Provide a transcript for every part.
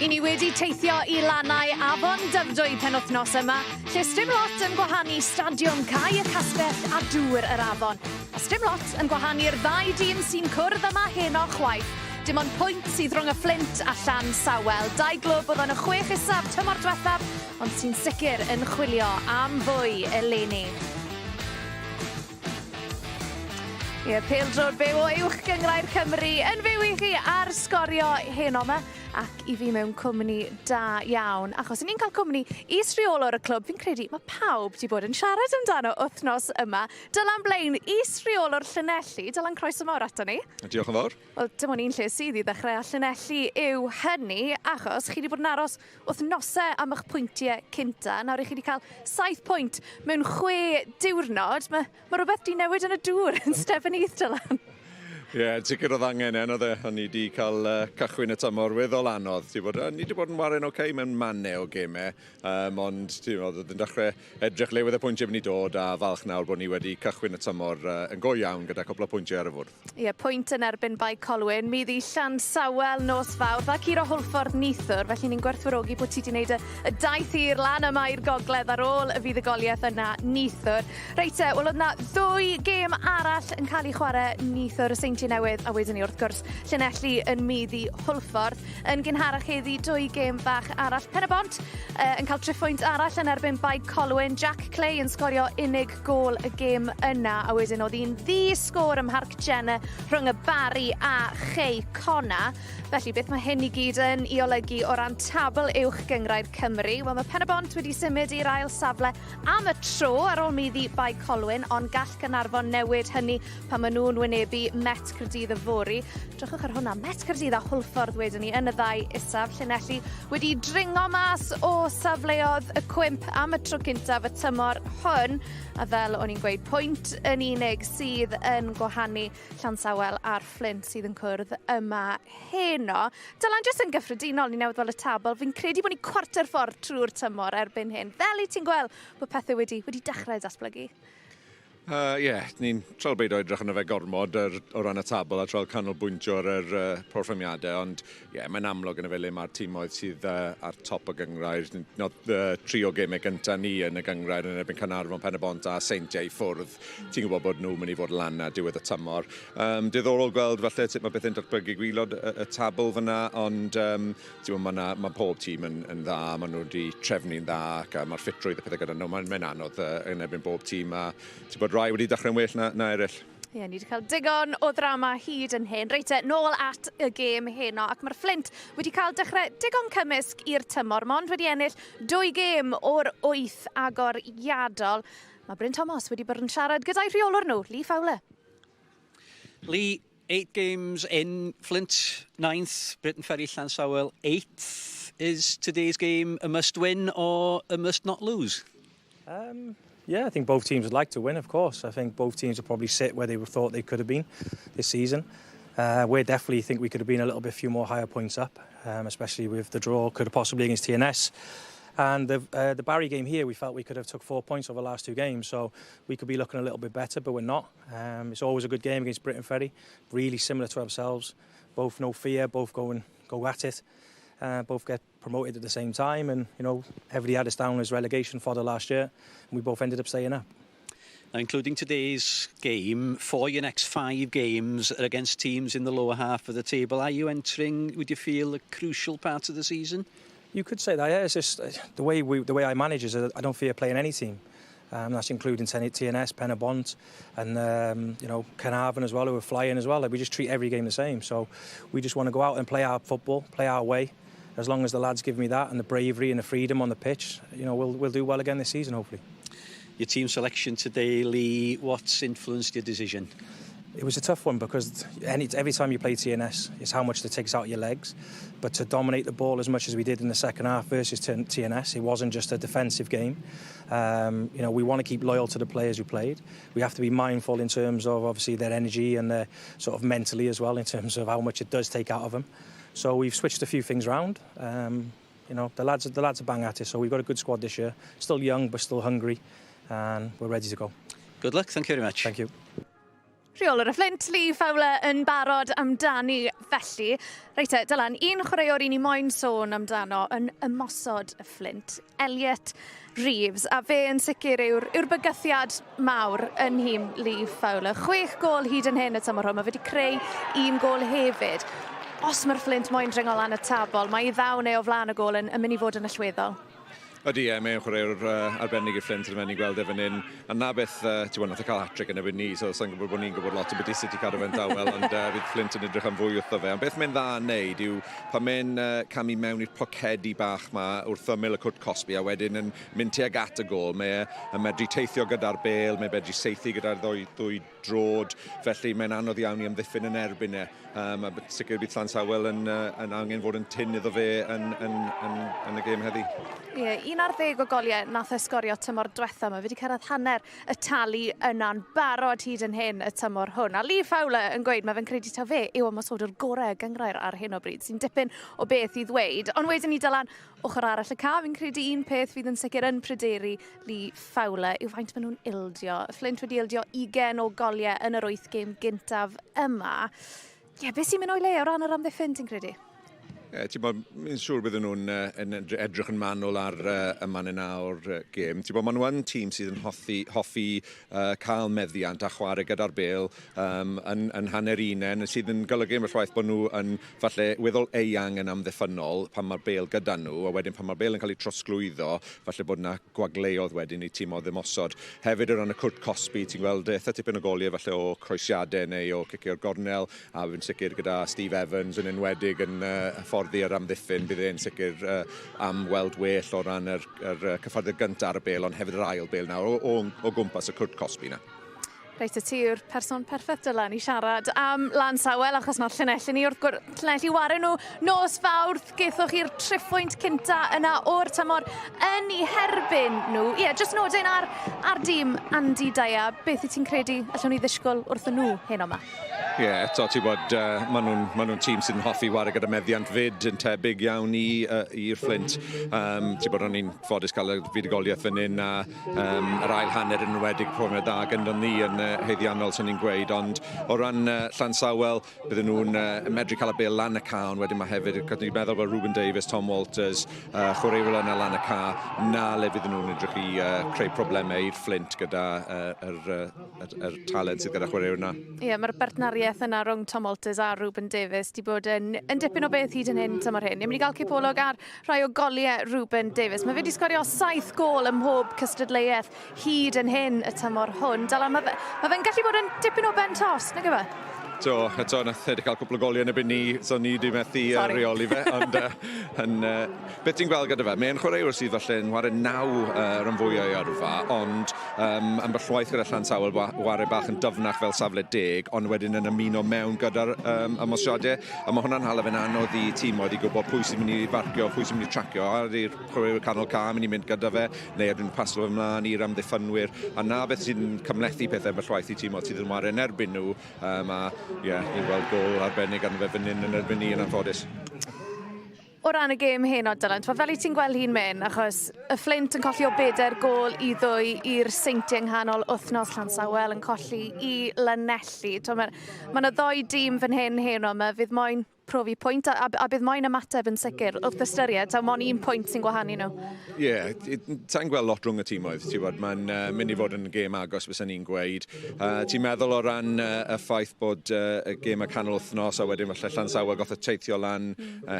I ni wedi teithio I lannau afon dyfrdwy penwythnos yma, lle sdim lot yn gwahanu stadiwm Gae y Castell a dŵr yr afon. A sdim lot yn gwahanu'r ddau dîm sy'n cwrdd yma heno chwaith. Dim ond pwynt sydd rhwng y Fflint a Llansawel. Dau glwb oedd yn y Chwech Isaf tymor diwethaf, ond sy'n sicr yn chwilio am fwy eleni. Pêl-drod byw o uwch Gyngrair Cymru yn fyw I chi ar sgorio heno yma ac I fi mewn cwmni da iawn. Achos ni'n cael cwmni I sreolwr y clwb, fi'n credu mae pawb wedi bod yn siarad amdano wythnos yma. Dylan Blaen, I sreolwr Llanelli, Dylan croeso mawr ato ni. Diolch yn fawr. Wel, dim ond un lle sydd I ddechrau a Llanelli yw hynny, achos chi wedi bod yn aros wythnosau am eich pwyntiau cynta. Nawr I chi wedi cael 7 pwynt mewn 6 diwrnod. Mae rhywbeth di newid yn y dŵr yn Stefanith, Dylan. Ie, sicr oedd angen oedd e. O'n i wedi cael cychwyn y tymor weddol anodd. Ni wedi bod yn waren okay mewn mannau o gemau, ond oedd yn dechrau edrych le wedd y pwyntiau fynd I dod a falch nawr bod ni wedi cychwyn y tymor yn go iawn gyda cwpl o pwyntiau ar y fwrdd. Ie, pwynt yn erbyn bai Colwyn. Mi ddi Llansawel nos fawr, fa curo'r neithwr, felly ni'n gwerthfawrogi bod ti wedi gwneud y daith i'r lan yma i'r gogledd ar ôl y fuddugoliaeth yna neithwr. Reit te, wel oedd yna 2 gêm arall yn cael ei chwarae neithwr y Seinti Newydd a wedyn ni wrth gwrs Llanelli yn middi Hwlffordd. Yn gynharach heddi 2 gêm bach arall. Pen-y-bont yn cael 3 pwynt arall yn erbyn bai Colwyn. Jack Clay yn sgorio unig gôl y gêm yna a wedyn oedd hi'n ddi-sgôr ym Mharc Jenna rhwng y Bari a Chei Conna. Felly beth mae hyn I gyd yn I olygu o ran tabl uwch Gyngrair Cymru. Wel mae Pen-y-bont wedi symud i'r ail safle am y tro ar ôl middi bai Colwyn, ond gall Gaernarfon newid hynny pan maen nhw'n wynebu Met Caerdydd y fori. Drychwch ar hwnna, Met Caerdydd a Hwlffordd wedyn ni yn y 2 isaf. Llanelli wedi dringo mas o safleoedd y cwimp am y tro cyntaf y tymor hwn. A fel o'n i'n gweud, pwynt yn unig sydd yn gwahanu Llansawel a'r Fflint sydd yn cwrdd yma heno. Dylan, jyst yn gyffredinol, ni newid fel y tabl. Fi'n credu bod ni cwarter ffordd trwy'r tymor erbyn hyn. Fel I ti'n gweld bod pethau wedi dechrau datblygu? Ie, ni'n trial beidio edrych yn y fe gormod o ran y tabl a trial canolbwyntio ar perfformiadau, ond mae'n amlwg yn y fe le mae'r tîmoedd sydd ar top o Gyngrair. Nodd 3 o gemau gyntaf ni yn y Gyngrair yn erbyn Caernarfon, Pen-y-bont a Seintiau I ffwrdd. Ti'n gwybod bod nhw'n mynd I fod lan a diwedd y tymor. Diddorol gweld falle sut mae beth yn datblygu gwylod y tabl fyna, ond mae pob tîm yn dda, maen nhw wedi trefnu'n dda ac mae'r ffitrwydd y pethau gyda nhw. Mae'n anodd yn erbyn bob tîm a rai wedi dechrau'n well na eraill. Ie, ni wedi cael digon o ddrama hyd yn hyn. Reit, nôl at y gêm heno, ac mae'r Fflint wedi cael dechrau digon cymysg i'r tymor, mond wedi ennill 2 gêm o'r 8 agoriadol. Mae Bryn Thomas wedi bod yn siarad gyda'i rheolwr nhw, Lee Fowler. Lee, 8 games in, Fflint 9th, Briton Ferry, Llansawel 8th. Is today's game a must win or a must not lose? Yeah, I think both teams would like to win, of course. I think both teams will probably sit where they thought they could have been this season. We definitely think we could have been a little bit few more higher points up, especially with the draw could have possibly against TNS. And the Barry game here, we felt we could have took 4 points over the last 2 games, so we could be looking a little bit better, but we're not. It's always a good game against Briton Ferry, really similar to ourselves. Both no fear, both go at it. Both get promoted at the same time, and everybody had us down as relegation fodder last year, and we both ended up staying up. Now, including today's game, for your next 5 games are against teams in the lower half of the table. Are you entering, would you feel, a crucial part of the season? You could say that, yeah. It's just the way I manage is I don't fear playing any team. That's including TNS, Pen-y-bont, and Caernarfon as well, who are flying as well. We just treat every game the same. So we just want to go out and play our football, play our way. As long as the lads give me that and the bravery and the freedom on the pitch, we'll do well again this season, hopefully. Your team selection today, Lee, what's influenced your decision? It was a tough one because every time you play TNS, it's how much it takes out your legs. But to dominate the ball as much as we did in the second half versus TNS, it wasn't just a defensive game. We want to keep loyal to the players who played. We have to be mindful in terms of obviously their energy and their sort of mentally as well in terms of how much it does take out of them. So we've switched a few things around. The lads are bang at it, so we've got a good squad this year. Still young, but still hungry, and we're ready to go. Good luck. Thank you very much. Thank you. Rheolwr y Fflint, Lee Fowler yn barod amdani felly. Reit e, Dylan, un chwaraewr i ni moyn sôn amdano yn ymosod y Fflint, Elliot Reeves, a fe yn sicr yw'r bygythiad mawr yn hym Lee Fowler. 6 gôl hyd yn hyn y tymor hwn, mae wedi creu 1 gôl hefyd. Os mae'r Fflint moyn dringo lan y tabl, mae 'i ddaw neu o flaen y gôl yn mynd i fod yn allweddol. Ydy, mae'n chwaraewr arbennig i'r Fflint yn mynd i gweld e fan hyn. A na beth, ti'n gwybod, nath e cael hat-trick yn ebyn ni, so sa'n gwybod bod ni'n gwybod lot o beth sut i cadw fe'n dawel, ond fydd Fflint yn edrych am fwy wrtho fe. Ond beth mae'n dda yn neud yw pan mae'n camu mewn i'r pocedi bach ma wrth ymyl y cwrt Cosby, a wedyn yn mynd tuag at y gôl. Mae'n medru teithio gyda'r bêl, mae'n medru seithi gyda'r ddwy drod, felly mae'n anodd iawn i amddiffyn yn erbyn e. A sicr bydd Llansawel yn angen fod yn tyn iddo fe yn y gêm heddi. Ie, 11 o goliau nath esgorio tymor diwethaf. Mae wedi cyrraedd hanner y tali yna'n barod hyd yn hyn y tymor hwn. A Lee Fowler yn gweud mae fe'n credu taw fe yw ymosodwr gorau gyngrair ar hyn o bryd, sy'n dipyn o beth i ddweud. Ond wedyn ni Dylan, ochr arall y ca, fi'n credu un peth fydd yn sicr yn pryderu Lee Fowler yw faint maen nhw'n ildio. Y Fflint wedi ildio 20 o goliau yn yr 8 gêm gyntaf yma. Ie, beth sy'n mynd o'i le o ran yr amddiffyn, ti'n credu? Mi'n siŵr bydden nhw'n edrych yn manwl ar y man yna o'r gêm. Maen nhw yn tîm sydd yn hoffi cael meddiant a chwarae gyda'r bêl yn hanner unen, sydd yn golygu am y ffaith bod nhw yn falle weddol eang yn amddiffynol pan mae'r bêl gyda nhw, a wedyn pan mae'r bêl yn cael ei trosglwyddo, falle bod yna gwagleoedd wedyn i tîm o ddymosod. Hefyd o ran y cwrt Cosby, ti'n gweld eitha tipyn o goliau falle o croesiadau neu o cicio'r gornel, a fi'n sicr gyda Steve Evans yn enwedig yn hyfforddi ar amddiffyn, bydd e'n sicr am weld well o ran yr cyfforddwyr gyntaf ar y bêl, ond hefyd yr ail bêl nawr o gwmpas y cwrt Cosby na. Reit, y ti yw'r person perffaith Dylan i siarad am Lansawel, achos mae'r llinelli ni wrth llinelli wario nhw nos fawrth. Geithoch chi'r triphwynt cynta yna o'r tymor yn eu herbyn nhw. Ie, jyst nodyn ar dîm Andy Daya, beth wyt ti'n credu allwn ni ddisgwyl wrthyn nhw hyn o'ma? Ie, ti'n bod, maen nhw'n tîm sydd yn hoffi wario gyda meddiant fyd yn tebyg iawn i'r Fflint. Ti'n bod, o'n i'n ffodus cael y fuddugoliaeth fan hyn, a yr ail hanner yn enwedig profiad da gyda ni yn heiddiannol sy'n ni'n gweud, ond o ran Llansawel, bydden nhw'n medru cael y bêl lan y ca, ond wedyn mae hefyd, gyda ni'n meddwl bod Ruben Davies, Tom Walters, chwaraewr yna lan y ca, na le bydden nhw'n edrych i creu problemau i'r Fflint gyda yr talent sydd gyda chwaraewr yna. Ie, mae'r bertnariaeth yna rhwng Tom Walters a Ruben Davies di bod yn dipyn o beth hyd yn hyn tymor hyn. Ni'n mynd i gael cipolwg ar rhai o goliau Ruben Davies. Mae fe wedi sgorio 7 gôl ym mhob cystadleuaeth hyd yn hyn y tymor hwn. Dylan, mae fe'n gallu bod yn dipyn o ben tos, nag yw e? Eto, nath wedi cael cwpl o goliau yn ebyn ni, so ni wedi methu reoli fe, ond beth ti'n gweld gyda fe? Mae'n chwaraewr sydd falle yn wario 9 rhan fwyau ar yrfa, ond ambell waith gyda Llansawel wario bach yn dyfnach fel safle 10, ond wedyn yn ymuno mewn gyda'r ymosodiadau, a mae hwnna'n hala fe'n anodd i tîmoedd i gwybod pwy sy'n mynd i farcio, pwy sy'n mynd i tracio, a ydy'r chwaraewr canol ca mynd i mynd gyda fe, neu ydyn nhw'n paslo fe ymlaen i'r amddiffynwyr, a na beth sy'n cymlethu pethau ambell waith i tîmoedd sydd yn wario yn erbyn nhw, ni'n gweld gol arbennig arno fe fan hyn yn erbyn ni yn anffodus. O ran y gêm hyn o Dylan, fel i ti'n gweld hi'n mynd, achos y Fflint yn colli o 4 gôl i 2 i'r seintiau nghanol wythnos, Llansawel yn colli i Lanelli. Mae yna 2 dîm fan hyn o'ma, fydd moyn profi pwynt, a bydd moyn ymateb yn sicr wrth ystyried, taw mon 1 pwynt sy'n gwahanu nhw. Ie, ta'n gweld lot rhwng y tîmoedd, mae'n mynd i fod yn gêm agos bys ni'n gweud. Ti'n meddwl o ran y ffaith bod y gêm y canol wythnos, a wedyn falle Llansawel goth y teithio lan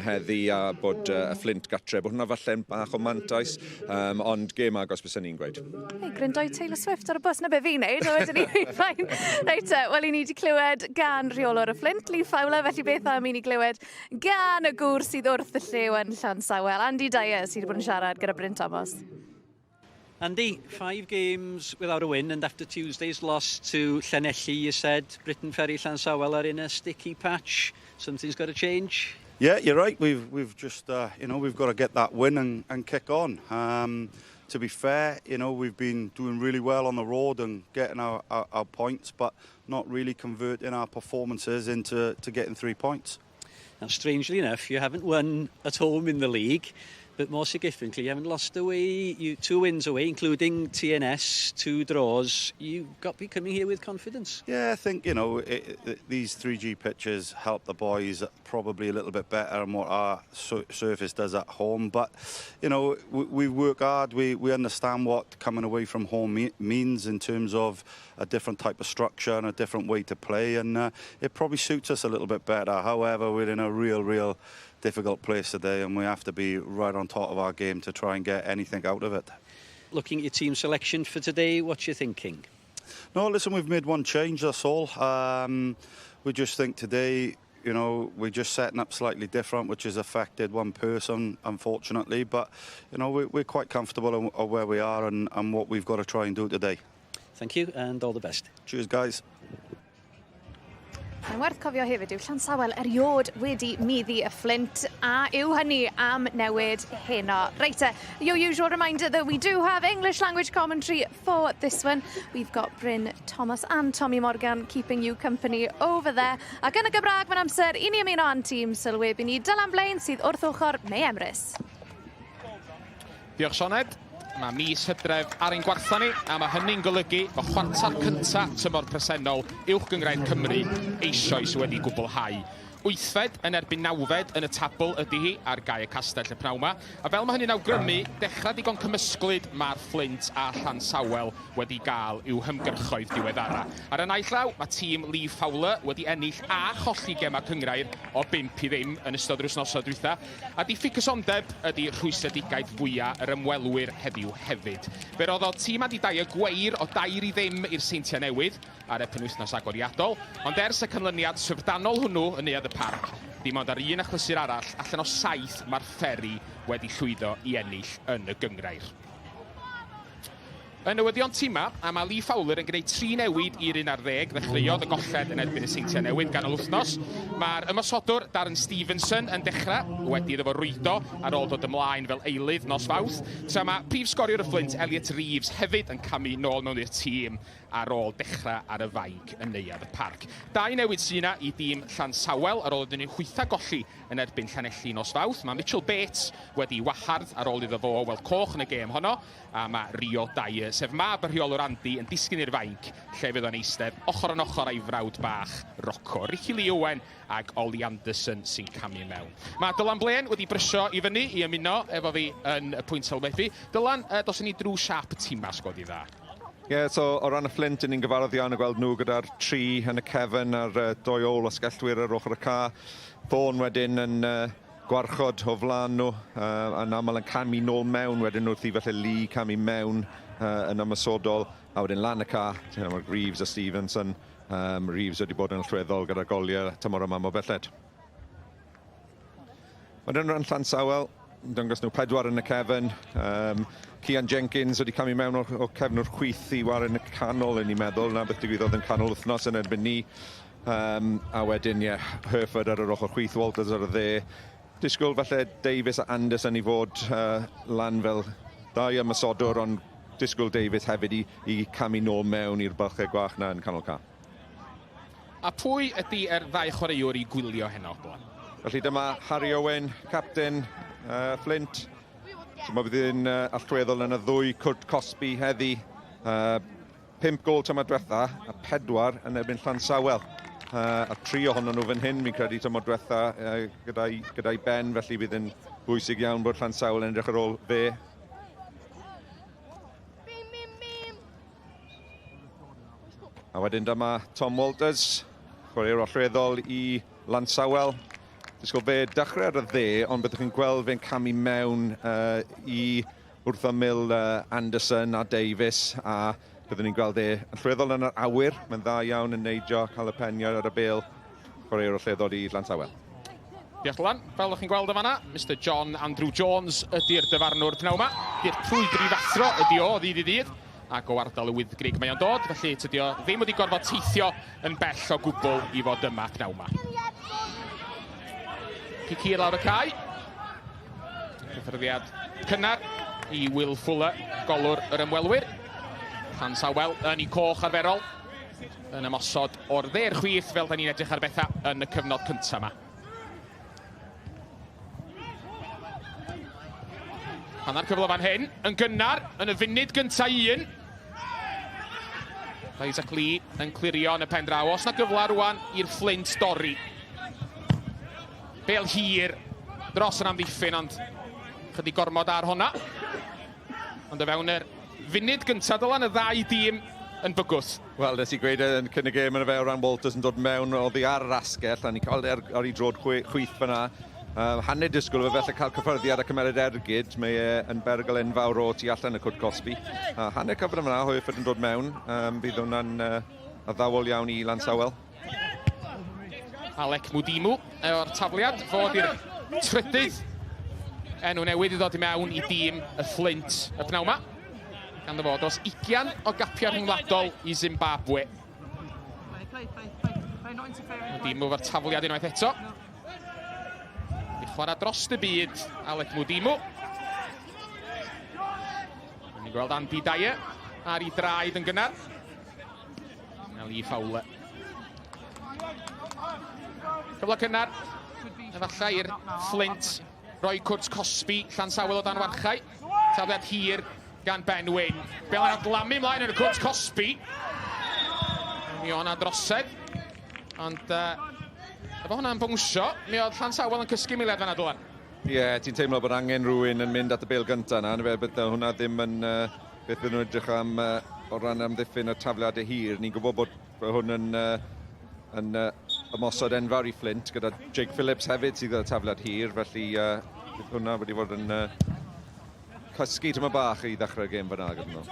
heddi, a bod y Fflint gatre, bod hwnna falle'n bach o mantais, ond gêm agos bys ni'n gweud. Gryndoi Taylor Swift ar y bus, na be fi'n neud, a wedyn ni ffain. Reit, wel i ni wedi clywed gan rheolwr y Fflint, Lee Fowler, felly beth am i ni glywed gan y gŵr sydd wrth y llew yn Llansawel, Andy Daya, sydd wedi bod yn siarad gyda Bryn Thomas. Andy, 5 games without a win, and after Tuesday's loss to Llanelli, you said Briton Ferry, Llansawel are in a sticky patch. Something's got to change. Yeah, you're right. We've just we've got to get that win and kick on. To be fair, we've been doing really well on the road and getting our points, but not really converting our performances into getting 3 points. Now, strangely enough, you haven't won at home in the league. but more significantly, you haven't lost away. 2 wins away, including TNS, 2 draws. You've got to be coming here with confidence. Yeah, I think, you know, these 3G pitches help the boys probably a little bit better than what our surface does at home. But, you know, we work hard. We understand what coming away from home means in terms of a different type of structure and a different way to play. And it probably suits us a little bit better. However, we're in a real difficult place today, and we have to be right on top of our game to try and get anything out of it. Looking at your team selection for today, what you thinking? No, listen, we've made one change, that's all. We just think today, you know, we're just setting up slightly different, which has affected one person, unfortunately. But, you know, we're quite comfortable on where we are and what we've got to try and do today. Thank you, and all the best. Cheers, guys. Yn werth cofio hefyd yw Llansawel eriod wedi meddu y Fflint a yw hynny am newid heno. Right, your usual reminder that we do have English language commentary for this one. We've got Bryn Thomas and Tommy Morgan keeping you company over there. Ac yn y Gymraeg mae'n amser I ni ymuno â'n tîm sylweb I ni Dylan Blaen sydd wrth ochr May Emrys. Diolch Sioned. Mae mis Hydref ar ein gwartha ni, a mae hynny'n golygu bod chwarter cyntaf tymor presennol uwch Gyngrair Cymru eisoes wedi gwblhau. 8fed yn erbyn 9fed yn y tabl ydy hi ar Gae y Castell y pnawn 'ma. A fel mae hynny'n awgrymu, dechrau digon cymysglyd mae'r Fflint a Llansawel wedi gael i'w hymgyrchoedd diweddara. Ar y naill llaw, mae tîm Lee Fowler wedi ennill a cholli gema Cyngrair o 5-0 yn ystod wythnosau dwytha. A diffyg cysondeb ydy rhwystredigaeth fwyaf yr ymwelwyr heddiw hefyd. Fe roddodd tîm a didau y gweir o 2-0 i'r Seintiau Newydd ar y penwythnos agoriadol, ond ers y canlyniad syfrdanol hwnnw yn neuadd y parc, dim ond ar un achlysur arall, allan o 7 mae'r Ferry wedi llwyddo I ennill yn y Gyngrair. Yn newyddion tîma, a mae Lee Fowler yn gwneud 3 newid i'r 11, ddechreuodd y golled yn erbyn y Seintiau Newydd gan y wythnos. Mae'r ymosodwr Darren Stevenson yn dechrau, wedi iddo fo rwydo ar ôl dod ymlaen fel eilydd nos Fawrth, tra mae prif sgoriwr y Fflint Elliot Reeves hefyd yn camu nôl mewn i'r tîm ar ôl dechrau ar y faig yn neuadd y parc. 2 newid sy'n I dîm Llansawel ar ôl ydyn nhw'n chwytha golli yn erbyn Llanelli nos Fawrth. Mae Mitchell Bates wedi wahardd ar ôl iddo fo weld coch yn y gêm honno, a mae Rio Dyer, sef mab y rheolwr Andy, yn disgyn i'r fainc, lle fydd o'n eistedd ochr yn ochr a'i frawd bach, Rocco. Ricky Lee Owen ag Ollie Anderson sy'n camu mewn. Mae Dylan Blaen wedi brysio I fyny I ymuno efo fi yn y pwynt sylwebu. Dylan, dos ni drwy siap y tîm asgod I dda. Ie, so o ran y Fflint, ni'n gyfarwydd iawn o gweld nhw gyda'r 3 yn y cefn a'r 2 ôl o sgellwyr ar ochr y ca. Fawn wedyn yn gwarchod o flaen nhw, yn aml yn camu nôl mewn, wedyn wrth I felly Lee camu mewn yn ymysodol, a wedyn lan y ca, mae Reeves a Stevenson. Reeves wedi bod yn allweddol gyda goliau tymor yma o belled. Wedyn rhan Llansawel, dangos nhw 4 yn y cefn. Cian Jenkins wedi camu mewn o cefn o'r chwith I warin y canol yn I meddwl, na beth digwyddodd yn canol wythnos yn erbyn ni. A wedyn, Hereford ar yr ochr chwith, Walters ar y dde. Disgwyl falle Davies a Anderson I fod lan fel 2 ymysodwr, ond disgwyl Davies hefyd I camu nôl mewn i'r balchau gwach na yn canol ca. A pwy ydy 2 chwaraewr I gwylio heno? Felly dyma Harry Owen, captain Fflint. Mae bydd yn allweddol yn y 2, Kurt Cosby heddi. 5 gol tymor diwetha, a 4 yn erbyn Llansawel. A 3 ohonyn nhw fan hyn, fi'n credu tymor diwetha gyda'i ben, felly bydd yn bwysig iawn bod Llansawel yn edrych ar ôl fe. A wedyn dyma Tom Walters, chwaraewr allweddol I Lansawel. Disgwyl fe dechrau ar y dde, ond byddwch chi'n gweld fe'n camu mewn I wrth ymyl Anderson a Davies, a byddwn ni'n gweld allweddol yn yr awyr. Mae'n dda iawn yn neidio, cael y peniau ar y bêl, chwaraewr allweddol I Lansawel. Diolch Dylan, fel ydych chi'n gweld y fanna, Mr John Andrew Jones ydy'r dyfarnwr pnawn 'ma. Di'r frwydr I fathro ydy o ddydd I ddydd, ac o ardal y wyddgrig mae o'n dod, felly tydi o ddim wedi gorfod teithio yn bell o gwbl I fod yma pnawn 'ma. Cici lawr y cae. Cyffyrddiad cynnar I Will Fuller, golwr yr ymwelwyr. Llansawel yn I coch arferol, yn ymosod o'r dde'r chwith fel da ni'n edrych ar bethau yn y cyfnod cyntaf yma. Hanner cyfle fan hyn, yn gynnar, yn y funud gynta un. Isaac Lee yn clirio yn y pen draw. Os na gyfle rwan i'r Fflint dorri. Bel hir, dros yn amddiffyn, ond chydig gormod ar honna. Ond y fewn yr funud gynta, dylan y ddau dîm yn bygwth. Wel, nes i gweud yn cynnig gêm yn y fe o ran Walters yn dod mewn oddi ar yr asgell, a ni cael ar ei drod chwyth fyna. Hanner disgwyl fe felly cael cyffyrddiad ac ymerid ergyd. Mae yn bergol enfawr o tu allan y cwrt Cosby. Hanner cyfle fyna, Hwyford yn dod mewn. Bydd hwnna'n addawol iawn i Lansawel. Alec Mwdimu o'r tafliad, fod i'r trydydd enw newydd i ddod i mewn i dîm y Fflint y pnaw yma. Gan ddod dros 20 o gapiau rhyngwladol i Zimbabwe. Mwdimu fo'r tafliad unwaith eto. Chwarae dros y byd, Alec Mwdimu. Ni'n gweld Andy Dyer ar ei draed yn gynnar. Eli Fowler. Cyfle cynnar. Efallai i'r Fflint roi cwrt Cosby, Llansawel o dan warchau. Tafliad hir gan Ben Wyn. Bel yn adlamu ymlaen yn y cwrt Cosby. Mi o'na drosed. Ond efo hwnna'n bwngsio, mi oedd Llansawel yn cysgu miliad fan adolan. Ie, ti'n teimlo bod angen rhywun yn mynd at y bel gyntaf yna, yn fe bydd hwnna ddim yn beth bydd nhw'n edrych am o ran amddiffyn y tafliadau hir. Ni'n gwybod bod hwn yn ymosod enfawr i Fflint, gyda Jake Phillips hefyd sydd gyda tafliad hir, felly bydd hwnna wedi fod yn cysgu tyma bach i ddechrau'r gêm fyna gyda nhw.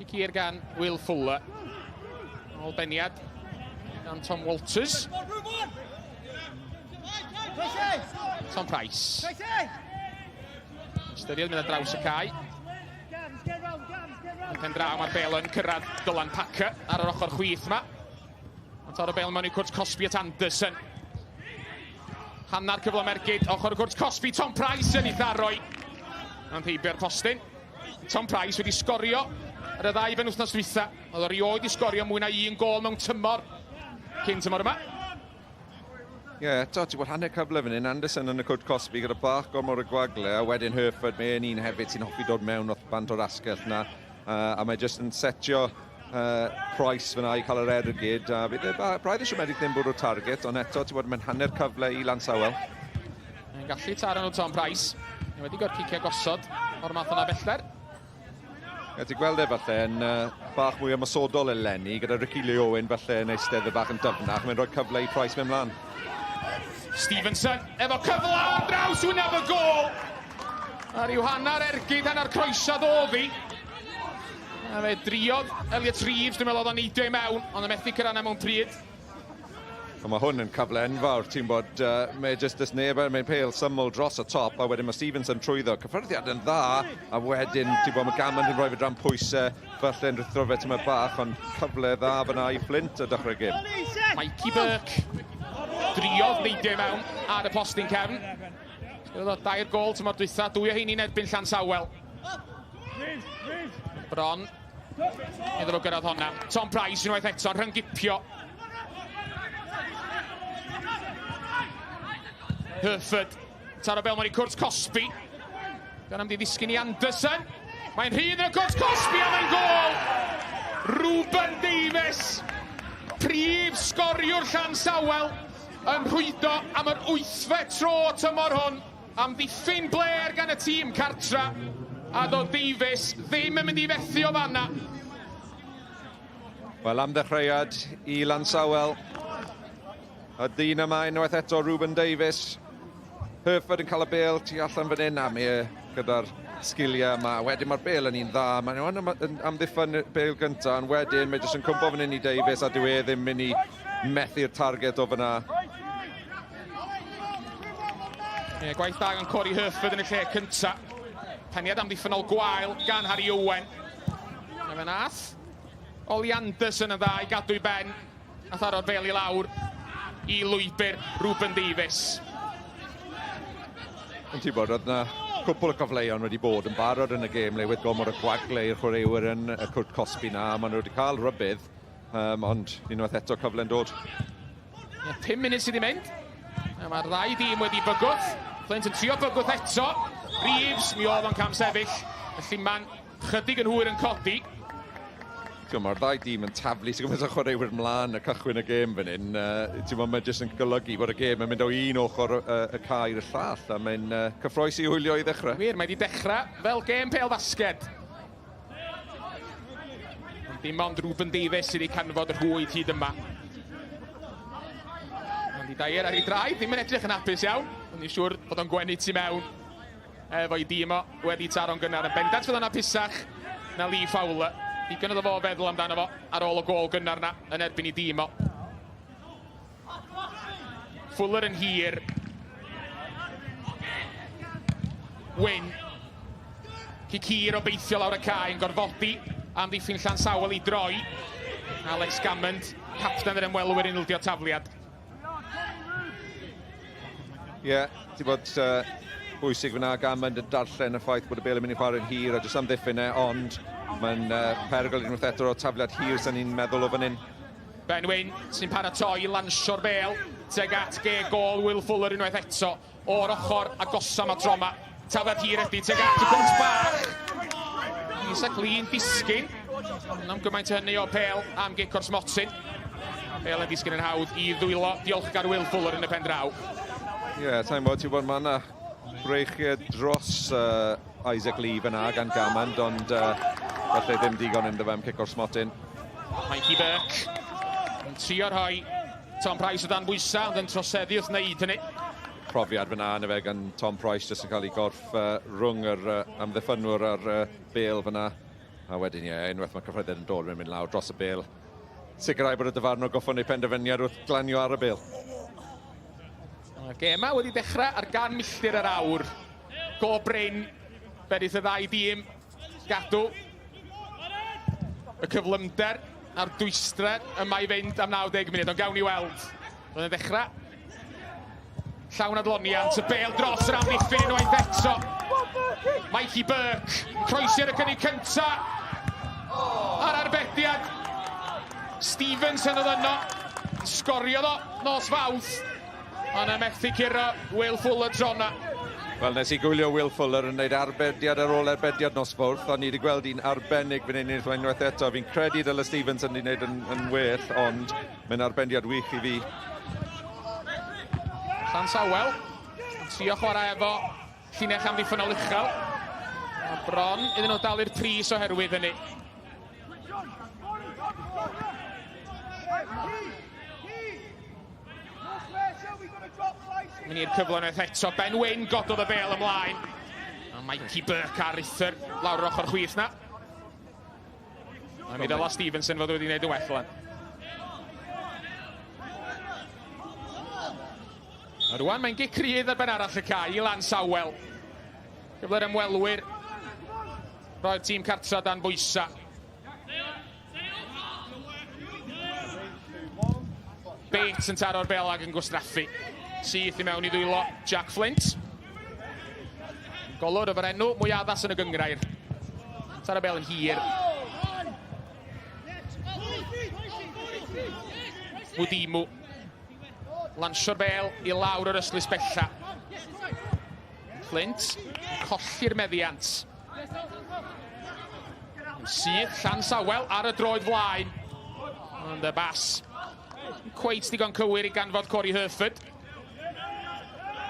I cur gan Will Fuller. Ôl beniad gan Tom Walters. Tom Price. Ystyried mynd ar draws y cae. Yn pen draw mae'r bel yn cyrraedd Dylan Packer ar yr ochr chwith yma. Ond tor y bel mewn i cwrt Cosby at Anderson. Hannar cyfle mergyd, ochr y cwrt Cosby, Tom Price yn ei tharoi. Yn heibio'r postyn. Tom Price wedi sgorio ar y ddau ben wythnos dwytha. Oedd o rioed i sgorio mwy na un gol mewn tymor cyn tymor yma. Ie, ti'n bod hanner cyfle fan hyn, Anderson yn y cwrt Cosby gyda bach gormod y gwagle, a wedyn Herford, mae'n un hefyd sy'n hoffi dod mewn o'r bant o'r asgell na, a mae jyst yn setio Price fyna i cael yr ergyd, a braidd eisiau meddyg ddim bod o'r target, ond eto ti'n bod mae'n hanner cyfle i Lansawel. Mae'n gallu taro nhw Tom Price, mae wedi gorcicio gosod o'r math yna bellter. Ti'n gweld falle yn bach mwy ymosodol eleni, gyda Ricky Leowen falle yn eistedd y bach yn dyfnach, mae'n rhoi cyfle i Price mewn mlaen. Stevenson efo cyfle ar draws hwnaf y gol. Ar yw hanner ergyd hanner croesad oddi. A fe driodd Elliot Reeves, dwi'n meddwl oedd o'n eidio i mewn, ond y methu cyrraedd mewn pryd. Mae hwn yn cyfle enfawr, ti'n bod mae jyst ys neb mae'n pêl syml dros y top, a wedyn mae Stevenson trwyddo. Cyffyrddiad yn dda, a wedyn ti'n bod mae Gammond yn rhoi fe dran pwysau, falle yn rhythro fe tyma bach, ond cyfle dda fyna i Fflint y dechrau gêm. Mikey Burke driodd neidio i mewn ar y postyn cefn. Oedd o dair gol tymor dwytha, dwy o heini'n erbyn Llansawel. Bron, iddo fo gyrraedd honna. Tom Price unwaith eto, rhyngipio. Herford, taro bel mewn i cwrt Cosby. Gan am di ddisgyn i Anderson. Mae'n rhydd yn y cwrt Cosby a mae'n gol! Ruben Davies, prif sgoriwr Llansawel, yn rhwydo am yr 8fe tro tymor hwn. Am ddiffyn bler gan y tîm cartra. A do Davies ddim yn mynd i fethu o fanna. Wel, am ddechreuad i Lansawel. Y dyn yma unwaith eto, Ruben Davies. Herford yn cael y bel tu allan fan hyn, a mae gyda'r sgiliau yma. Wedyn mae'r bel yn un dda. Mae'n amddiffyn bel gyntaf, ond wedyn mae jyst yn cwmpo fan hyn i Davies, a dyw e ddim mynd i methu'r target o fyna. Gwaith da gan Corey Herford yn y lle cynta. Peniad amddiffynol gwael gan Harry Owen. A fe nath Oli Anderson yn dda i gadw i ben. A tharo'r bel i lawr i lwybr Ruben Davies. Yn ti'n bod, oedd na cwpl o gyfleuon wedi bod yn barod yn y gêm le wedi gomor y gwagle i'r chwaraewyr yn y cwrt Cosby na. Maen nhw wedi cael rybydd, ond unwaith eto cyfle'n dod. 5 munud sydd wedi mynd. Mae'r ddau dîm wedi bygwth. Fflint yn trio bygwth eto. Reeves, mi oedd o'n cam sefyll. Felly mae'n chydig yn hwyr yn codi. Mae'r ddau dîm yn taflu sy'n gwybod o chwaraewyr mlaen y cychwyn y gêm fan hyn. Mae'n jyst yn golygu bod y gêm yn mynd o un ochr y cae i'r llall, a mae'n cyffroes i wylio i ddechrau. Wir, mae wedi dechrau fel gêm pêl basged. Dim ond Rwben Davies sydd wedi canfod y rhwyd hyd yma. Ond i dair ar ei draed, ddim yn edrych yn hapus iawn. Ond i'n siŵr bod o'n gwenu tu mewn efo'i dîm o wedi taro'n gynnar. Yn bendant fydd o'n hapusach na Lee Fowler. Digon iddo fo feddwl amdano fo ar ôl y gol gynnar na yn erbyn i dîm o. Fuller yn hir. Wyn. Cicir o beithio lawr y cae yn gorfodi am ddiffyn Llansawel i droi. Alex Gammond, capten yr ymwelwyr yn ildio tafliad. Ie, ti bod bwysig fyna Gammond yn darllen y ffaith bod y bel yn mynd i chwarae'n hir a jyst am ddiffyn ond mae'n perygl unwaith eto o tafliad hir sy'n ni'n meddwl o fan hyn. Ben Wyn sy'n paratoi lansio'r bel teg at Gae gol Will Fuller unwaith eto o'r ochr agosam a troma. Tafliad hir ydi teg at y gwrs bach. Isaac Lee'n disgyn. Am gymaint hynny o pêl am Gicor Smotyn. Pêl yn disgyn yn hawdd i ddwylo diolchgar Will Fuller yn y pen draw. Ie, ta'n bod ti'n bod mae yna breichiau dros Isaac Lee fyna gan Gammond, ond falle ddim digon yn dyfem Gicor Smotyn. Mikey Burke yn trio rhoi Tom Price o dan bwysa, ond yn troseddu wrth wneud hynny. Profiad fyna yn y fe gan Tom Price jyst yn cael ei gorff rhwng yr amddiffynwr ar bel fyna. A wedyn unwaith mae cyffredin yn dod yn mynd lawr dros y bel. Sicrhau bod y dyfarn o goffon eu penderfyniad wrth glanio ar y bel. Y gêm yma wedi dechrau ar gan milltir yr awr. Go Bryn, berydd y ddau dîm, gadw. Y cyflymder a'r dwystrer yma i fynd am 90 munud, ond gawn ni weld. Roedd yn dechrau. Llawn adloniant, y bel dros yr amddiffyn unwaith eto. Mikey Burke, croesi ar y cynnig cynta. Ar arbediad. Stevenson oedd yno. Sgorio ddo, nos fawdd. Ond y methu curo Will Fuller trona. Wel, nes i gwylio Will Fuller yn gwneud arbediad ar ôl arbediad nos fawrth, ond ni wedi gweld un arbennig fan hyn unwaith eto. Fi'n credu dyle Stevenson wedi gwneud yn well, ond mae'n arbediad wych i fi. Llansawel, trio chwarae efo llinell amddiffynol uchel. A bron iddyn nhw dal i'r pris oherwydd hynny. Mynd i'r cyflwynoedd eto, Ben Wyn gododd y bel ymlaen. A Mikey Burke ar Uther, lawr yr ochr chwith na. A mi ddyla Stevenson fod wedi gwneud y well lan. A rwan mae'n gicrydd ar ben arall y cae i Llansawel. Gyfle'r ymwelwyr. Roedd tîm cartra dan bwysa. Bates yn taro'r bel ag yn gwastraffu. Syth i mewn i ddwylo Jack Fflint. Golwr efo'r enw mwy addas yn y gyngrair. Taro'r bel yn hir. Mwdimu. Lansio'r bel i lawr yr yslis bella. Fflint yn colli'r meddiant. Syth Llansawel ar y droed flaen. Ond y bas. Cweit digon cywir i ganfod Corey Herford.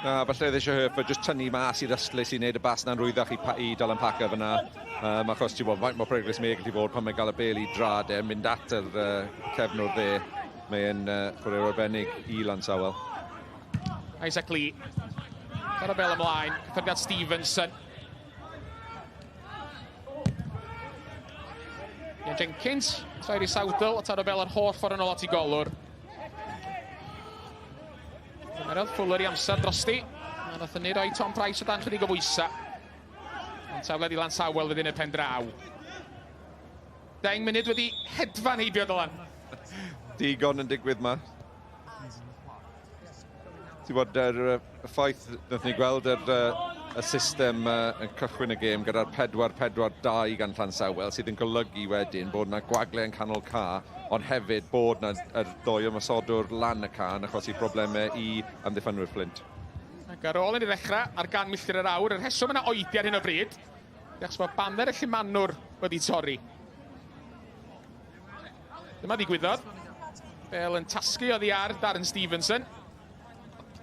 Na, falle eisiau Herford jyst tynnu mas i'r ystlys i wneud y bas na'n rwyddach i Dylan Packer fyna. Achos ti'n bod, faint mor preglus mae gallu bod pan mae'n gael y bel i drad mynd at yr cefnwr dde. Mae'n chwarae'r arbennig i Llansawel. Isaac Lee. Ar y bel ymlaen, cyffyrddiad Stevenson. Ian Jenkins, troi'r i Sawdl, a tar o bel yr holl ffordd yn ôl at i golwr. Cymerodd Fuller i amser drosti. A nath ni roi Tom Price o dan chydig o bwysa. Ond tafled i Llansawel wedi'n y pen draw. 10 munud wedi hedfan heibio Dylan. Digon yn digwydd ma. Ti'n bod y ffaith nath ni gweld y system yn cychwyn y gêm gyda'r 4-4-2 gan Llansawel sydd yn golygu wedyn bod yna gwagle yn canol ca, ond hefyd bod yna ddwy ymosodwr lan y can achos i broblemau i amddiffynwyr Fflint. Ac ar ôl yn ei ddechrau ar gan milltir yr awr, yr rheswm yna oedi ar hyn o bryd. Achos mae banner y Llymanwr wedi torri. Dyma ddigwyddodd. Bel yn tasgu oddi ar Darren Stevenson.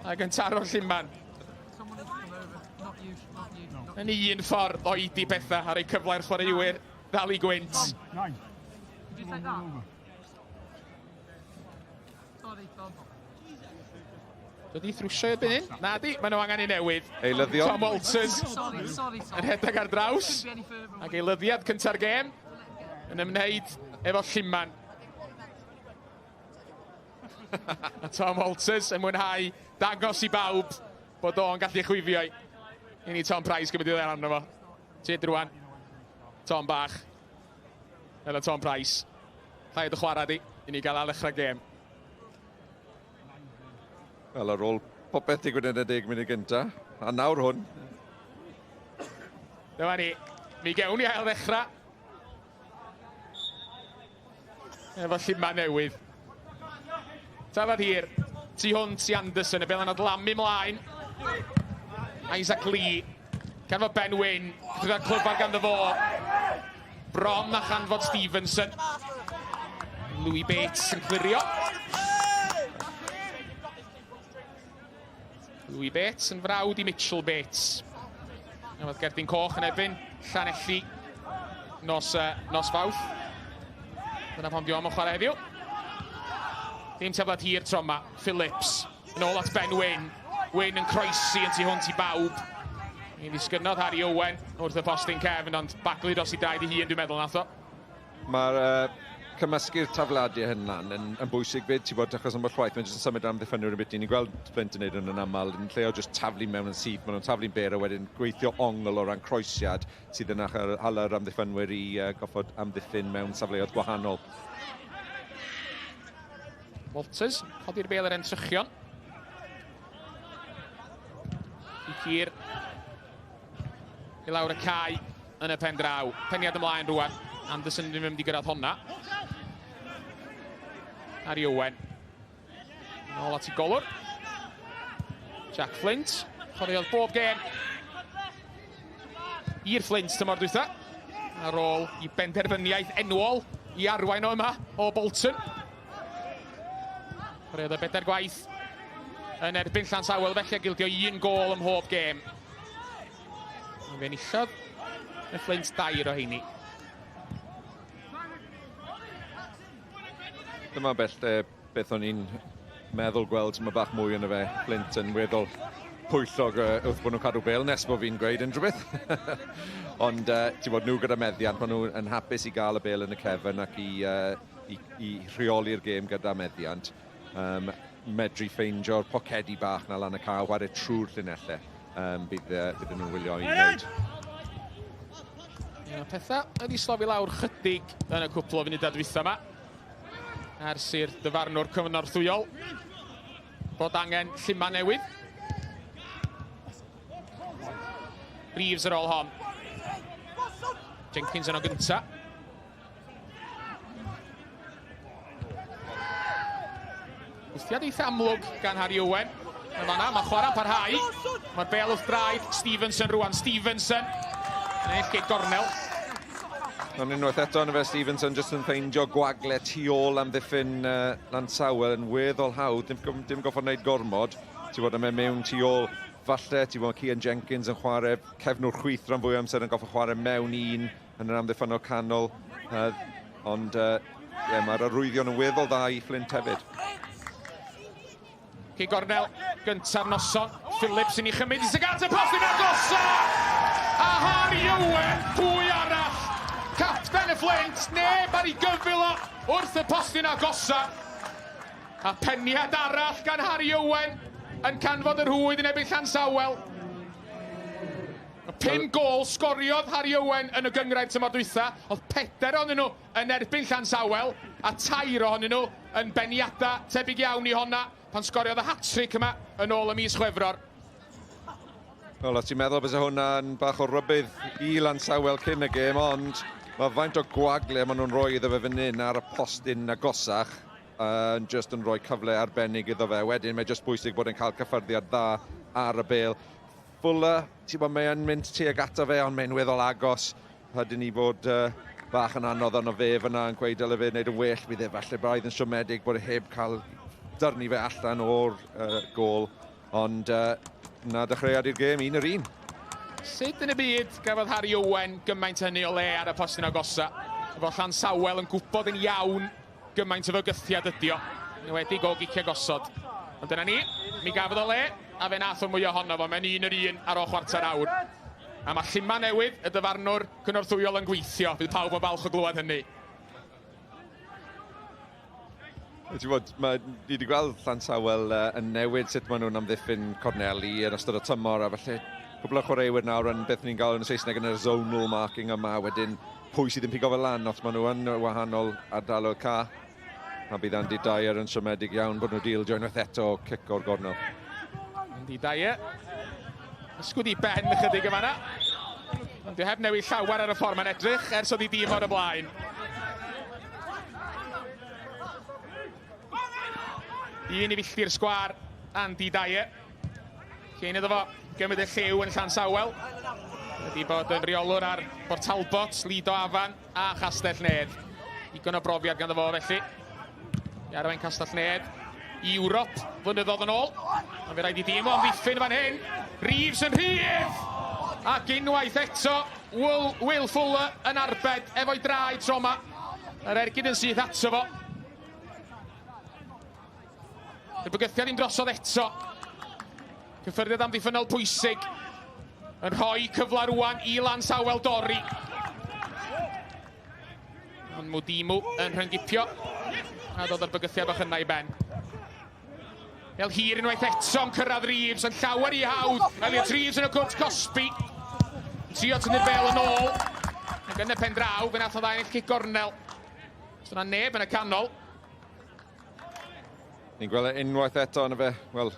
Ac yn taro'r Llyman. Yn un ffordd oedi pethau ar ei cyflau'r chwaraewyr ddal i gwynt. Dodi thrwsio erbyn hyn? Na di, maen nhw angen ei newydd. Eilyddion. Tom Walters yn rhedeg ar draws. Ac eilyddiad cynta'r gêm yn ymwneud efo Llyman. A Tom Walters yn mwynhau dangos i bawb bod o'n gallu chwifio i ni Tom Price gymryd i ddel arno fo. Tyd rwan. Tom bach. Fel y Tom Price. Llaid y chwarae di i ni gael ddechrau gêm. Wel, ar ôl popeth digwydd yn y 10 munud gynta. A nawr hwn. Dyma ni. Mi gewn ni ail ddechrau. Efo Llyman newydd. Tafod hir. Tu hwnt i Anderson. Y bel yn adlamu mlaen. Isaac Lee. Canfod Ben Wyn. Gyda'r clwb ar ganddo fo. Bron a chanfod Stevenson. Louis Bates yn clirio. Louis Bates yn frawd i Mitchell Bates. Oedd Gerdyn Coch yn ebyn Llanelli nos Fawrth. Dyna pam diolch yn chwarae heddiw. Dim tafod hir tro yma. Phillips yn ôl at Ben Wyn. Wyn yn croesi yn tu hwnt i bawb. Ni'n ddisgynnodd Harry Owen wrth y postyn cefn, ond baglu dros i daid i hun, dwi'n meddwl nath o. Mae'r cymysgu'r tafladiau hynna'n yn bwysig fyd, ti'n bod, achos am y chwaith, mae'n jyst yn symud am ddiffynwyr yn bit. Ni'n gweld Fflint yn neud yn aml, yn lle o jyst taflu mewn yn syth, maen nhw'n taflu'n ber a wedyn gweithio ongl o ran croesiad sydd yn hala'r amddiffynwyr i goffod amddiffyn mewn safleoedd gwahanol. Walters, chodi'r bel yr entrychion. I cyr. I lawr y cae yn y pen draw. Peniad ymlaen rwan. Anderson ddim yn mynd i gyrraedd honna. Harry Owen. Nôl at i golwr. Jack Fflint. Chwaraeodd bob gêm. I'r Fflint tymor diwethaf. Ar ôl i benderfyniaeth enwol i arwain o yma o Bolton. Chwaraeodd y bedair gwaith yn erbyn Llansawel, felly gildio 1 gôl ym mhob gêm. Fe enillodd y Fflint 2 o heini. Dyma beth o'n i'n meddwl gweld mae bach mwy yn y fe. Fflint yn weddol pwyllog wrth bod nhw'n cadw bel, nes bod fi'n gweud unrhyw beth. Ond ti'n bod nhw gyda meddiant, maen nhw'n hapus i gael y bel yn y cefn ac i rheoli'r gêm gyda meddiant. Medru ffeindio'r pocedi bach na lan y cael, wario trwy'r llinellau. Bydd nhw'n wylio i wneud. Pethau ydi slofi lawr chydig yn y cwpl o funudau diwethaf yma. Ers i'r dyfarnwr cyfnorthwyol bod angen Llyman newydd. Reeves ar ôl hon. Jenkins yn o gynta. Wrthiad eitha amlwg gan Harry Owen. Yn fanna, mae chwarae'n parhau. Mae'r bel wrth draed. Stevenson rwan. Stevenson. Yn eill Gae Gornel. Ond unwaith eto yn y fe Stevenson jyst yn ffeindio gwagle tu ôl am ddiffyn Lansawel yn weddol hawdd. Dim goffod wneud gormod. Ti'n bod yma mewn tu ôl. Falle, ti'n bod Cian Jenkins yn chwarae cefnwr chwith rhan fwy amser yn goffod chwarae mewn un yn yr amddiffynol canol. Ond mae'r arwyddion yn weddol dda i Fflint hefyd. Gae Gornel, gynta'r noson. Phillips yn ei chymryd i sy'n y postyn agosaf! A Harry Owen, pwy arall? Capten y Fflint, neb ar ei gyfil o wrth y postyn agosaf. A peniad arall gan Harry Owen yn canfod yr hwyd yn ebyn Llansawel. 5 gôl sgoriodd Harry Owen yn y Gymraeg tymor diwethaf. Oedd 4 ohonyn nhw yn erbyn Llansawel a 2 ohonyn nhw yn beniadau tebyg iawn i honna pan sgoriodd y hat-trick yma yn ôl y mis Chwefror. Wel, os ti'n meddwl bydd hwnna'n bach o rybydd i Lansawel cyn y gêm, ond mae faint o gwagle maen nhw'n rhoi iddo fe fan hyn ar y postyn agosach. Just yn rhoi cyfle arbennig iddo fe. Wedyn, mae just bwysig bod e'n cael cyffyrddiad dda ar y bel. Fuller, ti'n bod, mae'n mynd tuag ato fe, ond mae'n weddol agos. Hydyn ni bod bach yn anodd arno fe fyna yn gweud dyle fe wneud yn well. Bydd e falle braidd yn siomedig bod e heb cael dyrnu fe allan o'r gol. Ond na dechreuad i'r gêm, 1-1. Sut yn y byd gafodd Harry Owen gymaint hynny o le ar y postyn agosa? Efo Llansawel yn gwybod yn iawn gymaint o fygythiad ydi o. Yn wedi o gicio gosod. Ond dyna ni, mi gafodd o le, a fe nath o mwy ohono fo. Mae'n 1-1 ar ôl chwarter awr. A mae llima newydd y dyfarnwr cynorthwyol yn gweithio. Bydd pawb yn falch o glywed hynny. Ti'n bod, ni wedi gweld Llansawel yn newid sut maen nhw'n amddiffyn corneli yn ystod y tymor, a felly cwbl o chwaraewyr nawr yn beth ni'n gael yn y Saesneg yn yr zonal marking yma, wedyn pwy sydd yn pigo fel lan, os maen nhw yn wahanol ardaloedd ca. A bydd Andy Dyer yn siomedig iawn bod nhw dildio unwaith eto cic o'r gornel. Andy Dyer. Ysgwyd i ben ychydig yma na. Ond dwi heb newid llawer ar y ffordd mae'n edrych ers oedd i dîm o'r y blaen. Un i fillti'r sgwar, Andy Dyer. Cyn iddo fo gymryd y lliw yn Llansawel. Wedi bod yn reolwr ar Bortalbot, Lido Afan a Chastell Nedd. Digon o brofiad ganddo fo felly. Arwain Castell Nedd. Ewrop, flynyddoedd yn ôl. Ond fe rhaid i dîm o'n ddiffyn fan hyn. Reeves yn rhydd! Ac unwaith eto, Will Fuller yn arbed efo'i draed tro yma. Yr ergyd yn syth ato fo. Y bygythiad i'n drosodd eto. Cyffyrddiad amddiffynol pwysig. Yn rhoi cyfle rwan i Lansawel dorri. Ond Mwdimu yn rhyngipio. A dod o'r bygythiad bach yna i ben. El hir unwaith eto yn cyrraedd Reeves yn llawer i hawdd. Elliot Reeves yn y gwrt Cosby. Trio tynnu'r bel yn ôl. Ac yn y pen draw, fe nath o ddau ennill gornel. Os yna neb yn y canol. Ni'n gweld unwaith eto yn y fe, wel,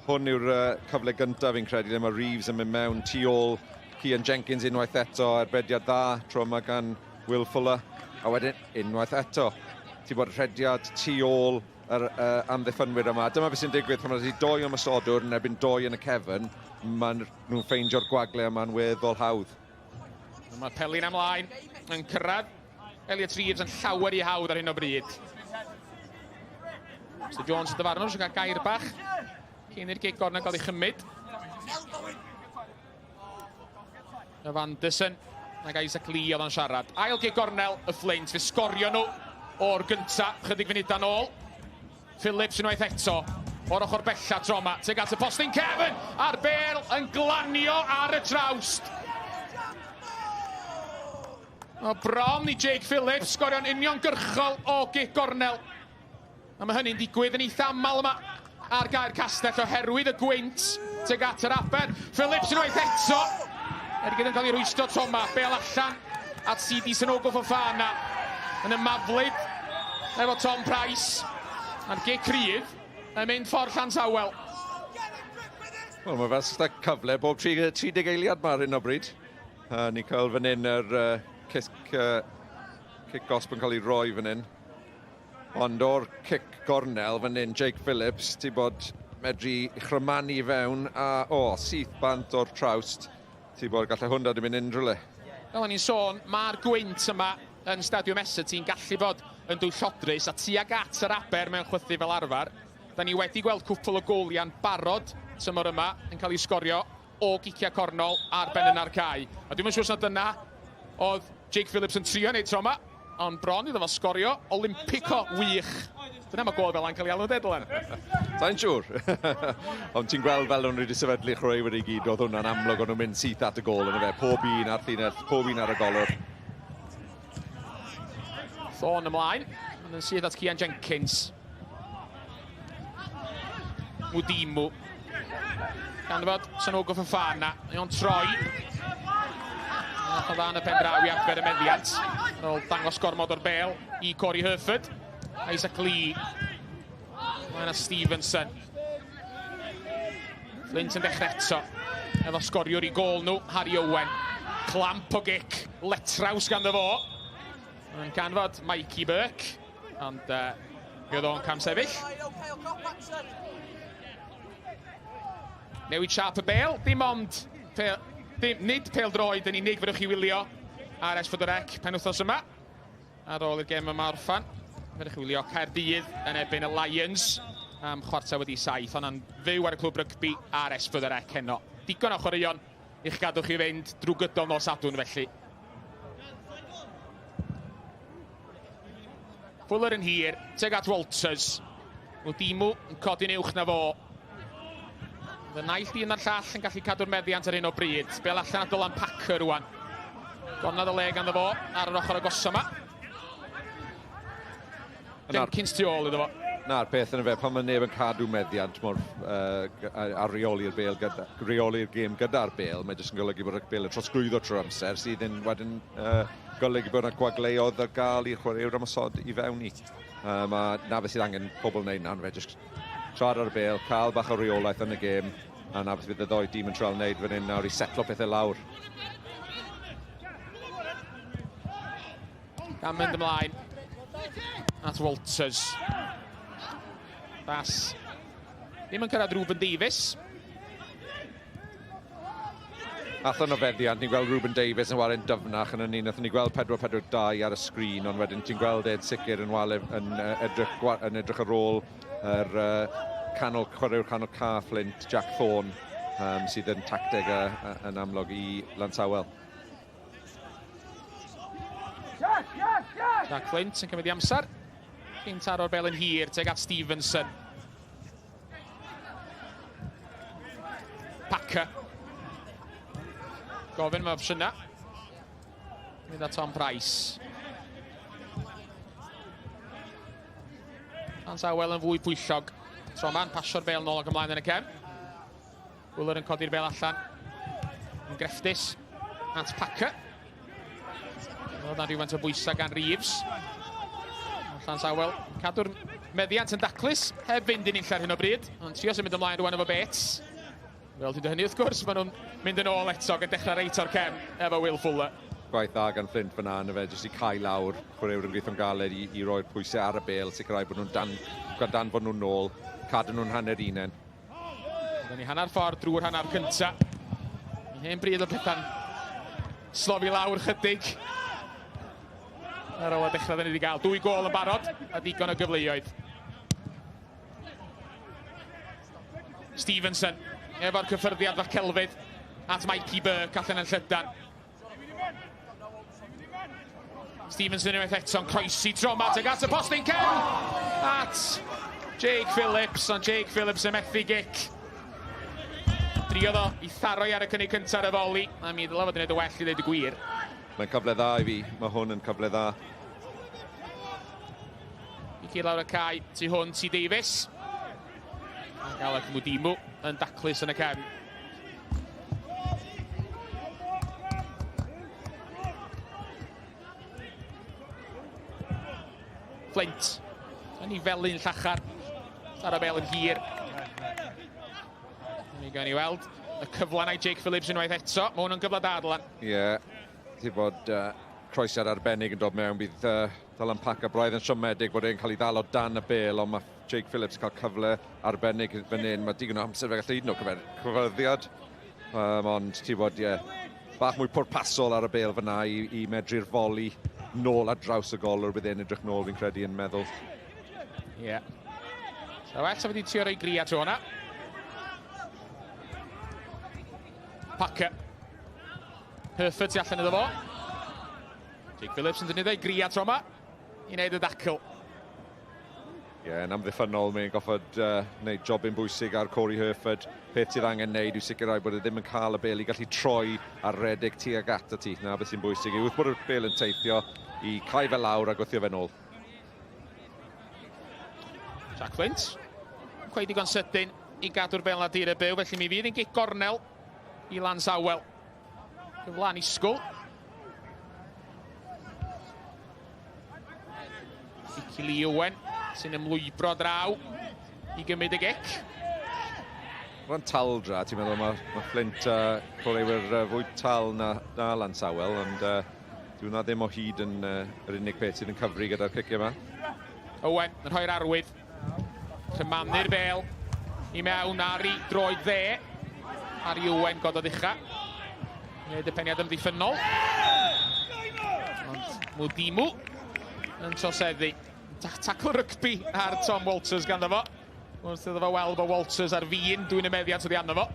hwn yw'r cyfle gyntaf fi'n credu, le mae Reeves yn mynd mewn tu ôl Cian Jenkins unwaith eto, arbediad dda, tro yma gan Will Fuller. A wedyn unwaith eto, ti bod rhediad tu ôl yr amddiffynwyr yma. Dyma beth sy'n digwydd pan ydy doi am y Sadwrn yn erbyn doi yn y cefn, maen nhw'n ffeindio'r gwagle yma'n weddol hawdd. Mae Pelin amlaen yn cyrraedd. Elliot Reeves yn llawer i hawdd ar hyn o bryd. Mr Jones y dyfarnwr sy'n cael gair bach. Cyn i'r gig gornel gael ei chymryd. Y Vanderson ac Isaac Lee oedd yn siarad. Ail gig gornel y Fflint. Fe sgorio nhw o'r gynta, chydig funudau nôl. Phillips unwaith eto, o'r ochr bella tro yma. Teg at y postyn Kevin, a'r bel yn glanio ar y trawst. O bron i Jake Phillips, sgorio'n uniongyrchol o gig gornel. A mae hynny'n digwydd yn eitha aml yma ar Gae y Castell oherwydd y gwynt teg at yr aber. Phillips unwaith eto. Ergyd yn cael ei rwystio tro yma, bel allan at CD Sanogo Fofana. Yn y maflid efo Tom Price. A'r gig cryf yn mynd ffordd Llansawel. Wel, mae fel cyfle bob 30 eiliad ma ar hyn o bryd. Ni'n cael fan hyn yr cic gosb yn cael ei roi fan hyn. Ond o'r cic gornel fan hyn, Jake Phillips, ti bod medru chrymanu fewn a syth bant o'r trawst. Ti bod gallai hwnna di mynd unrhyw le. Fel o'n i'n sôn, mae'r gwynt yma yn Stadiwm Essex ti'n gallu bod yn dwy llodrus a tuag at yr aber mewn chwythu fel arfer. Da ni wedi gweld cwpl o golia'n barod tymor yma yn cael ei sgorio o gicia cornol ar ben yn ar cae. A dwi'n siŵr sy'n dyna oedd Jake Phillips yn trio wneud tro yma, ond bron iddo fo sgorio Olympico wych. Dyna mae gol fel yn cael ei alw dedlen. Ta'n siŵr. Ond ti'n gweld fel nhw'n wedi sefydlu chreuwyr i gyd, oedd hwnna'n amlwg o'n nhw'n mynd syth at y gol yn y fe. Pob un ar llinell, pob un ar y golwr. Thorn ymlaen, yn sydd at Cian Jenkins. Mwdimu. Gan fod Sanogo Fofana, o'n troi. O dda yn y pen draw i arbed y meddiant. Yn ôl dangos gormod o'r bel i Corey Herford. Isaac Lee. Mae'n Stevenson. Fflint yn dechrau eto. Efo sgoriwr i gol nhw, Harry Owen. Clamp o gic, letraws ganddo fo. Yn canfod Mikey Burke, ond bydd o'n cam sefyll. Newid siap y bel, dim ond nid pêl-droed yn unig fyddwch chi wylio ar Fflint penwythnos yma. Ar ôl i'r gêm yma orffan, fyddwch chi wylio Caerdydd yn ebyn y Lions am chwarter wedi 7, ond yn fyw ar y clwb rygbi ar Fflint heno. Digon o chwaraeon i'ch gadw chi fynd drwy gydol nos Sadwrn felly. Fuller yn hir, teg at Walters. Dimu yn codi'n uwch na fo. Fy naill un ar llall yn gallu cadw'r meddiant ar hyn o bryd. Bel allan a Dylan Packer rwan. Gonnad y leg ganddo fo ar yr ochr agosa yma. Jenkins tu ôl iddo fo. Na'r peth yn y fe, pan mae neb yn cadw meddiant a reoli'r gêm gyda'r bel, mae jyst yn golygu bod y bel yn trosglwyddo trwy'r amser, sydd yn wedyn golygu bod yna gwagleodd ar gael i'r chwaraewr ymosod i fewn i. Na fe sydd angen pobl wneud na, fe jyst trad ar y bel, cael bach o reolaeth yn y gêm, a na beth fydd y ddoi dîm yn trial wneud fan hyn nawr i setlo pethau lawr. Gan mynd ymlaen at Walters. Bas ddim yn cyrraedd Ruben Davies. Allan o feddiant, ni'n gweld Ruben Davies yn warin dyfnach yn un. Nathon ni gweld 4-4-2 ar y sgrin, ond wedyn ti'n gweld Ed sicr yn edrych ar ôl yr chwaraewr canol ca Fflint, Jack Thorne, sydd yn tacteg yn amlwg i Llansawel. Jack Fflint yn cymryd i amser. Cynta'r o'r bel yn hir, teg at Stevenson. Packer. Gofyn mewn opsiynau. Mynd at Tom Price. Llansawel yn fwy pwyllog. Troman pasio'r bel nôl ac ymlaen yn y cem. Fuller yn codi'r bel allan. Yn grefftus. At Packer. Oedd na rhywfaint o bwysau gan Reeves. Llansawel cadw'r meddiant yn daclus, heb fynd yn unller hyn o bryd, ond trio sy'n mynd ymlaen rwan efo Bates. Wel, dwi'n hynny wrth gwrs, maen nhw'n mynd yn ôl eto, gan dechrau reit o'r cem efo Will Fuller. Gwaith dda gan Fflint fyna yn y fe, jyst i cael lawr, chwaraewr yn gweithio'n galed i roi'r pwysau ar y bel, sicrhau bod nhw'n danfod nhw'n nôl, cadw nhw'n hanner unen. Dyna ni hanner ffordd drwy'r hanner cynta. I hen bryd o pethau'n slofi lawr chydig. Ar ôl y dechrau dda ni wedi cael 2 gôl yn barod a digon o gyfleoedd. Stevenson efo'r cyffyrddiad fach celfydd at Mikey Burke allan yn Llydan. Stevenson unwaith eto'n croesi traumatic at y postyn cefn at Jake Phillips, ond Jake Phillips yn methu gic. Driodd o i tharoi ar y cynnig cyntaf y foli, a mi ddylai fod yn gwneud y well i ddweud y gwir. Mae'n cyfle dda i fi, mae hwn yn cyfle dda. I cy lawr y cae, tu hwn, ti Davies. Gael ac Mwdimu yn daclus yn y cefn. Fflint. Yn ei felyn llachar. Ar y bel yn hir. Ni gael ni weld y cyfle na i Jake Phillips unwaith eto. Mae hwn yn gyfle dadlan. Ie, ti bod croesiad arbennig yn dod mewn. Bydd Dylan Packer braidd yn siomedig bod e'n cael ei ddal o dan y bel, ond mae Jake Phillips yn cael cyfle arbennig fan hyn. Mae digon o amser fe gallu hyd yn oed cyfyrddiad. Ond ti bod, bach mwy pwrpasol ar y bel fyna i medru'r foli nôl ar draws y golwr bydd e'n edrych nôl fi'n credu yn meddwl. Ie. So well, so wedi trio roi gria tro hwnna. Packer. Herford tu allan iddo fo. Jake Phillips yn dynnu gria tro yma i wneud y dacl. Yn amddiffynol, mae'n goffod wneud jobyn bwysig ar Corey Herford. Peth sydd angen wneud yw sicrhau bod e ddim yn cael y bel i gallu troi ar redig tuag at y ti. Na beth sy'n bwysig yw wrth bod y bel yn teithio i cael fe lawr a gweithio fe nôl. Jack Fflint. Cweud digon sydyn i gadw'r bel na dir y byw, felly mi fydd yn gic gornel i Llansawel. Gyflan i sgwl. Lee Owen sy'n ymlwybro draw i gymryd y gic. Rhan taldra, ti'n meddwl, mae Fflint chwaraewyr fwy tal na Llansawel, ond dwi'n na ddim o hyd yn yr unig beth sydd yn cyfri gyda'r cicio yma. Owen yn rhoi'r arwydd. Cymanu'r bel i mewn ar ei droed dde. ar Iwen gododd ucha. Neu dipeniad ymddiffynol. Ond Mwdimu yn troseddu. Tacl rygbi ar Tom Walters ganddo fo. Wrth iddo fo weld o Walters ar fin, dwi'n ymeddiad sydd arno fo.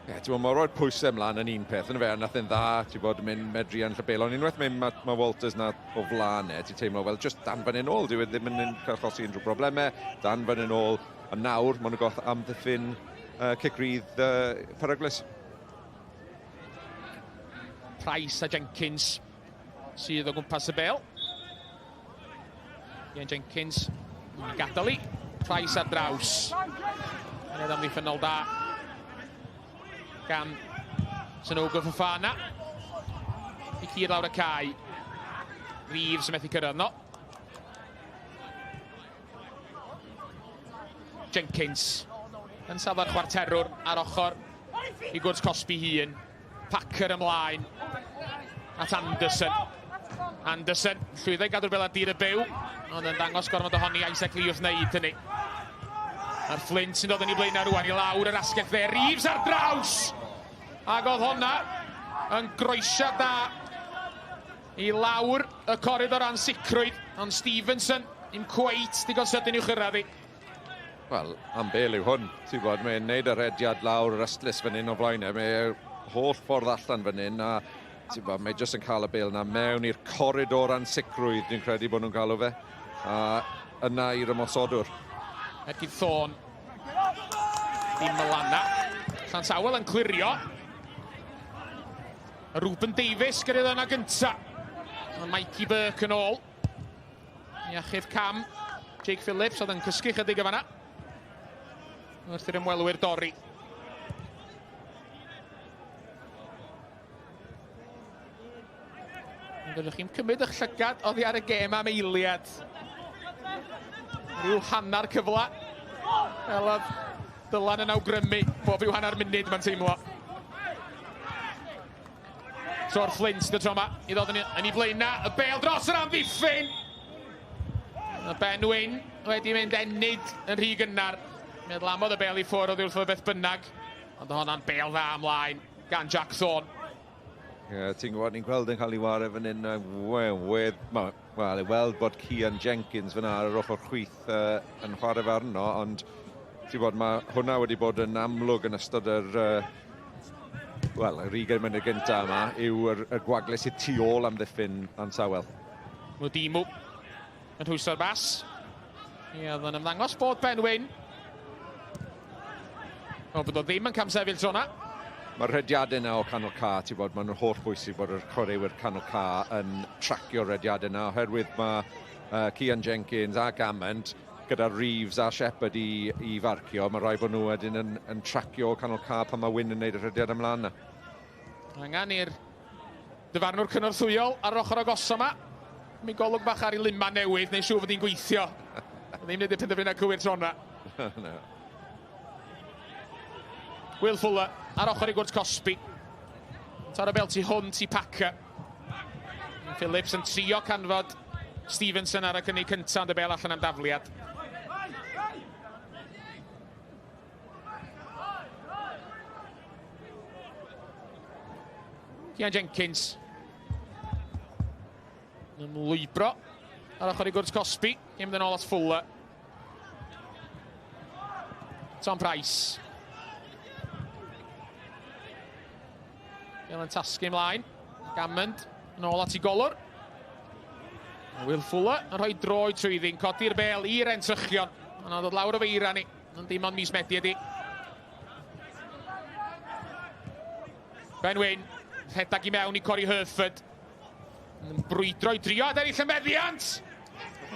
Ie, ti'n bod, mae'n rhoi'r pwysau ymlaen yn un peth yn y fe, nath yn dda, ti'n bod, mynd medru yn llybel. Ond unwaith mae Walters na o flan ti'n teimlo, wel, just dan fan yn ôl, dyw e ddim yn cael chosi unrhyw broblemau, dan fan yn ôl, a nawr, maen nhw'n goth amddiffyn cicrydd peryglus. Price a Jenkins sydd o gwmpas y bel. Ian Jenkins yn gadael i. Price ar draws. Yn amddiffynol da. Gan Sy'n Fofana. I clir lawr y cae. Reeves yn methu cyrraedd no. Jenkins yn safle'r chwarterwr ar ochr i gwrs Cosby hun. Packer ymlaen at Anderson. Anderson llwyddo i gadw'r bel ar dir y byw, ond yn dangos gormod ohoni Isaac Lee wrth wneud hynny. A'r Fflint sy'n dod yn ei blaen ar rwan i lawr yr asgell dde. Reeves ar draws! Ac oedd honna yn groesio da i lawr y corridor ansicrwydd, ond Stevenson yn cweit digon sydyn i'w chyrraedd i. Wel, am bel yw hwn. Ti'n bod, mae'n neud yr ediad lawr yr ystlys fan hyn o flaenau. Mae'n holl ffordd allan fan hyn, a ti'n bod, mae'n jyst yn cael y bel na mewn i'r corridor ansicrwydd, dwi'n credu bod nhw'n galw fe. A yna i'r ymosodwr. Edgyd Thorn. Dim Melana. Llansawel yn clirio. Ruben Davies gyrraedd yna gynta. Mikey Burke yn ôl. Iachyd cam. Jake Phillips oedd yn cysgu chydig o fanna. Wrth i'r ymwelwyr dorri. Fyddwch chi'n cymryd eich llygad oddi ar y gêm am eiliad. Rhyw hanner cyfla. Fel oedd Dylan yn awgrymu bob i'w hanner munud mae'n teimlo. So'r Fflint y tro yma i ddod yn ei blaena. Y bel dros yr amddiffyn. Y Benwyn wedi mynd enid yn rhy gynnar. Meddwl amodd y bel i ffwrdd oddi wrth o beth bynnag. Ond hwnna'n bel dda ymlaen gan Jack Thorn. Ie, ti'n gwybod, ni'n gweld yn cael ei wario fan hyn, wel, i weld bod Ian Jenkins fyna ar yr ochr chwith yn chwarae fe arno, ond ti'n gwybod, mae hwnna wedi bod yn amlwg yn ystod yr 20 munud gyntaf yma, yw y gwagles i tu ôl amddiffyn Lansawel. Mwdimu yn hwyso'r bas. Ie, oedd yn ymddangos bod Benwyn. O, bod o ddim yn camsefyll tro yna. Mae'r rhediadau yna o canol ca, ti'n bod, maen nhw'n holl bwysig bod yr chwaraewyr canol ca yn tracio'r rhediadau yna, oherwydd mae Ian Jenkins a Gammond, gyda Reeves a Shepherd i farcio, mae rai bod nhw wedyn yn tracio o canol ca pan mae Wyn yn gwneud y rhediad ymlaen yna. Angan i'r dyfarnwr cynorthwyol ar ochr agosa yma. Mi golwg bach ar ei lima newydd, neu siw fod hi'n gweithio. Ddim wneud y penderfyniad cywir tro yna. No. Will Fuller ar ochr i gwrs Cosby. Tar y bel tu hwnt i Packer. Phillips yn trio canfod Stevenson ar y cynnig cyntaf, ond y bel allan am dafliad. Ian Jenkins yn lwybro ar ochr i gwrs Cosby. Yn mynd yn ôl at Fuller. Tom Price. Fel yn tasgu ymlaen. Gammond yn ôl at ei golwr. Will Fuller yn rhoi droi trwyddi'n codi'r bel i'r entrychion. Yn dod lawr o feira ni. Yn dim ond mis Medi ydi. Benwyn rhedag i mewn i Corey Herford. Yn brwydro i drio a ennill y meddiant.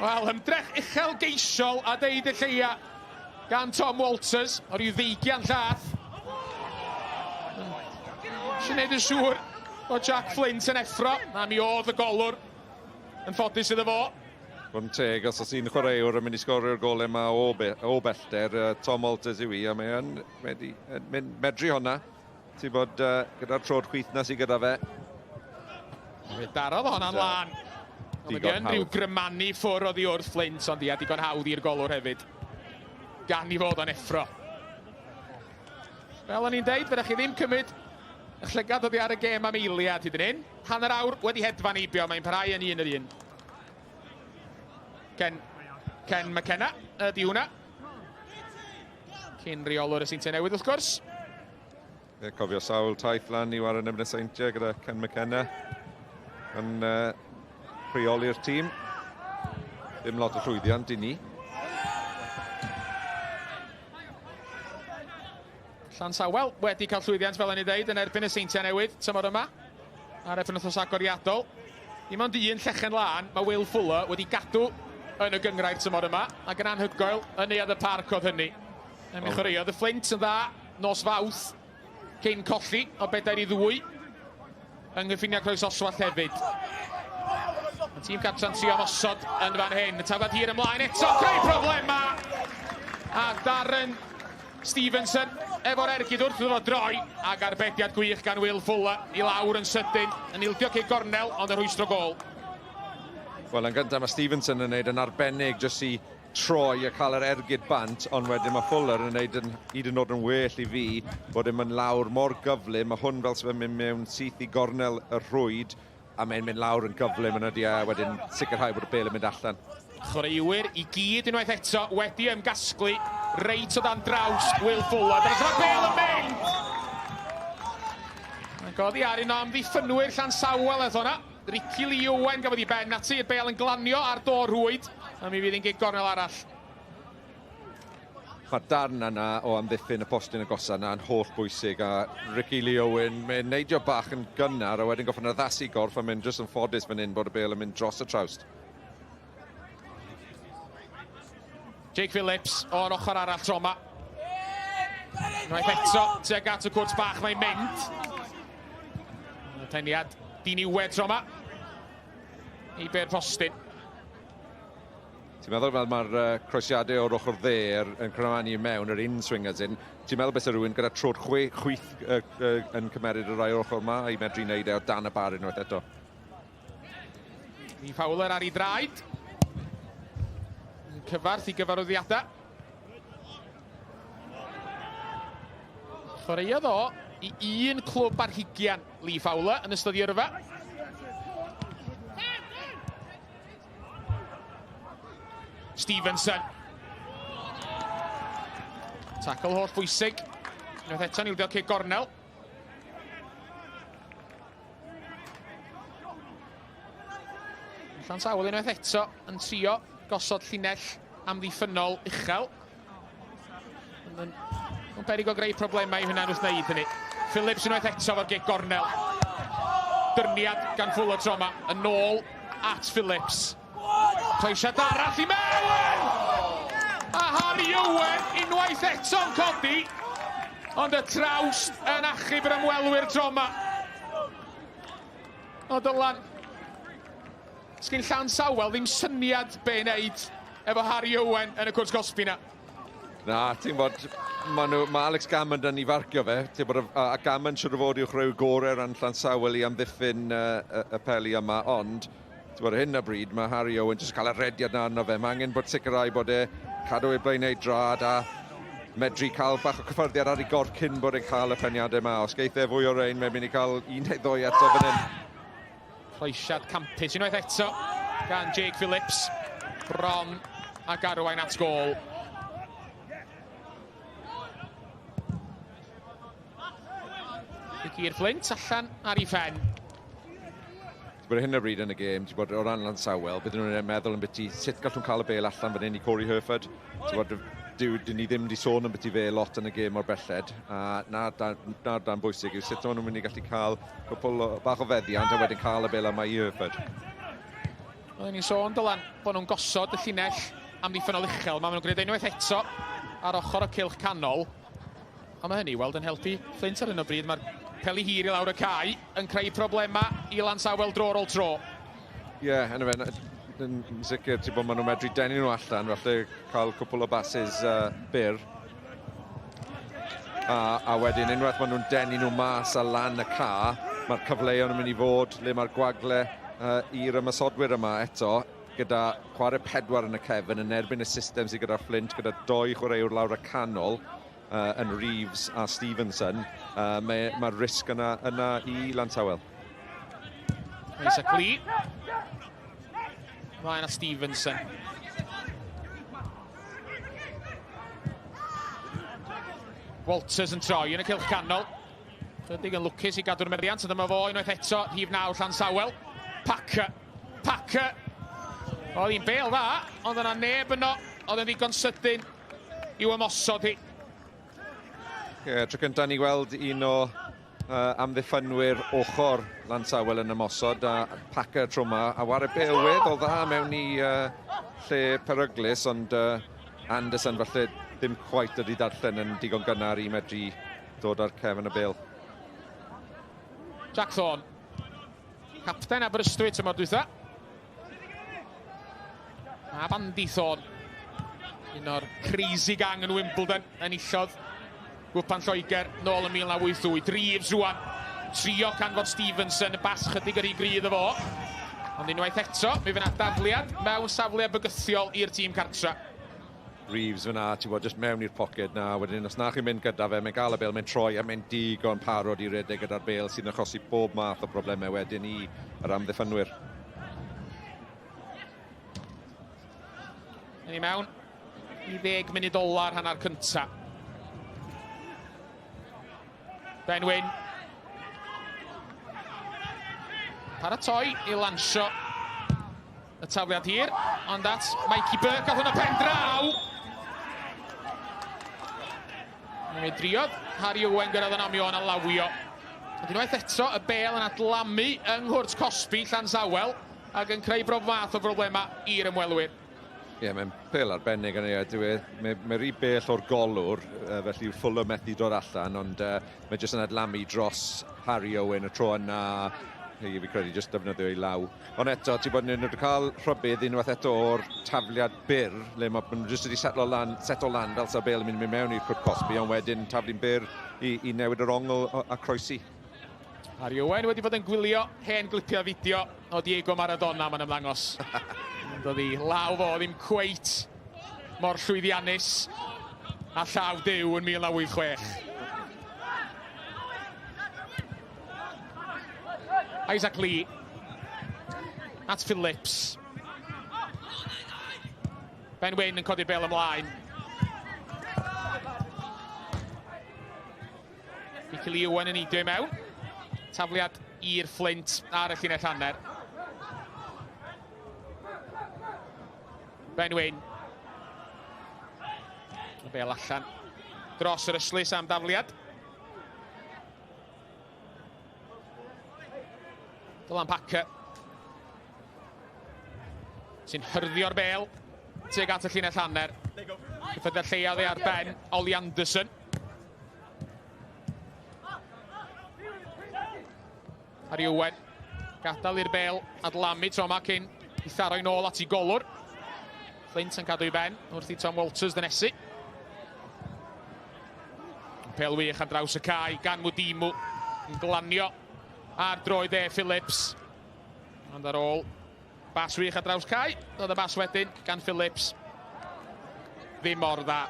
Wel, ymdrech uchelgeisiol a deud y lleia gan Tom Walters o ryw 20 llath. Sy'n neud yn siŵr o Jack Fflint yn effro, na mi oedd y golwr yn ffodus iddo fo. Bod yn teg, os oes un chwaraewr yn mynd i sgorio'r golau yma o bellter, Tom Walters yw i, a mae'n medru honna. Ti'n bod gyda'r tro'r chwythna sydd gyda fe. Darodd hwnna'n lan. Ond yn rhyw grymannu ffwr oddi wrth Fflint, ond ia digon hawdd i'r golwr hefyd. Gan i fod yn effro. Fel o'n i'n deud, fyddwch chi ddim cymryd y llygad oddi ar y gêm am eiliad hyd yn hyn. Hanner awr wedi hedfan eibio, mae'n parhau yn un yr un. Ken McKenna ydi hwnna. Cyn reolwr y Seintiau Newydd wrth gwrs. Cofio sawl taith lan i war yn ymwneud Seintiau gyda Ken McKenna yn rheoli'r tîm. Ddim lot o llwyddiant i ni. Llansawel wedi cael llwyddiant fel yn ei ddeud yn erbyn y Seintiau Newydd tymor yma. Ar erbyn wythnos agoriadol. Dim ond un llechen lan, mae Will Fuller wedi gadw yn y gyngrair tymor yma ac yn anhygoel yn neuadd y parc oedd hynny. Mi chwaraeodd y Fflint yn dda nos Fawrth cyn colli o 4-2 yng nghyffiniau croesoswall hefyd. Y tîm gartra'n trio mosod yn fan hyn. Y tafod hir ymlaen eto, creu problema! A Darren Stevenson efo'r ergyd wrth iddo droi ac arbediad gwych gan Will Fuller i lawr yn sydyn yn ildio cei gornel ond yn rhwystro gol. Wel, yn gyntaf mae Stevenson yn neud yn arbennig jyst i troi a cael yr ergyd bant, ond wedyn mae Fuller yn neud yn hyd yn oed yn well i fi bod e'n mynd lawr mor gyflym, mae hwn fel sy'n mynd mewn syth i gornel y rhwyd a mae'n mynd lawr yn gyflym yn ydy a wedyn sicrhau bod y bel yn mynd allan. Chwaraewyr i gyd unwaith eto wedi ymgasglu reit o dan draws Will Fuller. Dyna mae'r bel yn mynd! Mae'n goddi ar un o amddiffynwyr Llansawel eith hwnna. Ricky Lee Owen gafodd i ben ati, y bel yn glanio ar dor rhwyd a mi fydd yn gig gornel arall. Mae'r darn yna o amddiffyn y postyn agosa yna yn holl bwysig a Ricky Lee Owen mae'n neidio bach yn gynnar a wedyn goffon addasu gorff a mynd jyst yn ffodus fan hyn bod y bel yn mynd dros y trawst. Jake Phillips o'r ochr arall tro yma. Unwaith eto, tuag at y cwrt bach mae'n mynd. Y teniad diniwed tro yma. I ber postyn. Ti'n meddwl fel mae'r croesiadau o'r ochr dde yn cryfanu mewn yr in-swingers yn. Ti'n meddwl beth y rhywun gyda trod chwyth yn cymeryd y rai o'r ochr yma a i medru wneud e o dan y bar unwaith eto. I Fowler ar ei draed. Cyfarth i gyfarwyddiadau. Chwaraeodd o i un clwb ar hugian Lee Fowler yn ystod i yrfa. Stevenson. Tackle holl bwysig. Unwaith eto'n ildio cei gornel. Llansawel unwaith eto yn trio gosod llinell amddiffynol uchel. Mae'n peryg o greu problemau i hynna'n wrth wneud hynny. Phillips unwaith eto fo'r gig gornel. Dyrniad gan Fuller tro yma. Yn ôl at Phillips. Pleisiad arall i mewn! A Harry Owen unwaith eto'n codi. Ond y trawst yn achub yr ymwelwyr tro yma. O Dylan. Sgyn Llansawel ddim syniad be wneud efo Harry Owen yn y cwrs gosbi na. Na, ti'n bod, mae Alex Gammond yn ei farcio fe, ti'n bod a Gammond siwr o fod i'w chreu gorau ran Llansawel i amddiffyn y peli yma, ond ti'n bod hyn y bryd, mae Harry Owen jyst cael y rediad na arno fe. Mae angen bod sicrhau bod e cadw ei blaenau drad a medru cael bach o cyffyrddiad ar ei gorff cyn bod e'n cael y peniadau yma. Os geith e fwy o rein, mae'n mynd i cael un neu ddwy eto fan hyn. Pleisiad campus unwaith eto gan Jake Phillips. Bron a garwain at gol. I'r Fflint allan ar ei phen. Bod hyn y bryd yn y gêm, ti'n bod o ran Lansawel, bydden nhw'n meddwl yn byti sut gallwn cael y bel allan fan hyn i Corey Herford. Ti'n bod, dyn ni ddim wedi sôn yn byti fe lot yn y gêm o'r belled. A na dan bwysig yw sut o'n nhw'n mynd i gallu cael cwpl bach o feddiant a wedyn cael y bel yma i Herford. Oedden ni'n sôn, Dylan, bod nhw'n gosod y llinell amddiffynol uchel. Mae nhw'n gwneud unwaith eto ar ochr y cylch canol. A mae hynny weld yn helpu Fflint ar hyn o bryd. Mae'r peli hir i lawr y cae yn creu problema i Lansawel dro ar ôl tro. Ie, yn y fe, yn sicr ti'n bod maen nhw'n medru denu nhw allan, falle cael cwpl o bases byr. A wedyn unwaith maen nhw'n denu nhw mas a lan y ca, mae'r cyfleoedd yn mynd i fod le mae'r gwagle i'r ymysodwyr yma eto, gyda chwarae pedwar yn y cefn yn erbyn y system sydd gyda'r Fflint, gyda 2 chwaraewr lawr y canol. yn Reeves a Stevenson, mae'r risg yna i Llansawel. Isaac Lee. Ryan a Stevenson. Walters yn troi yn y cylch canol. Chydig yn lwcus i gadw'r meddiant, a dyma fo unwaith eto, rhif 9 Llansawel. Packer. Oedd hi'n bel dda, ond yna neb yno, oedd yn ddigon sydyn i'w ymosod hi. Tro cyntaf ni gweld un o amddiffynwyr ochr Llansawel yn ymosod, a Packer tro yma, a war y belwydd o dda mewn i lle peryglus, ond Anderson falle ddim cwaith wedi darllen yn digon gynnar i medru dod ar cefn y bel. Jack Thorne. Capten Aberystwyth tymor diwethaf. A Bandy Thorne. Un o'r crazy gang yn Wimbledon yn illodd gwpan Lloegr nôl yn 1988. Reeves rwan. Trio canfod Stevenson, y bas chydig yr i grydd o fo. Ond unwaith eto, mi fyna dafliad mewn safle bygythiol i'r tîm cartra. Reeves fyna, ti bod, just mewn i'r pocket na, wedyn os na chi'n mynd gyda fe, mae'n gael y bel, mae'n troi a mae'n digon parod i redeg gyda'r bel sy'n achosi bob math o broblemau wedyn i yr amddiffynwyr. Ni mewn i 10 munud olar hanner cynta. Ben Wyn. Paratoi i lansio y tafliad hir, ond at Mikey Burke a hwnna pen draw. Mi driodd Harry Owen gyrraedd yn amio yn alawio. Unwaith eto, y bel yn adlamu yng Nghwrt Cosby, Llansawel, ac yn creu math o broblemau i'r ymwelwyr. Ie, mae'n bel arbennig yn ei. Mae'n rhy bell o'r golwr, felly yw'r Fulham methu dod allan, ond mae'n jyst yn adlamu dros Harry Owen y tro yna. Fi credu jyst defnyddio i law. Ond eto, ti bod yn cael rhybydd unwaith eto o'r tafliad byr, le mae'n jyst wedi setlo lan fel sa bel yn mynd mewn i'r Cwrt Cosby, ond wedyn taflu'n byr i newid yr ongl a croesi. Harry Owen wedi bod yn gwylio hen glipio fideo o Diego Maradona ma'n ymddangos. Doedd hi law fo ddim cweit mor llwyddiannus a llaw Dyw yn 1986. Isaac Lee. At Phillips. Ben Wyn yn codi'r bel ymlaen. Michael Owen yn eidio i mewn. Tafliad i'r Fflint ar y llinell hanner. Ben Wyn. Y bel allan. Dros yr yslys am dafliad. Dylan Packer. Sy'n hyrdio'r bel tuag at y llinell hanner. Gyffredau lleiad ei ar ben Ollie Anderson. Harry Owen. Gadael i'r bel adlamu tro yma cyn i tharo'i nôl at ei golwr. Fflint yn cadw i ben wrth i Tom Walters dynesu. Pel wych ar draws y cae gan Mwdimu yn glanio ar droed Phillips. Ond ar ôl bas wych ar draws cae, oedd y bas wedyn gan Phillips ddim mor dda.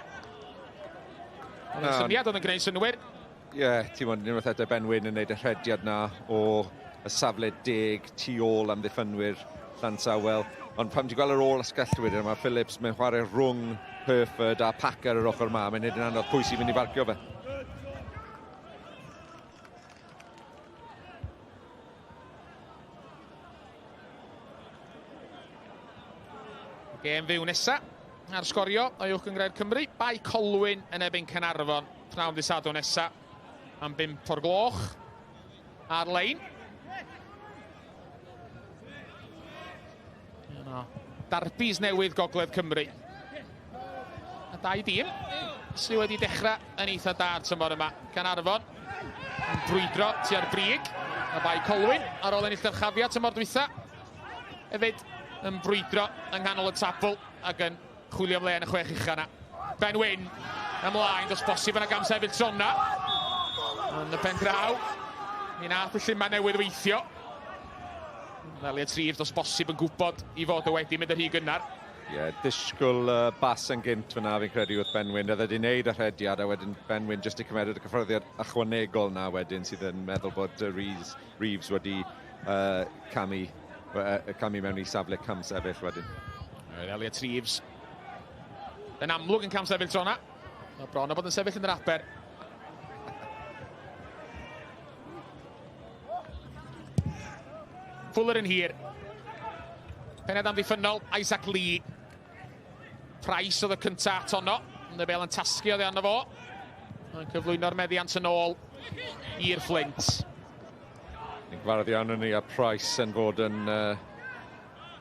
Oedd yn syniad oedd yn gwneud synwyr. Ie, ti'n mwyn unwaith eto Ben Wyn yn gwneud y rhediad na o y safle 10 tu ôl amddiffynwyr Llansawel. Ond pam ti'n gweld yr ôl ysgellwyr yma, Phillips mae'n chwarae rhwng Herford a Packer yr ochr yma. Mae'n gwneud yn anodd pwy sy'n mynd i farcio fe. Gêm fyw nesa ar sgorio o uwch Gymraeg Cymru. Bai Colwyn yn ebyn Caernarfon pnawn dydd Sadwrn nesa am 5 o'r gloch. Arlein. Darbys newydd Gogledd Cymru. A 2 dîm sydd wedi dechrau yn eitha da tymor yma. Caernarfon yn brwydro tua'r brig. A Bai Colwyn ar ôl ennill dyrchafiad tymor dwytha. Hefyd yn brwydro yng nghanol y tabl ac yn chwilio ymlaen y 6 ucha yna. Ben Wyn ymlaen dros bosib yn y gamsefyll trona. Yn y pen draw. Mi nath y lluma newydd weithio. Elliot Reeves dros bosib yn gwybod i fod y wedi mynd yr hi gynnar. Ie, disgwyl bas yn gynt fyna fi'n credu wrth Benwyn. Oedd wedi wneud y rhediad a wedyn Benwyn jyst i cymeryd y cyffyrddiad ychwanegol na wedyn sydd yn meddwl bod Reeves wedi camu mewn i safle camsefyll wedyn. Elliot Reeves. Yn amlwg yn camsefyll tro na. Mae bron o bod yn sefyll yn yr aber. Fuller yn hir. Pened amddiffynol, Isaac Lee. Price oedd y cynta atono. Yn y bel yn tasgu oedd arno fo. Yn cyflwyno'r meddiant yn ôl i'r Fflint. Ni'n gyfarwydd iawn yn ni a Price yn fod yn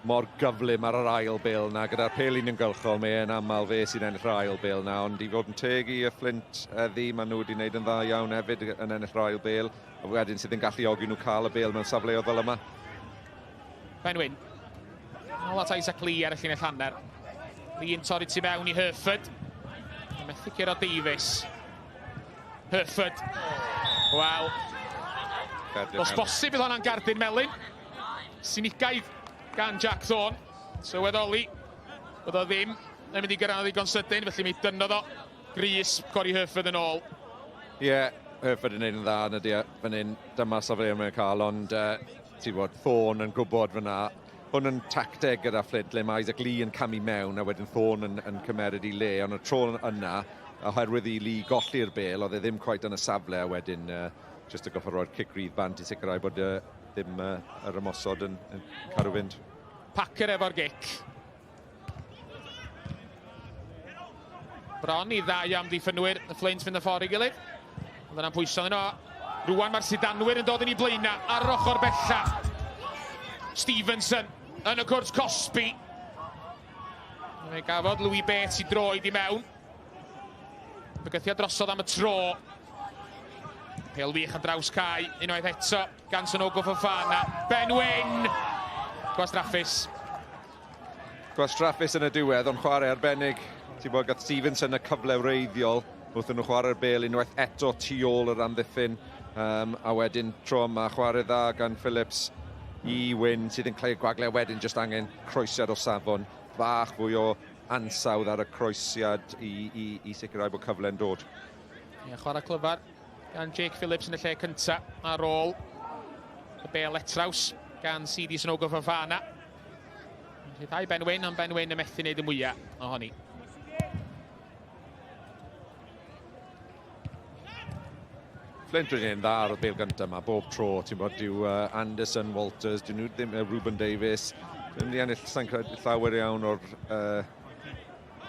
mor gyflym ar yr ail bêl na. Gyda'r pelin yn gylchol, mae'n aml fe sy'n ennill yr ail bêl na. Ond i fod yn teg i y Fflint eddi, maen nhw wedi gwneud yn dda iawn hefyd yn ennill yr ail bêl. A wedyn sydd yn galluogi nhw cael y bêl mewn safleoedd fel yma. Benwyn. Nôl at Isaac Lee ar y llinell hanner. Lee yn torri tu mewn i Herford. Methu curo Davies. Herford. Wel. Os bosib bydd hwnna'n gardyn melyn. Sinigaidd gan Jack Thorne. Sylweddoli. Bydd o ddim yn mynd i gyrraedd ddigon sydyn, felly mi dynnodd o. Gris, Corey Herford yn ôl. Ie, Herford yn neud yn dda yn ydi fan hyn. Dyma safleoedd mae'n cael, ond ti'n bod, Thorne yn gwybod fyna. Hwn yn tacteg gyda Fflint, le mae Isaac Lee yn camu mewn a wedyn Thorne yn cymeryd i le. Ond y tro yna, oherwydd i Lee golli'r bêl, oedd e ddim cweit yn y safle a wedyn jyst y goffa roi'r cic rydd bant i sicrhau bod ddim yr ymosod yn cadw fynd. Packer efo'r gic. Bron i ddau amddiffynwyr y Fflint fynd y ffordd i gilydd. Ond yna'n pwyso yn o. Rwan mae'r sidanwyr yn dod yn ei blaena ar yr ochr bella. Stevenson yn y cwrs Cosby. Fe gafodd Louis Bates i droed i mewn. Bygythiad drosodd am y tro. Pêl wych ar draws cae, unwaith eto gan Sy'n Ffana. Benwyn! Gwastraffus. Gwastraffus yn y diwedd, ond chwarae arbennig. Ti'n bod gath Stevenson y cyfle wreiddiol wrth nhw chwarae'r bêl unwaith eto tu ôl yr amddiffyn. A wedyn tro yma chwarae dda gan Phillips i Wyn sydd yn creu gwagle wedyn jyst angen croesiad o safon. Bach fwy o ansawdd ar y croesiad i sicrhau bod cyfle'n dod. Ie, chwarae clyfar gan Jake Phillips yn y lle cynta ar ôl y bêl etraws gan CD Sy'n Ffana. Rhyddhau Benwyn, ond Benwyn yn methu wneud y mwyaf ohoni. Fflint wedi gwneud dda ar y bêl gyntaf yma, bob tro. Ti'n bod dyw Anderson, Walters, dyn nhw ddim Ruben Davies. Dwi'n mynd i ennill sa'n credu llawer iawn o'r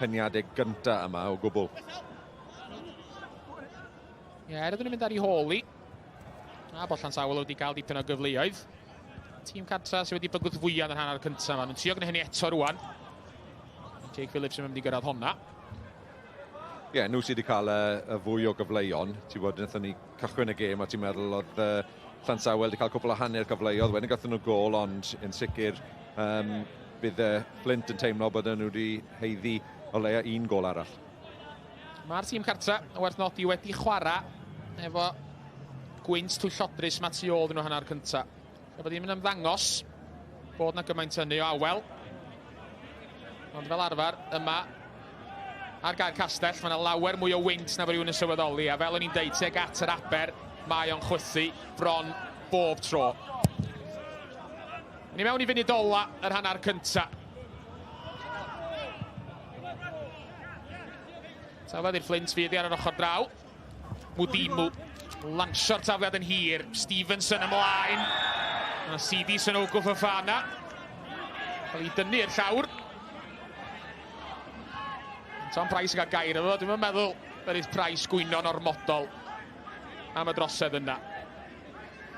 peniadau gyntaf yma o gwbl. Ie, ydyn nhw'n mynd ar ei hôl i. A bod Llansawel wedi cael dipyn o gyfleoedd. Tîm cartra sydd wedi bygwth fwyaf yn y hanner cyntaf. Maen nhw'n trio gwneud hynny eto rwan. Jake Phillips yn mynd i gyrraedd honna. Ie, nhw sydd wedi cael y fwy o gyfleuon. Ti'n bod, wnaethon ni cychwyn y gêm a ti'n meddwl oedd Llansawel wedi cael cwbl o hanner gyfleuodd. Wedyn gathen nhw gol, ond yn sicr bydd Fflint yn teimlo bod nhw wedi heiddi o leia un gol arall. Mae'r tîm cartra o werthnodi wedi chwarae efo gwynt twyllodrus ma tu ôl yn nhw hanner cyntaf. Bod ddim yn ymddangos bod na gymaint hynny o awel. Ond fel arfer, yma ar Gae y Castell, mae yna lawer mwy o wynt na bod rhywun yn sylweddoli, a fel o'n i'n deud teg at yr aber, mae o'n chwythu bron bob tro. Ni mewn i funudola yr hanner cynta. Tafod i'r Fflint fyddi ar yr ochr draw. Mwdimu, lansio'r tafliad yn hir. Stevenson ymlaen. A CD Sy'n Ffana. Cael ei dynnu'r llawr. Tom Price yn cael gair efo, dwi'n meddwl bydd Price gwino'n ormodol am y drosedd yna.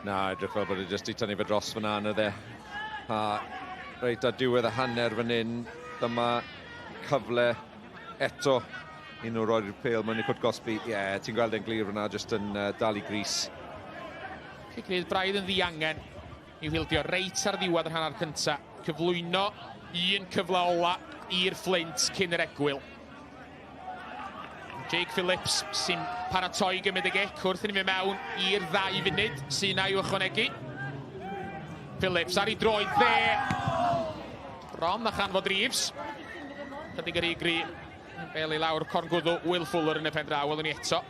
Na, edrych fel bod e jyst i tynnu fe dros fyna yn y dde. A reit ar diwedd y hanner fan hyn, dyma cyfle eto i nhw roi'r pêl mewn i Cwt Gosby. Ie, ti'n gweld e'n glir fyna, jyst yn dal i gris. Cyglyd braidd yn ddiangen i'w hildio reit ar ddiwedd yr hanner cynta. Cyflwyno un cyfle ola i'r Fflint cyn yr egwyl. Jake Phillips sy'n paratoi gymryd y gic wrth i ni fynd mewn i'r 2 funud sy'n i'w ychwanegu. Phillips ar ei droed dde. Bron na chanfod Reeves. Chydig yr i gri. Bel i lawr corn gwddw Will Fuller yn y pen draw. Welwn ni eto.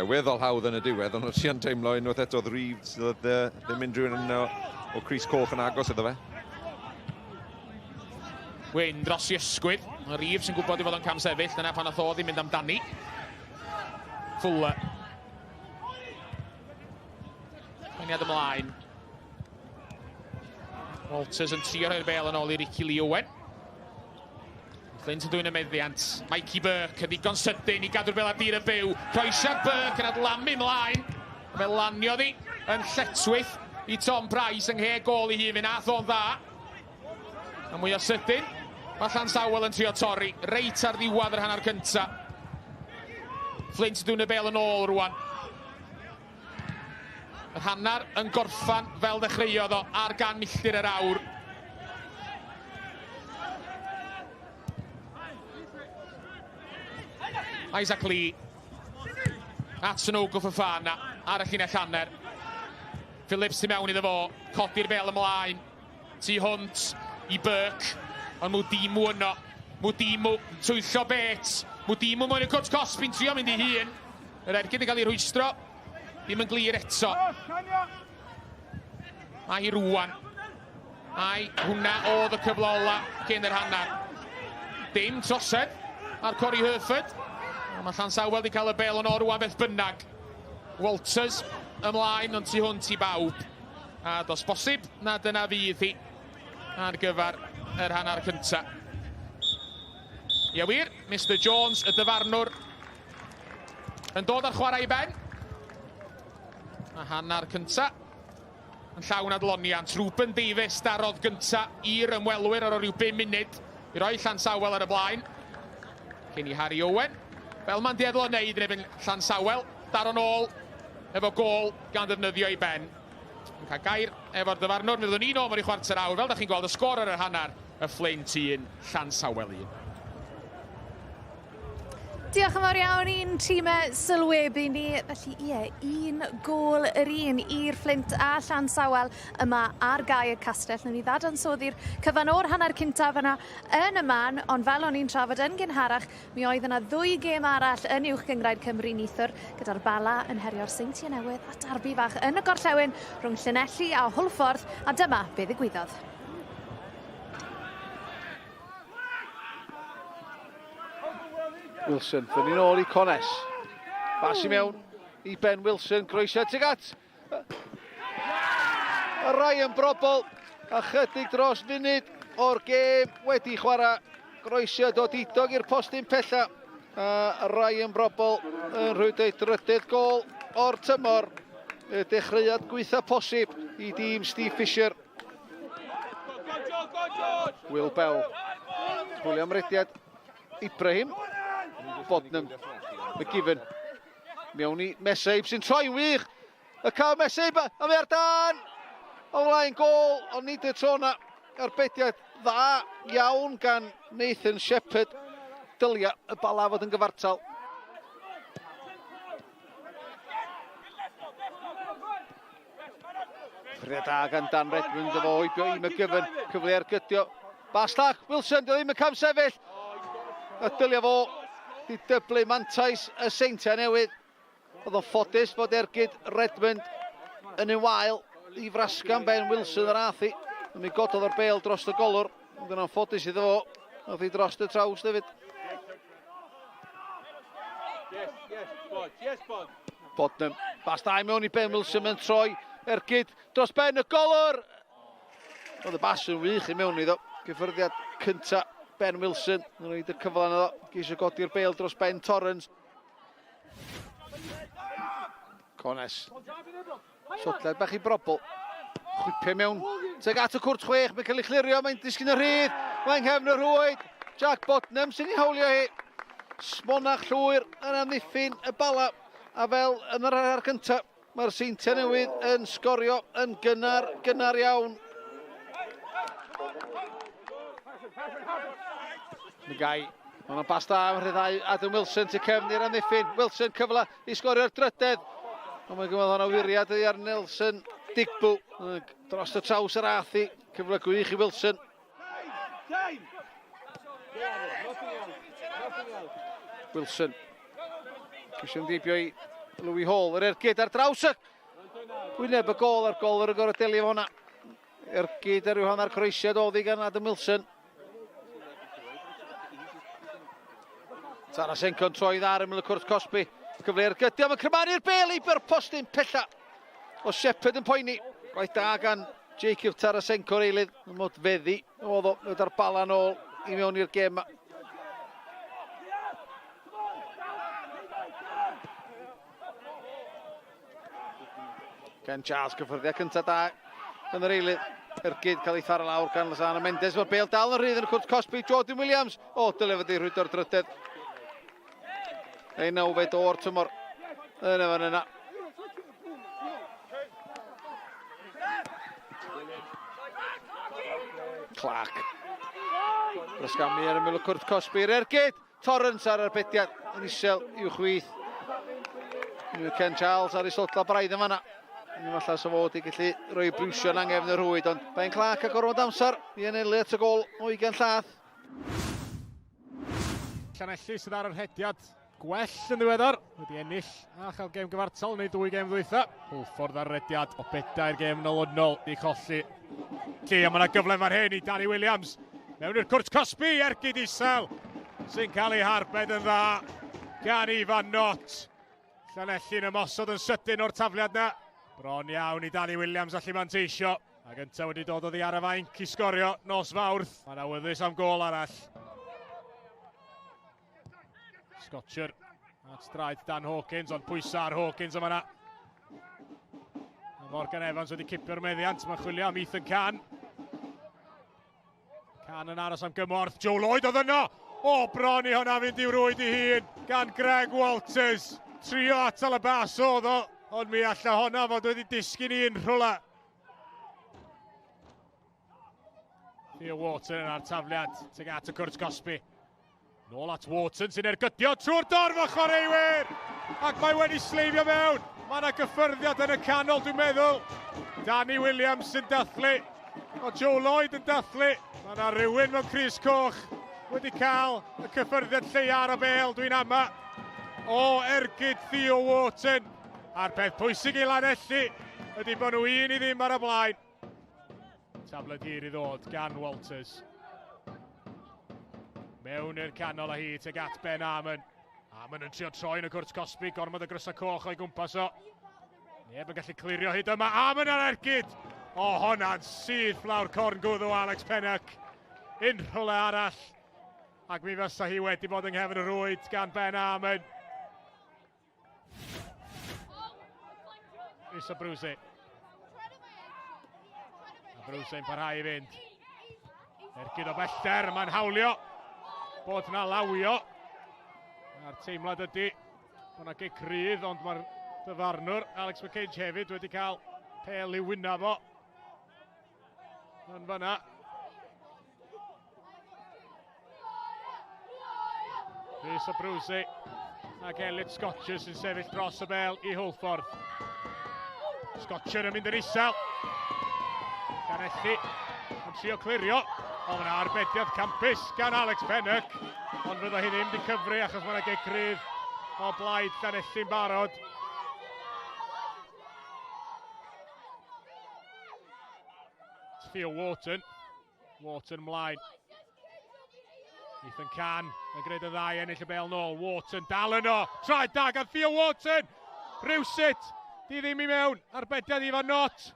Weddol hawdd yn y diwedd, ond ti'n teimlo unwaith eto oedd Reeves ddim mynd rhywun o Cris Coch yn agos iddo fe. Wyn dros i ysgwyd. Reeves yn gwybod i fod yn cam sefyll. Dyna pan oedd oedd i mynd amdani. Fuller. Myniad ymlaen. Walters yn trio rhoi'r bel yn ôl i Ricky Lee Owen. Fflint yn dwy'n y meddiant. Mikey Burke yn ddigon sydyn i gadw'r bel ar dir y byw. Croesiad Burke yn adlamu ymlaen. Fe lanio ddi yn lletwyth i Tom Price yng nghe gol i hun. Fe nath o'n dda. A mwy o sydyn. Mae Llansawel yn trio torri. Reit ar ddiwedd yr hanner cynta. Fflint yn dwy'n y bel yn ôl rwan. Yr hanner yn gorffan fel ddechreuodd o ar gan milltir yr awr. Isaac Lee. Atsunogo Fofana ar y llinell hanner. Phillips i mewn iddo fo. Codi'r bel ymlaen. Tu hwnt i Burke. Ond Mwdimu yno. Mwdimu twyllo bet. Mwdimu mwyn y cwrt Cosby'n trio mynd i hun. Yr ergyd yn cael ei rwystro. Ddim yn glir eto. A hi rwan. Ai hwnna oedd y cyfle ola cyn yr hanner. Dim trosed ar Corey Herford. Mae Llansawel wedi cael y bel yn o'r rwan beth bynnag. Walters ymlaen ond tu hwnt i bawb. A dos bosib na dyna fydd hi ar gyfer yr hanner cynta. Ia wir, Mr Jones, y dyfarnwr, yn dod ar chwarae i ben. A hanner cynta yn llawn adloniant. Reuben Davies darodd gynta i'r ymwelwyr ar o ryw 5 munud i roi Llansawel ar y blaen. Cyn i Harry Owen. Fel mae'n dieddol o wneud yn ebyn Llansawel, daro nôl efo gol gan ddefnyddio i ben. Yn cael gair efo'r dyfarnwr, mi fyddwn ni'n ôl mewn i chwarter awr. Fel da chi'n gweld y sgôr ar yr hanner, y Fflint 1, Llansawel 1. Diolch yn fawr iawn i'n tîmau sylwebu ni. Felly un gol yr un i'r Fflint a Llansawel yma ar Gae y Castell. Nawn ni ddadansoddi'r cyfan o'r hanner cyntaf yna yn y man, ond fel o'n i'n trafod yn gynharach, mi oedd yna 2 gêm arall yn uwch Gyngrair Cymru Nithwr, gyda'r Bala yn herio'r Seintiau Newydd a darbu fach yn y gorllewin rhwng Llanelli a Hwlffordd, a dyma be ddigwyddodd. Wilson, fyny nôl i Cones. Bas i mewn i Ben Wilson, croesiad tuag at. Y rai yn brobl, a chydig dros funud o'r gêm wedi chwarae. Croesiad o didog i'r postyn pella. Y rai yn brobl yn rhywyd ei drydydd gol o'r tymor. Y dechreuad gweitha posib i dîm Steve Fisher. Will Bell, chwilio am rediad. Ibrahim. Bodnam, McGiven, mewn i Meseib sy'n troi'n wych. Y cael Meseib, a mae ar dan. O flaen gol, ond nid y tro na. Arbediad dda iawn gan Nathan Shepherd. Dylia y bala fod yn gyfartal. Ffriad da gan Dan Redmond efo oibio i McGiven. Cyfle ar gydio. Bastach, Wilson, dy ddim yn cam sefyll. Y dylia fo. Di dyblu mantais y Seintiau Newydd. Oedd o'n ffodus fod ergyd Redmond yn ein wael i frasgan Ben Wilson yr athi. Mi gododd o'r bel dros y golwr. Oedd o'n ffodus iddo fo. Oedd hi dros y traws hefyd. Bodnam. Bas da i mewn i Ben Wilson yn troi. Ergyd dros Ben y golwr. Oedd y bas yn wych i mewn iddo. Gyffyrddiad cynta. Ben Wilson, yn rhaid y cyflan iddo, geisio godi'r bel dros Ben Torrens. Cones. Sotled bach i brobl. Chwipio mewn. Teg at y cwrt chwech, mae'n cael ei chlirio, mae'n disgyn y rhydd. Mae'n nghefn y rwyd. Jack Bodnam sy'n ei hawlio hi. Smonach llwyr yn amddiffyn y bala. A fel yn yr hanner cyntaf, mae'r Seintiau Newydd yn sgorio yn gynnar iawn. Gae, mae'n bas da am rhyddhau Adam Wilson tu cefn i'r amddiffyn. Wilson cyfle i sgorio'r drydedd. Ond mae'n gymryd hwnna wiriad i'r Nelson Digbu. Dros y traws yr athi. Cyfle gwych i Wilson. Wilson. Cysio ymdeibio i Louis Hall. Yr ergyd ar draws y wyneb y gol ar gol yr y gorau delio hwnna. Ergyd ar yw hanner croesiad oddi gan Adam Wilson. Tarasenko'n troi ddar ymwyl y cwrt Cosby. Cyfle ergydio, mae'n crymanu'r bel i byr postyn pella. O Shepherd yn poeni. Gwaith da gan Jacob Tarasenko eilydd. Yn mod feddi. Oedd o ar bala nôl i mewn i'r gem. Ken Charles cyffyrddiau cyntaf da yn yr eilydd. Ergyd cael ei tharo lawr gan Lysana Mendes. Mae'r bel dal yn rhydd yn y cwrt Cosby. Jordan Williams. O, dyle fod ei rhwydo'r drydedd. Ei nawfed o'r tymor. Yn efo yna. Clark. Brysgami ar ymwyl y cwrt Cosby. Ergyd. Torrance ar arbediad. Yn isel i'w chwyth. Ken Charles ar ei sotla braidd yn fanna. Ni falla sa fod i gallu rhoi brwsio yn angefn y rhwyd, ond Ben Clark a gorfod amser i anelu at y gol o 20 llath. Llanelli sydd ar yr hediad gwell yn ddiweddar. Wedi ennill a chael gêm gyfartal neu 2 gêm ddwytha. Hwlffordd ar rediad o bedau'r gêm nolynol i cholli. Lle, a mae yna gyfle fan hyn i Danny Williams. Mewn i'r cwrt Cosby, ergyd isel. Sy'n cael ei harbed yn dda gan Ifan Nott. Llanelli'n ymosod yn sydyn o'r tafliad na. Bron iawn i Danny Williams allu manteisio. A gynta wedi dod oddi ar y fainc i sgorio nos fawrth. Mae'n awyddus am gol arall. Scotcher at draed Dan Hawkins, ond pwysa ar Hawkins yma na. Morgan Evans wedi cipio'r meddiant. Mae'n chwilio am Ethan Can. Can yn aros am gymorth. Joe Lloyd oedd yno. O, bron i hwnna fynd i'w rwyd i hun gan Greg Walters. Trio atal y bas oedd o. Ond mi alla honna fod wedi disgyn i unrhwla. Theo Wharton yn ar tafliad. Teg at y cwrt Cosby. Nôl at Wharton sy'n ergydio trwy'r dorf o chwaraewyr. Ac mae wedi sleifio mewn. Mae yna gyffyrddiad yn y canol, dwi'n meddwl. Danny Williams yn dathlu. O Joe Lloyd yn dathlu. Mae yna rhywun mewn crys coch wedi cael y cyffyrddiad lleia ar y bel, dwi'n ama. O ergyd Theo Wharton. A'r peth pwysig i Lanelli ydy bod nhw un i ddim ar y blaen. Tablet hir i ddod gan Walters. Mewn i'r canol a hi teg at Ben Arman. Arman yn trio troi yn y cwrt Cosby, gormod y grysa coch o'i gwmpas o. Neb yn gallu clirio hyd yma. Arman ar ergyd. O, honna'n syth lawr corn gwddw Alex Pennock. Unrhywle arall. Ac mi fysa hi wedi bod yng nghefn y rwyd gan Ben Arman. Is a Bruce. Bruce yn parhau i fynd. Ergyd o bellter, mae'n hawlio. Bod na lawio. A'r teimlad ydy bod na gig rydd, ond mae'r dyfarnwr Alex McCage hefyd wedi cael pel i wynaf o. Yn fanna. Is a Bruce. Ac Elliot Scotcher sy'n sefyll dros y bel i Hwlffordd. Scotcher yn mynd yn isel. Ganelli yn trio clirio. O, fyna arbediad campus gan Alex Pennock. Ond fydda hi ddim wedi cyfru achos mae'na gig rydd o blaid Ganelli'n barod. Theo Wharton. Wharton mlaen. Ethan Can yn gwneud y ddau ennill y bel nôl. Wharton dal yno. Traed da gan Theo Wharton. Rywsut. Di ddim i mewn. Arbediad Ifan Nott.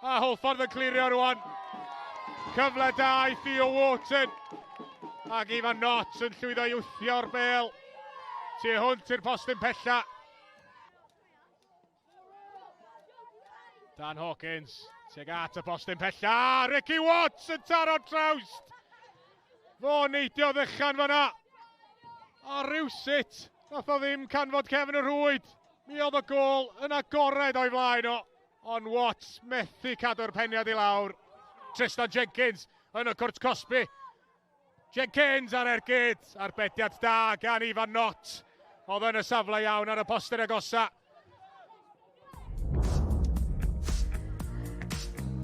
A Hwlffordd yn clirio rwan. Cyfle da i Theo Wharton. Ac Ifan Nott yn llwyddo i wthio'r bel. Tu hwnt i'r postyn pella. Dan Hawkins. Teg at y postyn pella. Ricky Watts yn taro trawst. Fo neidio ddychan fanna. A rywsut. Nath o ddim canfod cefn y rwyd. Mi oedd y gol yn agored o'i flaen o. Ond Watts methu cadw'r peniad i lawr. Tristan Jenkins yn y cwrt Cosby. Jenkins ar ergyd. Arbediad da gan Ifan Nott. Oedd yn y safle iawn ar y postyn agosa.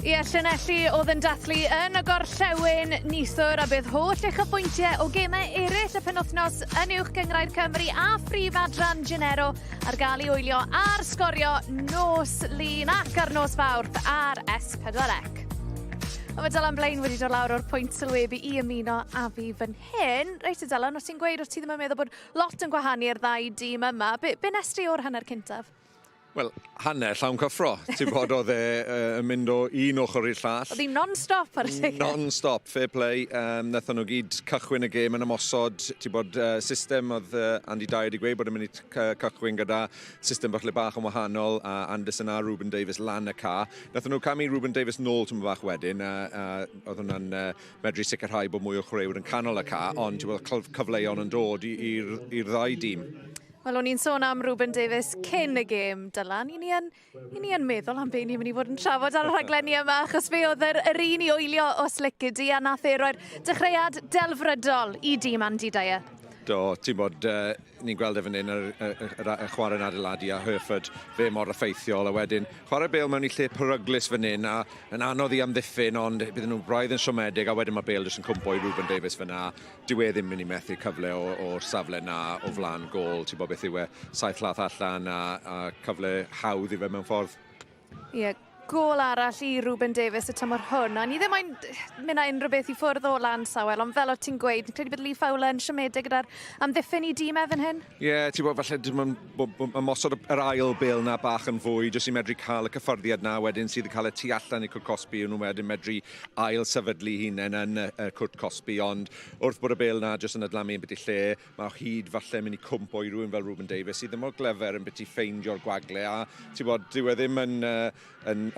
Ie, Llanelli oedd yn dathlu yn y gorllewin nithwr a bydd holl eich apwyntiau o gemau eraill y penwythnos yn uwch Gyngrair Cymru a phrif adran Genero ar gael ei wylio a'r sgorio nos lun ac ar nos fawrth ar S4C. Mae Dylan Blaen wedi dod lawr o'r pwynt sylwebu i ymuno a fi fan hyn. Reit y Dylan, os ti'n gweud os ti ddim yn meddwl bod lot yn gwahanu'r ddau dîm yma, be nes ti o'r hanner cyntaf? Wel, hanner llawn cyffro. Ti'n bod oedd yn mynd o un ochr i'r llall. Oedd hi'n non-stop ar y sicr? Non-stop, fair play. Nethon nhw gyd cychwyn y gêm yn ymosod. Ti'n bod system oedd Andy Dye wedi gweud bod yn mynd i cychwyn gyda system bach le bach yn wahanol a Anderson a Ruben Davies lan y ca. Nethon nhw camu Ruben Davies nôl tymor bach wedyn. Oedd hwnna'n medru sicrhau bod mwy o chwaraewyr yn canol y ca, ond ti'n bod cyfleuon yn dod i'r ddau dîm. Wel, o'n i'n sôn am Ruben Davies cyn y gêm, Dylan. I ni yn meddwl am be ni'n mynd i fod yn trafod ar y rhaglenni yma, achos fe oedd yr un i oelio o Slickydy a nath e roi'r dechreuad delfrydol i dîm Andy Dye. Do, ti'n bod, ni'n gweld e fan hyn y chwarae'n adeiladu a Hereford fe mor effeithiol a wedyn chwarae bêl mewn i lle peryglus fan hyn a yn anodd i amddiffyn ond bydd nhw'n braidd yn siomedig a wedyn mae bêl jyst yn cwmpo i Ruben Davies fyna. Dyw e ddim mynd i methu cyfle o'r safle na o flan gol, ti'n bod beth yw e, saith lath allan a cyfle hawdd i fe mewn ffordd. Ie, gol arall i Ruben Davies y tymor hwn, a ni ddim yn mynd â unrhyw beth i ffwrdd o Llansawel, ond fel o ti'n gweud, ni'n credu bod Lee Fowler yn siomedig gyda'r amddiffyn i dîm efen hyn? Ie, ti'n bod falle ymosod yr ail bêl na bach yn fwy, jyst i medru cael y cyffyrddiad na wedyn sydd yn cael y tu allan i Cwrt Cosby, nhw wedyn medru ail sefydlu hunain yn Cwrt Cosby, ond wrth bod y bêl na jyst yn adlamu yn beth i lle, mae hyd falle mynd i cwmpo i rhywun fel Ruben Davies, sydd ddim mor glefer yn beth i ffeindio'r gwagle, a ti'n bod, dyw e ddim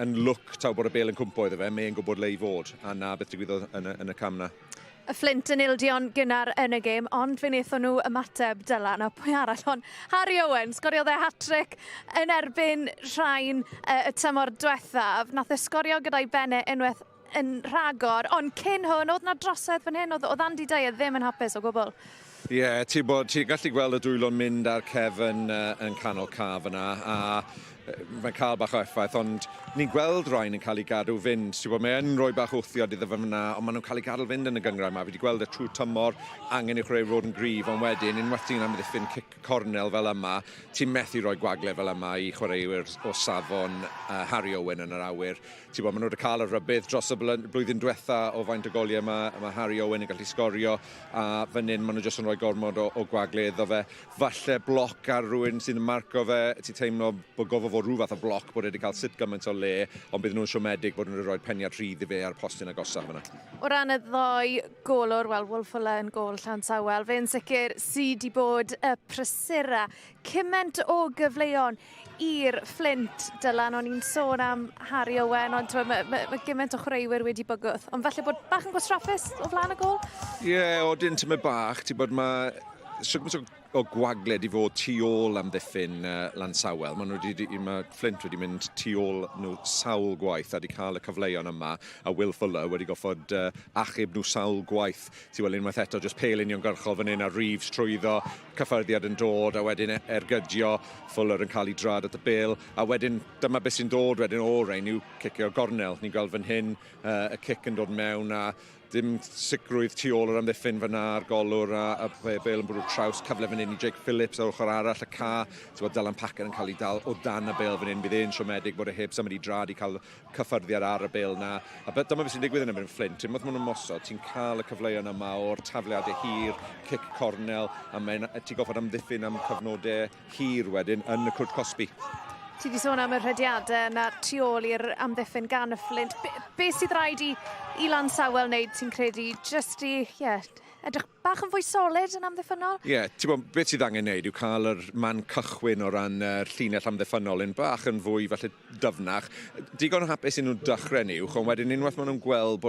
yn look taw bod y bêl yn cwmpo iddo fe, mae'n gwybod le i fod, a na beth digwyddodd yn y cam na. Y Fflint yn ildion gynnar yn y gêm, ond fe wnaethon nhw ymateb Dylan, a pwy arall hon? Harry Owen, sgoriodd e hat-trick yn erbyn rhain y tymor diwethaf, nath e sgorio gyda'i benne unwaith yn rhagor, ond cyn hwn, oedd na drosedd fan hyn, oedd Andy Dye ddim yn hapus o gwbl. Ie, ti'n gallu gweld y dwylo'n mynd ar cefn yn canol caf yna, a mae'n cael bach o effaith, ond ni'n gweld rhain yn cael ei gadw fynd. Mae'n rhoi bach wrthiod iddo fe fyna, ond maen nhw'n cael ei gadw fynd yn y gyngrau yma. Fi wedi gweld y trwy tymor angen i'w chreu fod yn gryf, ond wedyn, unwaith ti'n amddiffyn cic cornel fel yma, ti'n methu rhoi gwagle fel yma i chwaraewyr o safon Harry Owen yn yr awyr. Maen nhw wedi cael y rybydd dros y blwyddyn diwetha o faint o goliau mae Harry Owen yn gallu sgorio, a fan hyn maen nhw jyst yn rhoi gormod o gwagle iddo fe. Falle bloc ar rhywun sy'n marco fe, ti'n teimlo bod gofo fod rhyw fath o bloc bod wedi cael sut gymaint o le, ond bydd nhw'n siomedig bod nhw'n rhoi peniad rhydd i fe ar postyn agosaf yna. O ran y ddoi golwr, wel, Fuller yn gol Llansawel, fe'n sicr sydd wedi bod y prysura. Cyment o gyfleon i'r Fflint, Dylan, o'n i'n sôn am Harry Owen, ond mae gymaint o chwaraewyr wedi bygwth. Ond falle bod bach yn gwastraffus o flaen y gol? Ie, odyn tyma bach, ti'n bod mae o gwagle di fod tu ôl amddiffyn Llansawel. Mae Fflint wedi mynd tu ôl nhw sawl gwaith a wedi cael y cyfleuon yma, a Will Fuller wedi goffod achub nhw sawl gwaith. Ti'n gweld unwaith eto, jyst pêl uniongyrchol fan hyn a Reeves trwyddo, cyffyrddiad yn dod, a wedyn ergydio, Fuller yn cael ei drad at y bêl, a wedyn dyma beth sy'n dod wedyn o rein yw cicio'r gornel. Ni'n gweld fan hyn y cic yn dod mewn, a dim sicrwydd tu ôl yr amddiffyn fyna ar golwr a bêl yn bwrw traws cyfle fan hyn i Jake Phillips ar ochr arall y ca. Ti'n bod Dylan Packer yn cael ei dal o dan y bêl fan hyn, bydd e'n siomedig bod e heb symud i drad i cael cyffyrddiad ar y bêl na. A dyma beth sy'n digwydd yn erbyn Fflint. Unwaith maen nhw'n mosod, ti'n cael y cyfleon yma o'r tafliadau hir, cic cornel, a ti'n goffod amddiffyn am cyfnodau hir wedyn yn y Cwrt Cosby. Ti wedi sôn am y rhediadau yna tu ôl i'r amddiffyn gan y Fflint. Be sydd rhaid i Llansawel wneud, ti'n credu, jyst i edrych bach yn fwy solid yn amddiffynol? Ie, ti'n bod, beth sydd angen wneud yw cael yr man cychwyn o ran llinell amddiffynol yn bach yn fwy falle dyfnach. Digon o hapus i nhw'n dychrau uwch, ond wedyn unwaith maen nhw'n gweld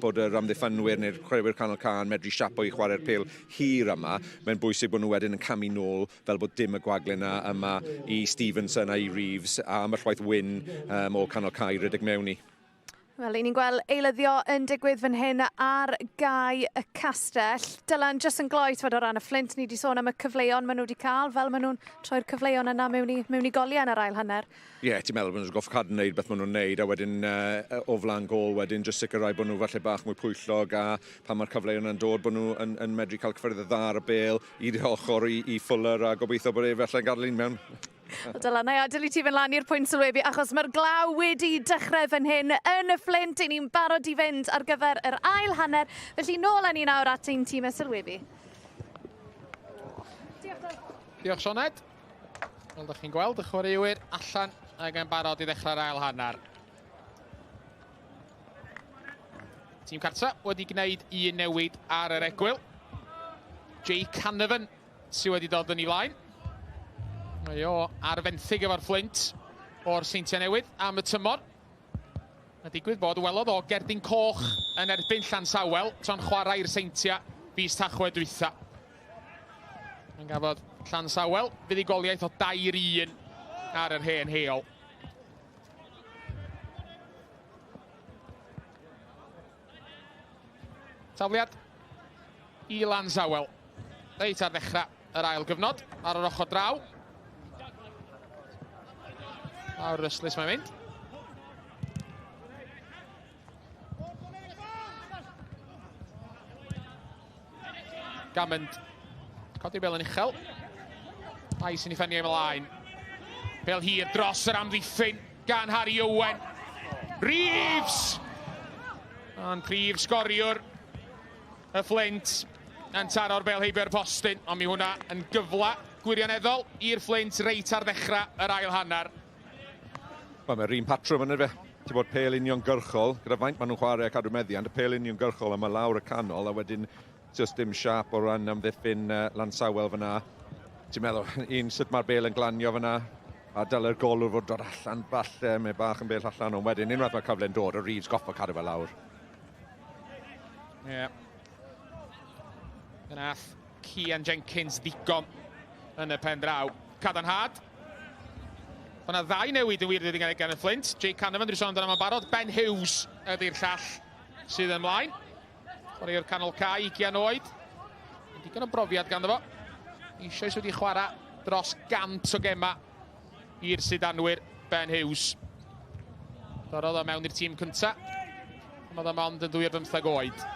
bod yr amddiffynwyr neu'r chwaraewyr canol can medru siapo i chwarae'r pêl hir yma, mae'n bwysig bod nhw wedyn yn camu nôl fel bod dim y gwagle yma i Stevenson a i Reeves a ambell waith win o canol cae rydych mewn i. Wel, ni'n gweld eilyddio yn digwydd fan hyn ar Gae y Castell. Dylan, jyst yn gloi twyd o ran y Fflint, ni wedi sôn am y cyfleon maen nhw wedi cael, fel maen nhw'n troi'r cyfleon yna mewn i golli'n yn yr ail hanner. Ie, ti'n meddwl bod nhw'n goff cadw wneud beth maen nhw'n wneud, a wedyn o flan gol, wedyn jyst sicrhau bod nhw falle bach mwy pwyllog, a pan mae'r cyfleon yn dod, bod nhw yn medru cael cyffyrddio dda ar y bêl, i'r ochr i Ffwller, a gobeithio bod e felly'n gadw'n mewn. Dylan, na i adael i ti fynd lan i'r pwynt sylwebu, achos mae'r glaw wedi dechrau fan hyn yn y Fflint. I ni'n barod i fynd ar gyfer yr ail hanner. Felly nôl â ni nawr at ein tîm y sylwebu. Diolch Sioned. Fel ydych chi'n gweld, y chwaraewyr allan ac yn barod i ddechrau'r ail hanner. Tîm cartra wedi gwneud un newid ar yr egwyl. Gae y Castell sydd wedi dod yn ei flaen. Mae o ar fenthyg efo'r Fflint o'r seintiau newydd am y tymor. Mae digwydd bod welodd o gerdyn coch yn erbyn Llansawel tra'n chwarae i'r seintiau fis Tachwedd diwethaf. Yn gafodd Llansawel fuddigoliaeth o 2-1 ar yr hen heol. Tafliad i Llansawel. Reit ar ddechrau yr ail gyfnod ar yr ochr draw. Awr ryslus mae'n mynd. Gamond. Codi'r bel yn uchel. Ai sy'n ei ffennu ymlaen. Bel hir dros yr amddiffyn gan Harry Owen. Reeves! Ond prif sgoriwr y Fflint yn taro'r bel heibio'r postyn. Ond mi hwnna yn gyfla gwirioneddol i'r Fflint reit ar ddechrau yr ail hanner. Wel, mae'r un patrwm yn fe. Ti'n bod pel uniongyrchol, gyda faint maen nhw'n chwarae a cadw meddiant, y pel uniongyrchol yma lawr y canol, a wedyn just dim siap o ran amddiffyn Lansawel fyna. Ti'n meddwl, sut mae'r bel yn glanio fyna, a dylai'r golwr fod dod allan falle, mae bach yn bel allan, ond wedyn unwaith mae'r cyfle'n dod, y Reeves goffa cadw fe lawr. Ie. Gnath Cian Jenkins ddigon yn y pen draw. Cadarnhad. Yna ddau newid yn wir wedi gwneud gan y Fflint. Gae y Castell, dwi'n sôn amdano barod. Ben Hughes ydy'r llall sydd ymlaen. Chwaraewr canol cae, 20 oed. Digon o brofiad ganddo fo. Eisoes wedi chwarae dros 100 o gema i'r sydanwyr Ben Hughes. Dorodd o mewn i'r tîm cynta. Oedd o mond yn 25 oed.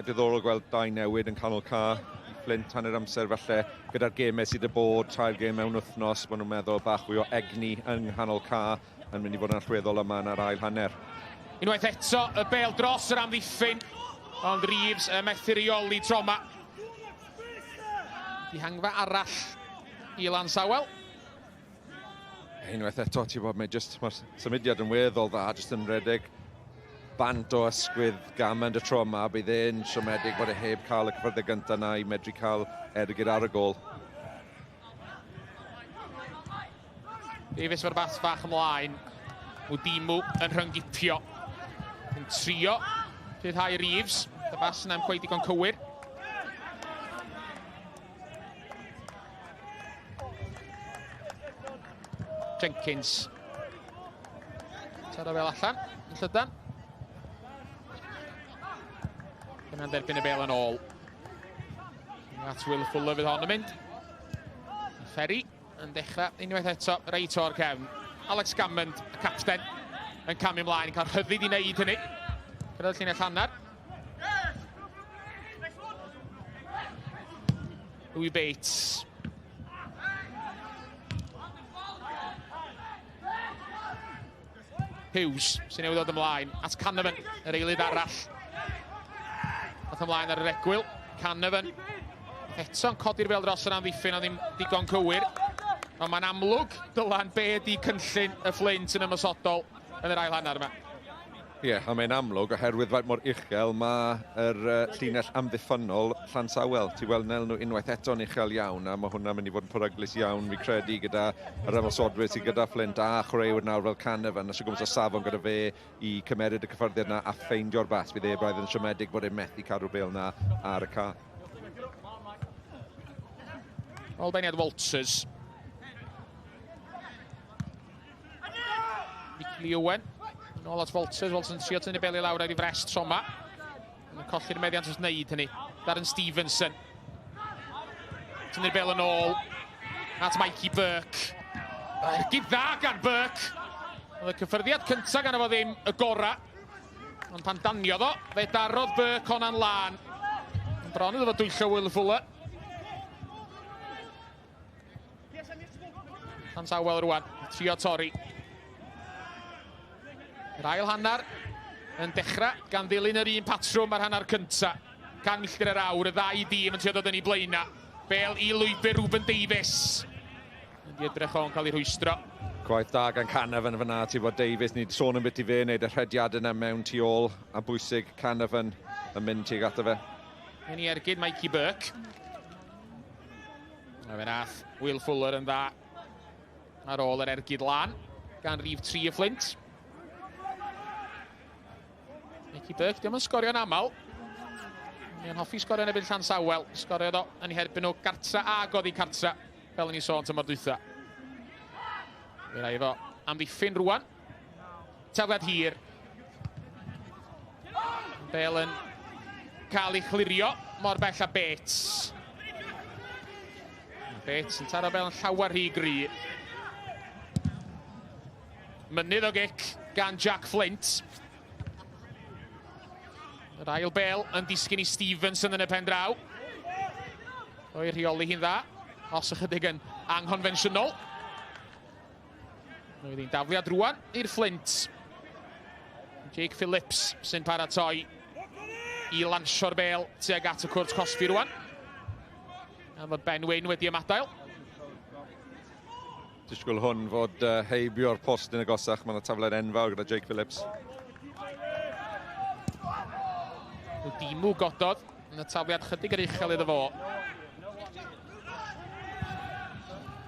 Diddorol gweld 2 newid yn canol cae. Fflint hanner amser falle gyda'r gemau sydd y bod, 3 gem mewn wythnos, maen nhw'n meddwl bach fwy o egni yng nghanol cae yn mynd i fod yn allweddol yma yn yr ail hanner. Unwaith eto, y bel dros yr amddiffyn, ond Reeves y methu reoli troma. Dihangfa arall i Lansawel. Unwaith eto, ti'n bod, mae'r symudiad yn weddol dda, jyst yn redeg bant o ysgwydd gamond y tro yma, bydd e'n siomedig bod e heb cael y cyffyrddio gyntaf na i medru cael ergyd ar y gol. Davies fo'r bas fach ymlaen. Mwdimu yn rhyngipio. Yn trio rhyddhau Reeves. Y bas yna'n gweud digon cywir. Jenkins. Taro fel allan yn llydan. Dyna'n derbyn y bel yn ôl. At Will Fuller fydd hon yn mynd. Ferry yn dechrau unwaith eto reit o'r cefn. Alex Gammond, y capten, yn camu ymlaen, yn cael rhyddid i wneud hynny. Gyda'r llinell hanner. Louis Bates. Hughes sy'n newid ddod ymlaen at Canavan, yr eilydd arall. Nath ymlaen ar yr egwyl. Canavan eto'n codi'r bel dros yr amddiffyn a ddim digon cywir. Ond mae'n amlwg dylan be ydi cynllun y Fflint yn ymysodol yn yr ail hanner yma. Ie, a mae'n amlwg oherwydd faint mor uchel mae'r llinell amddiffynol Llansawel. Ti weld nhw unwaith eto'n uchel iawn, a mae hwnna'n mynd i fod yn peryglus iawn, fi credu, gyda yr ymosodwyr sydd gyda Fflint a chwaraewyr nawr fel Canavan, a sy'n gwmpas o safon gyda fe i cymeryd y cyffyrddiad yna a ffeindio'r bas. Bydd e braidd yn siomedig bod e'n methu cadw'r bel yna ar y ca. Olbeiniad Walters. Nicli Owen. Nôl at Walters. Walters yn trio tynnu beli lawr ar ei frest tro ma. Yn colli'r meddiant wrth wneud hynny. Darren Stevenson. Tynnu'r bel yn ôl. At Mikey Burke. Ergyd dda gan Burke. Oedd y cyffyrddiad cyntaf gan efo ddim y gora. Ond pan danio ddo, fe darodd Burke hon a'n lan. Yn bron iddo fo dwyllio Will Fuller. Llansawel rwan, trio torri. Yr ail hannar yn dechrau gan ddilyn yr un patrwm ar hannar cynta. Can milltir yr awr, y ddau dîm yn trio dod yn ei blaena. Bel i lwybr Ruben Davies. Yn edrych o'n cael ei rhwystro. Gwaith da gan Canavan fyna, ti bod Davies, ni sôn yn bit i fe, wneud y rhediad yna mewn tu ôl, a bwysig Canavan yn mynd tuag ato fe. Yn ei ergyd Mikey Burke. A fe nath Will Fuller yn dda ar ôl yr ergyd lan gan rif 3 y Fflint. Mikey Burke, diolch yn sgorio'n aml. Ni'n hoffi sgorio yn ebyn Llansawel. Sgorio do yn ei herbyn nhw gartra a godi cartra, fel yn ei sôn tymor diwethaf. Fe rai efo amddiffyn rwan. Tafliad hir. Bel yn cael ei chlirio mor bell a Bates. Bates yn taro bel yn llawer rhy gry. Mynydd o gic gan Jack Fflint. Yr ail bel yn disgyn i Stevenson yn y pen draw. O'i rheoli hi'n dda. Os ychydig yn anghonfensiynol. Roedd hi'n dafliad rwan i'r Fflint. Jake Phillips sy'n paratoi i lansio'r bel tuag at y cwrt Cosby rwan. A fod Ben Wyn wedi ymadael. Disgwyl hwn fod heibio'r post yn agosach. Mae'n tafliad enfawr gyda Jake Phillips. Dimw gododd yn y tafliad chydig yr uchel iddo fo.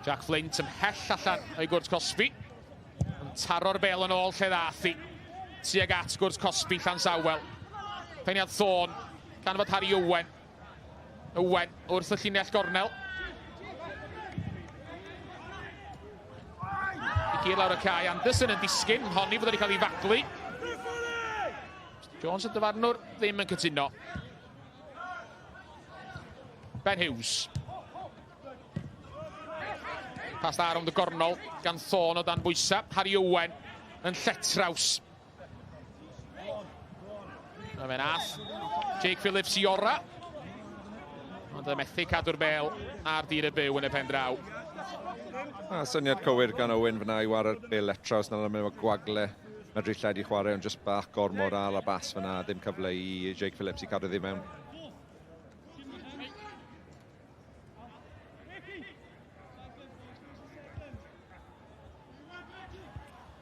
Jack Fflint ymhell allan o'i gwrt Cosby. Yn taro'r bel yn ôl lle ddath hi. Tuag at gwrt Cosby Llansawel. Peniad Thorn gan fod Harry Owen. Owen wrth y llinell gornel. I gyd lawr y cae. Anderson yn disgyn. Honni fod wedi cael ei faglu. Jones y dyfarnwr ddim yn cytuno. Ben Hughes. Pas da rownd y gornol gan Thorn o dan bwysa. Harry Owen yn lletraws. A fe nath Jake Phillips i ora. Ond y methu cadw'r bel ar dir y byw yn y pen draw. Syniad cywir gan Owen fyna i wario bel letraws na'n mynd o gwagle. Medru lled i chwarae, ond just bach gormod al a bas fyna, ddim cyfle i Jake Phillips i cadw ddim mewn.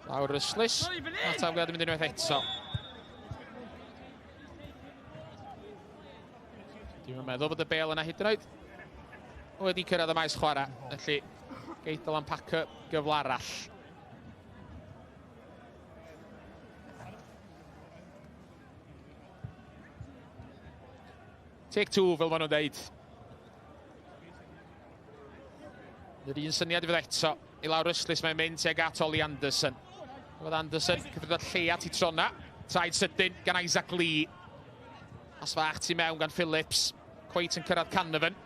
Lawr ryslys, a tafliad yn mynd unwaith eto. Dwi'n meddwl bod y bel yna hyd yn oed wedi cyrraedd y maes chwarae, felly geidol am pacio gyfle arall. Take two, fel maen nhw'n deud. Yr un syniad i fod eto i lawr ryslys mae'n mynd tuag at Ollie Anderson. Fod Anderson cyfrifodd lleat i trona. Traed sydyn gan Isaac Lee. As fach tu mewn gan Phillips. Cweit yn cyrraedd Canavan.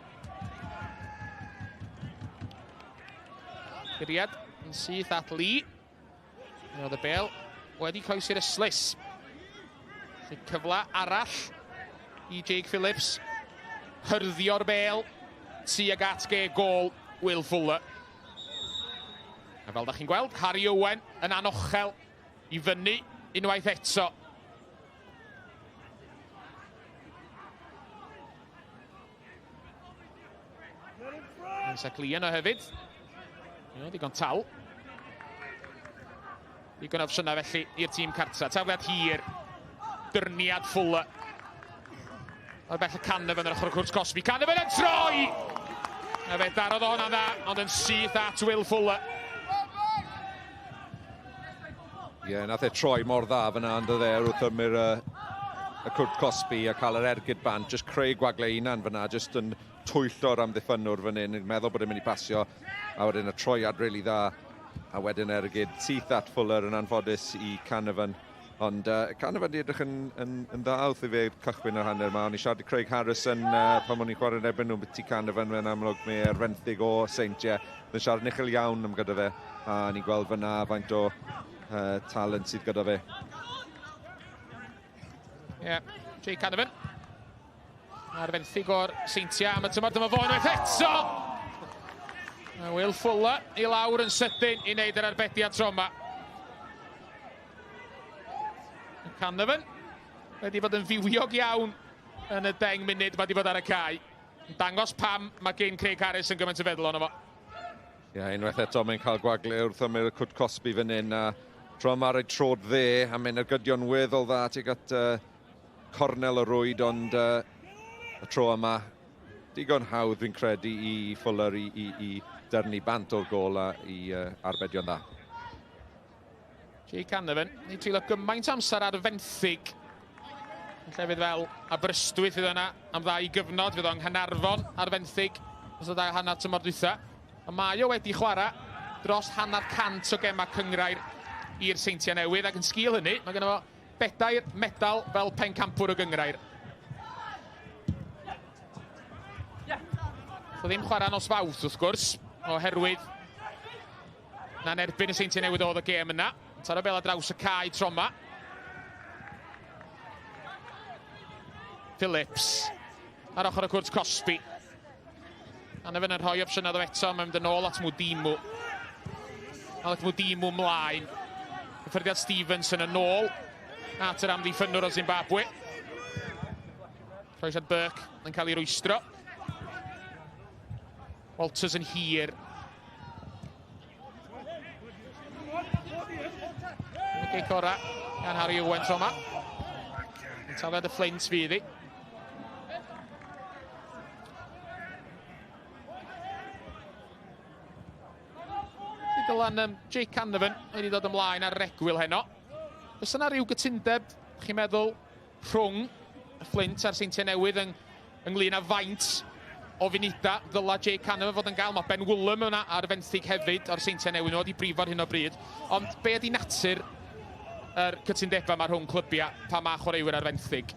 Guriad yn syth at Lee. Oedd y bel wedi coesi'r ryslys. Cyfle arall i Jake Phillips. Hyrdio'r bel tuag at Gae gol Will Fuller. A fel da chi'n gweld, Harry Owen yn anochel i fyny unwaith eto. Isaac Lee yno hefyd. Digon tal. Digon opsiynau felly i'r tîm cartra. Tafliad hir. Dyrniad Fuller. O'r bell y Canavan ar ochr y cwrs Cosby. Canavan yn troi! A fe darodd hwnna dda, ond yn syth at Will Fuller. Nath e troi mor dda fyna ond oedd e wrth ymwyr y cwrt Cosby a cael yr ergyd bant. Just creu gwagle unan fyna, just yn twyllo'r amddiffynwr fan hyn. Yn meddwl bod e'n mynd i pasio, a wedyn y troiad rili dda A wedyn ergyd syth at Fuller yn anffodus i Canavan. Ond Canavan di edrych yn dda wrth i fe cychwyn yr hanner yma. O'n i siarad i Craig Harrison pan o'n i'n chwarae yn erbyn nhw beth i Canavan mewn amlwg mae arfenthyg o Saint. Yn siarad uchel iawn am gyda fe. A ni'n gweld fyna faint o talent sydd gyda fe. Jay Canavan. Arfenthyg o'r Seintia am y tymor dyma fo unwaith eto! Will Fuller i lawr yn sydyn i wneud yr arbediad tro yma. Canavan wedi bod yn fiwiog iawn yn y 10 munud mae wedi bod ar y cae. Yn dangos pam mae gen Craig Harris yn gymaint o feddwl ono fo. Unwaith eto mae'n cael gwagle wrth ymwyr y Cwt Cosby fan hyn. Tro yma rhaid trod dde a mae'n ergydion weddol dda tuag at cornel o Rwyd, ond y tro yma digon hawdd fi'n credu i Fuller i dyrnu bant o'r gol a i arbedion dda. Jay Canavan, ni'n treulio gymaint amser ar y fenthyg. Yn llefydd fel Aberystwyth fydd yna am ddau gyfnod, fydd o'n Nghanarfon ar fenthyg os o ddau hanner tymor dwytha. A mae o wedi chwarae dros hanner cant o gemau cyngrair i'r Seintia Newydd ac yn sgil hynny, mae gennym fo 4 medal fel pencampwr o gyngrair. So ddim chwarae nos Fawrth wrth gwrs, oherwydd na'n erbyn y Seintia Newydd oedd y gêm yna. Taro bel ar draws y cae tro yma. Phillips ar ochr y Cwrt Cosby. Canavan yn rhoi opsiynau o eto, mae'n mynd yn ôl at Mwdimu. Alec Mwdimu mlaen. Cyffyrddiad Stevenson yn ôl at yr amddiffynwr o Zimbabwe. Roedd Burke yn cael ei rwystro. Walters yn hir. Gae Cora gan Harry Owen tro yma. Yn taliad y Fflint fydd hi. Dylan Jay Canavan wedi dod ymlaen ar regwyl heno. Oes yna ryw gytundeb, chi'n meddwl, rhwng y Fflint a'r Seintia Newydd ynglŷn â faint o funudau ddyla Jay Canavan fod yn gael? Mae Ben Woolham yna ar fenthyg hefyd o'r Seintia Newydd, nhw wedi brifo ar hyn o bryd. Ond be ydi natur yr cytundebau yma rhwng clybiau pa ma chwaraewyr ar fenthyg?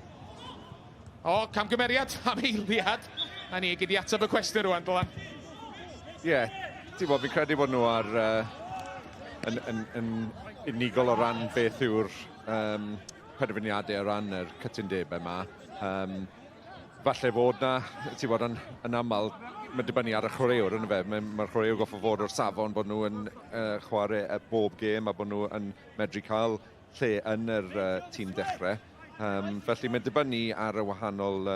O, camgymeriad am eiliad. A ni gyd i ateb y cwestiwn rwan, Dylan. Ti'n bod, fi'n credu bod nhw ar yn unigol o ran beth yw'r penderfyniadau o ran yr cytundebau yma. Falle bod na, ti'n bod, yn aml, mae'n dibynnu ar y chwaraewr yn y fe. Mae'r chwaraewr goffa fod o'r safon bod nhw yn chwarae bob gêm a bod nhw yn medru cael lle yn yr tîm dechrau. Felly mae'n dibynnu ar y wahanol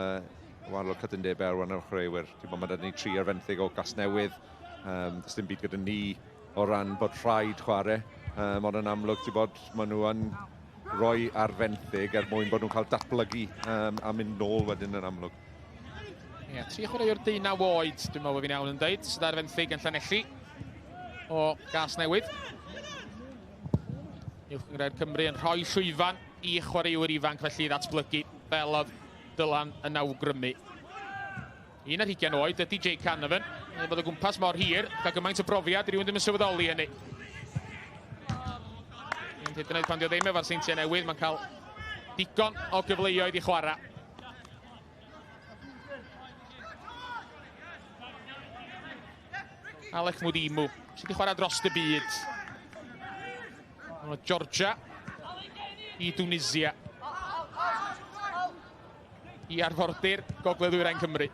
cytundebau ar wahanol chwaraewyr. Ti'n bod, mae dyn ni 3 ar fenthyg o Gasnewydd. Does dim byd gyda ni o ran bod rhaid chwarae. Ond yn amlwg, ti'n bod, maen nhw yn rhoi ar fenthyg mwyn bod nhw'n cael datblygu a mynd nôl wedyn yn amlwg. 3 chwaraewr 19 oed, dwi'n meddwl fi'n iawn yn dweud, sydd ar fenthyg yn Llanelli o Gasnewydd. Uwch Gyngrair Cymru yn rhoi llwyfan i chwaraewyr ifanc felly ddatblygu fel oedd Dylan yn awgrymu. 21 oed ydy Jay Canavan. Mae'n bod o gwmpas mor hir, cael gymaint o brofiad, rhywun ddim yn sylweddoli hynny. Hyd yn oed pan dio ddim efo'r Seintia Newydd, mae'n cael digon o gyfleoedd i chwarae. Alec Mwdimu, sydd wedi chwarae dros y byd. O Georgia i Tunisia. I arfordir Gogledd Ddwyrain Cymru.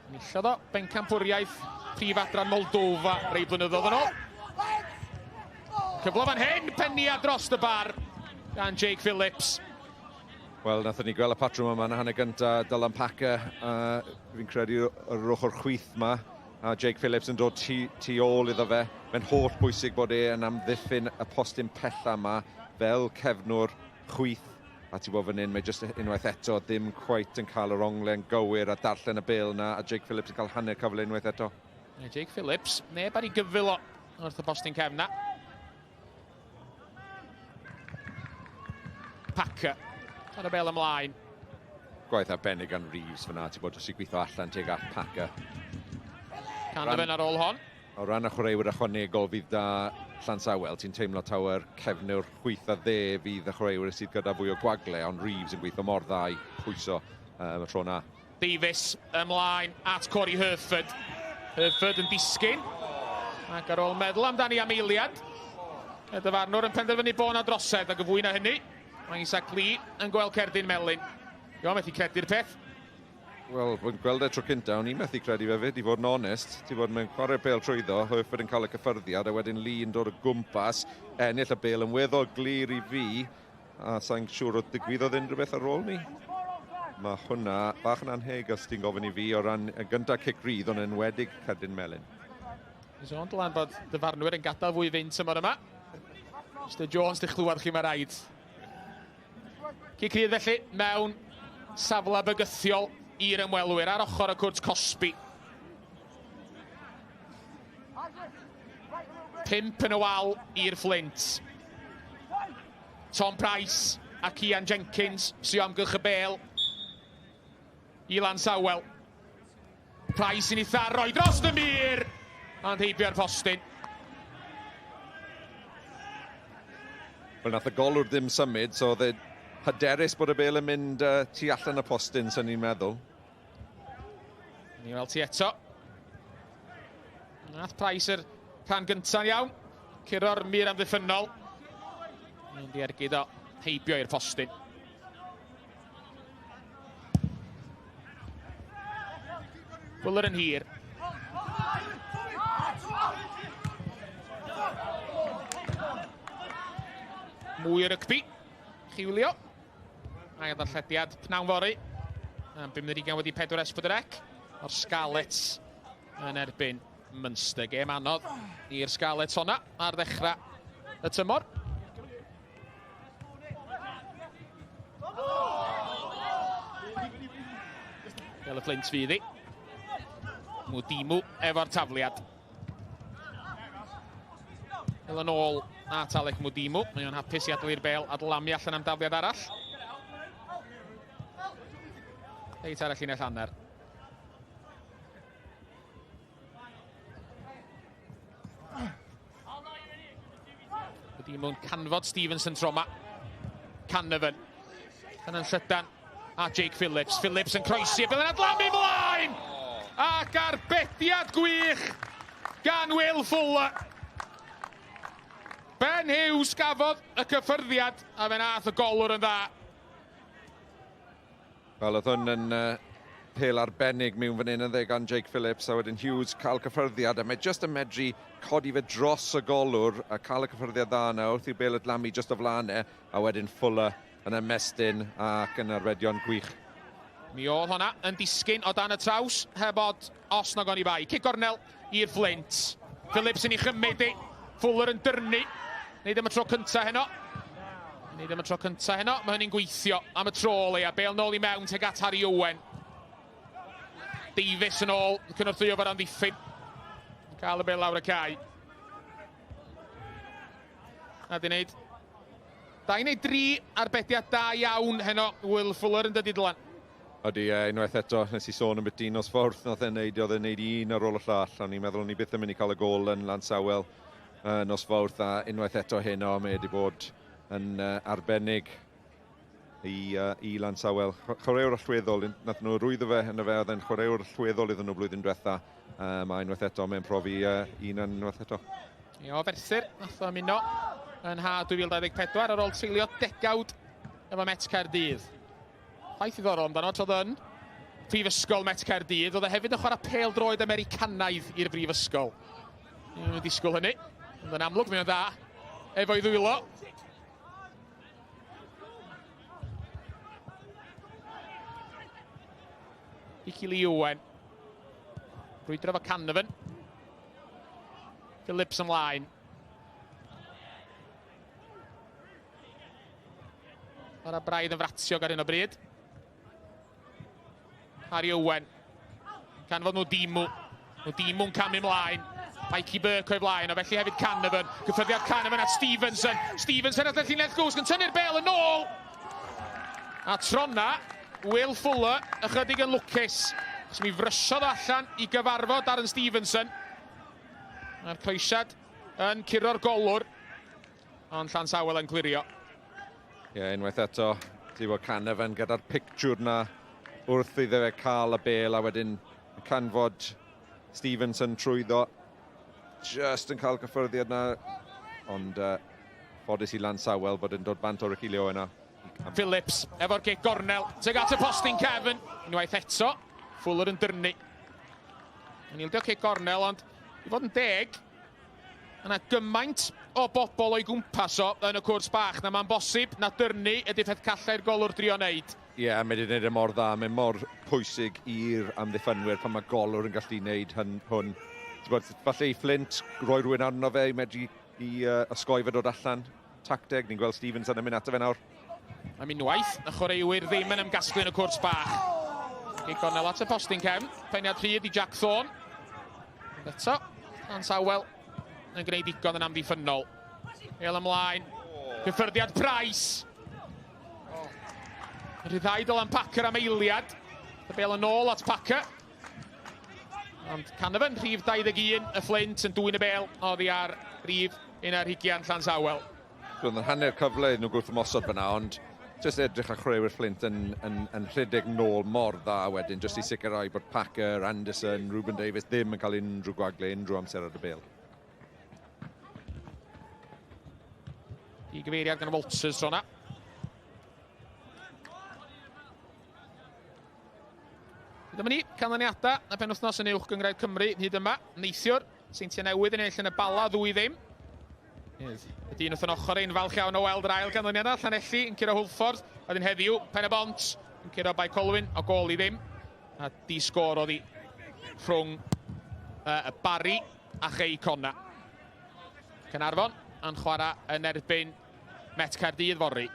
Nillodd o bencampwriaeth prif adran Moldova rei blynyddoedd yn ôl. Cyfle fan hyn, pennia dros y bar gan Jake Phillips. Wel, nathon ni gweld y patrwm yma yn y hanner gynta, Dylan Packer, fi'n credu yr ochr chwith yma, a Jake Phillips yn dod tu ôl iddo fe. Mae'n holl bwysig bod yn amddiffyn y postyn pella yma fel cefnwr chwith. A ti'n bod fan hyn, mae jyst unwaith eto ddim cweit yn cael yr onglen gywir a darllen y bêl yna, a Jake Phillips yn cael hanner cyfle unwaith eto. Jake Phillips, neb ar ei gyfil o wrth y postyn cefna. Packer, ar y bêl ymlaen. Gwaith arbennig gan Reeves fyna, ti'n bod os i gweithio allan tuag at Packer. Canavan ar ôl hon. O ran y chwaraewyr ychwanegol fydd da Llansawel, ti'n teimlo tawer cefnwr chwyth a dde fydd y chwaraewyr sydd gyda fwy o gwagle, ond Reeves yn gweithio mor dda i pwyso y tro na. Davies ymlaen at Corey Herford. Herford yn disgyn. Ac ar ôl meddwl amdani am eiliad. Y dyfarnwr yn penderfynu bod na drosedd ac y fwy na hynny. Mae Isaac Lee yn gweld cerdyn melyn. Io, methu credu'r peth. Wel, bod gweld e tro cynta, o'n i methu credu fe fyd, i fod yn onest. Ti fod mewn chwarae bel trwyddo, Herford yn cael y cyffyrddiad, a wedyn Lee yn dod o gwmpas, ennill y bel yn weddol glir i fi, a sa'n siŵr o digwyddodd unrhyw beth ar ôl ni. Mae hwnna bach yn anheg os ti'n gofyn i fi o ran y gyntaf cic rydd, ond enwedig cerdyn melyn. Is o'n dylan bod dyfarnwyr yn gadael fwy fynd tymor yma. Mr Jones, ddech chlywed chi mae rhaid. Cic rydd felly mewn safle bygythiol i'r ymwelwyr ar ochr y cwrt Cosby. 5 yn y wal i'r Fflint. Tom Price ac Ian Jenkins sy'n amgylch y bel i Lansawel. Price yn ei tharoi dros y mur, ond heibio'r postyn. Wel, nath y golwr ddim symud, so oedd e hyderus bod y bel yn mynd tu allan y postyn, sy'n ni'n meddwl. Ni weld ti eto. Nath Price yr rhan gynta'n iawn. Curo'r mur amddiffynol. Mynd i ergyd o heibio i'r postyn. Fuller yn hir. Mwy o rygbi. Chiwlio. A'i ddarllediad pnawn fori. Am 50 wedi 4 esbydrec. O'r Scarlets yn erbyn Munster. Gêm anodd i'r Scarlets honna ar ddechrau y tymor. Fel y Fflint fydd i. Mwdimu efo'r tafliad. Fel yn ôl at Alec Mwdimu. Mae o'n hapus i adael i'r bel adlamu allan am dafliad arall. Eit ar y llinell hanner. Mwdimu'n canfod Stevenson tro ma. Canavan. Yn llydan a Jake Phillips. Phillips yn croesi, bydd yn adlamu mlaen! Ac arbediad gwych gan Will Fuller. Ben Hughes gafodd y cyffyrddiad a fe nath y golwr yn dda. Wel, oedd hwn yn pel arbennig mewn fan hyn yn dde gan Jake Phillips, a wedyn Hughes cael cyffyrddiad, a mae just yn medru codi fe dros y golwr a cael y cyffyrddiad dda yna wrth i bel adlamu just o flanau, a wedyn Fuller yn ymestyn ac yn arbedion gwych. Mi oedd honna yn disgyn o dan y traws, hebod os nag o'n i bai. Cic gornel i'r Fflint. Phillips yn ei chymyd i. Fuller yn dyrnu. Neud am y tro cynta heno. Neud am y tro cynta heno. Mae hynny'n gweithio am y tro leia. Bale nôl i mewn teg at Harry Owen. Davies yn ôl. Cynorthwyo fo'r amddiffyn. Cael y bel lawr y cae. A di wneud 2 neu 3 arbediad da iawn heno. Will Fuller yn dydi dylan. Ydy, unwaith eto, nes i sôn yn bit un os ffordd, oedd e'n neud un ar ôl y llall, ond i'n meddwl ni byth yn mynd i cael y gol yn Lansawel nos fawrth, a unwaith eto heno, mae wedi bod yn arbennig i Lansawel. Chwaraewr allweddol, nath nhw rwyddo fe yn y fe, oedd e'n chwaraewr allweddol iddyn nhw blwyddyn diwetha, a unwaith eto, mae'n profi un unwaith eto. O Ferthyr, nath o ymuno yn ha 2024 ar ôl treulio degawd efo Met Caerdydd. Faith ddiddorol amdano, trodd yn Prifysgol Met Caerdydd, oedd e hefyd yn chwarae pêl-droed Americanaidd i'r Brifysgol. Ni'n disgwyl hynny, ond yn amlwg mae'n dda efo'i ddwylo. Ici Lee Owen. Frwydr efo Canavan. Phillips ymlaen. Ar y braidd yn fratiog ar un o bryd. Harry Owen. Canfod Mwdimu. Mwdimu'n camu ymlaen. Mikey Burke o'i blaen, o felly hefyd Canavan. Gyffyrddiad Canavan at Stevenson. Stevenson at y llinell gwrs, yn tynnu'r bel yn ôl. A tronna, Will Fuller ychydig yn lwcus. Os mi frysiodd allan i gyfarfod Darren Stevenson. A'r coesiad yn curo'r golwr. Ond Llansawel yn clirio. Ie, unwaith eto, ti bod Canefan gyda'r pictiwr na wrth iddo fe cael y bel a wedyn canfod Stevenson trwyddo. Just yn cael cyffyrddiad na, ond ffodus i Lansawel bod yn dod bant o'r Achilleo yna. Phillips efo'r gic gornel. Teg at y postyn Kevin. Unwaith eto, Fuller yn dyrnu. Yn ildio cic gornel, ond i fod yn deg, yna gymaint o bobl o'i gwmpas o yn y cwrs bach na mae'n bosib na dyrnu ydy peth callau'r golwr drio wneud. Ie, mae wedi gwneud y mor dda, mae'n mor pwysig i'r amddiffynwyr pan mae golwr yn gallu gwneud hwn. Falle i Fflint, roi rhywun arno fe i medru i osgoi fe dod allan. Tacteg, ni'n gweld Stevenson yn mynd ato fe nawr. Am unwaith, y chwaraewyr ddim yn ymgasglu yn y cwrs bach. Gic gornel at y postyn cefn, peniad rhydd i Jack Thorne. Eto, Lansawel yn gwneud digon yn amddiffynol. El ymlaen, gyffyrddiad Price. Rhyddai Dylan Packer am eiliad. Y bel yn ôl at Packer. Ond Canefan, rhif 21, y Fflint yn dwy'n y bel. Oddi ar rhif 11 Llansawel. Dwi'n hanner cyfle nhw gwrth ymosod fyna, ond jyst edrych â chwaraewyr Fflint yn rhedeg nôl mor dda wedyn, jyst i sicrhau bod Packer, Anderson, Ruben Davies ddim yn cael unrhyw gwagle, unrhyw amser ar y bel. I gyfeiriad gan Walters tro na. Hyd yma ni, canlyniadau y penwythnos yn uwch Gymraeg Cymru hyd yma. Neithiwr, Seintiau Newydd yn ennill yn y bala 2-0. Y dyn wrth yn ochr ein falch iawn o weld yr ail canlyniadau. Llanelli yn curo Hwlffordd, wedyn heddiw, Pen y Bont yn curo Bai Colwyn o gol i ddim. A di-sgor oddi rhwng y Barry a Gae Conna. Cynarfon yn chwarae yn erbyn Met Caerdydd Forri.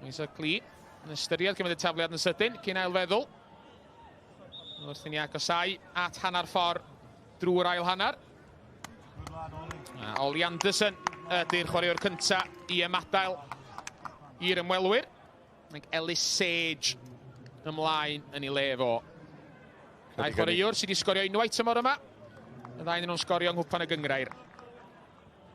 Isa Cli yn ystyried cymryd y tafliad yn sydyn cyn ail feddwl. Wrth i ni agosau at hanner ffordd drwy'r ail hanner. Oli Anderson ydy'r chwaraewr cyntaf i ymadael i'r ymwelwyr. Ellis Sage ymlaen yn ei le fo. Dau chwaraewr sydd wedi sgorio unwaith tymor yma. Y ddau nhw'n sgorio yng nghwpan y Gyngrair.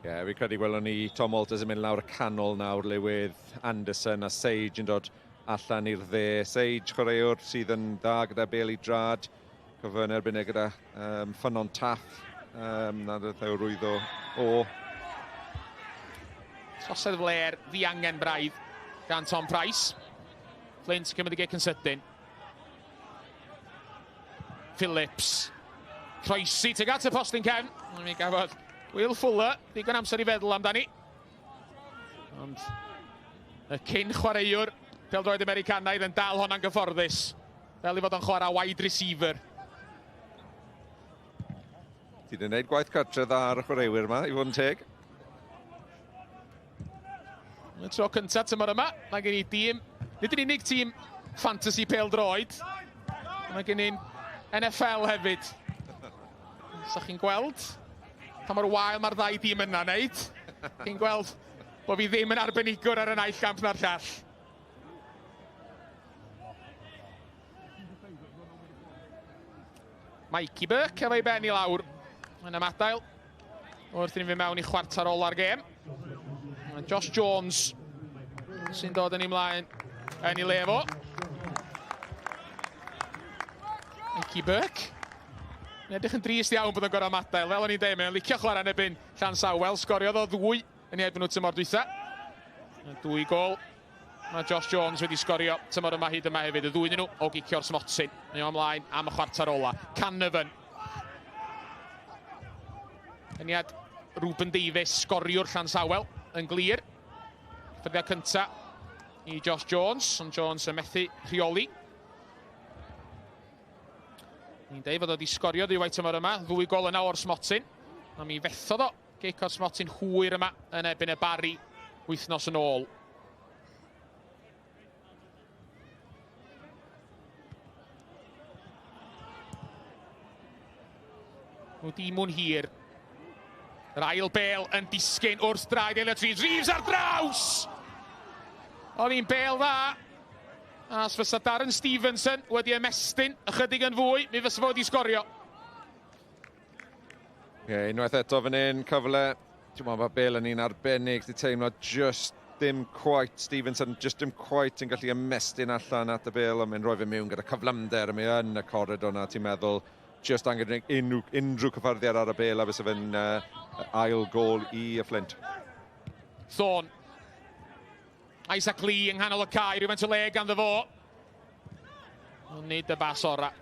Ie, fi credu gwelwn ni Tom Walters yn mynd lawr y canol nawr le with Anderson a Sage yn dod allan i'r dde. Sage chwaraewr sydd yn dda gyda bel i drad. Cyfyn erbyn gyda ffynon taff. Na dweud rwyddo o. Sosedd fler ddiangen braidd gan Tom Price. Fflint cymryd y gic yn sydyn. Phillips. Croesi tuag at y postyn cefn. Mi gafodd Will Fuller ddigon amser i feddwl amdani. Ond y cyn chwaraewr pêl-droed Americanaidd yn dal honna'n gyfforddus. Fel i fod yn chwarae wide receiver. Ti wedi gwneud gwaith cartre dda ar y chwaraewyr yma, i fod yn teg. Y tro cyntaf tymor yma, mae gen i dîm, nid yn unig tîm fantasy pêl-droed. Mae gen i'n NFL hefyd. So chi'n gweld pa mor wael mae'r ddau dîm yna wneud. Chi'n gweld bod fi ddim yn arbenigwr ar y naill gamp na'r llall. Mikey Burke efo'i ben i lawr yn ymadael. Wrth i ni fynd mewn i chwarter ola'r gêm. Josh Jones sy'n dod yn ei mlaen yn ei le fo. Mikey Burke. Yn edrych yn drist iawn bod yn gorau ymadael. Fel o'n i'n dweud, mae'n licio chwarae yn ebyn Llansawel. Sgoriodd o 2 yn ei ebyn nhw tymor dwytha. 2 gol. Mae Josh Jones wedi sgorio tymor yma hyd yma hefyd. Y 2 nhw o gicio'r smotyn. Ni o ymlaen am y chwarter ola. Canefan. Cyniad Ruben Davies, sgoriwr Llansawel yn glir. Ffyddiad cynta i Josh Jones. Ond Jones yn methu rheoli. Ni'n dweud fod o wedi sgorio ddwywaith tymor yma, 2 gol yna o'r smotyn. A mi fethodd o gic o'r smotyn hwyr yma yn ebyn y Barry wythnos yn ôl. Nhw dimwn hir. Yr ail bel yn disgyn wrth draed Elliot Reeves. Reeves ar draws! Oedd hi'n bel dda. As fysa Darren Stevenson wedi ymestyn ychydig yn fwy, mi fysa fod i sgorio. Unwaith eto fan hyn, cyfle. Dwi'n meddwl mae Bale yn un arbennig. Di teimlo just dim quite. Stevenson just dim quite yn gallu ymestyn allan at y Bale. Mae'n rhoi fe mewn gyda cyflymder. Mae yn y corridor na, ti'n meddwl. Just angen unrhyw cyffarddiad ar y Bale a fysa fe'n ail gol i Fflint. Thorn. Isaac Lee yng nghanol y cae, rhywfaint o le ganddo fo. Nid y bas ora.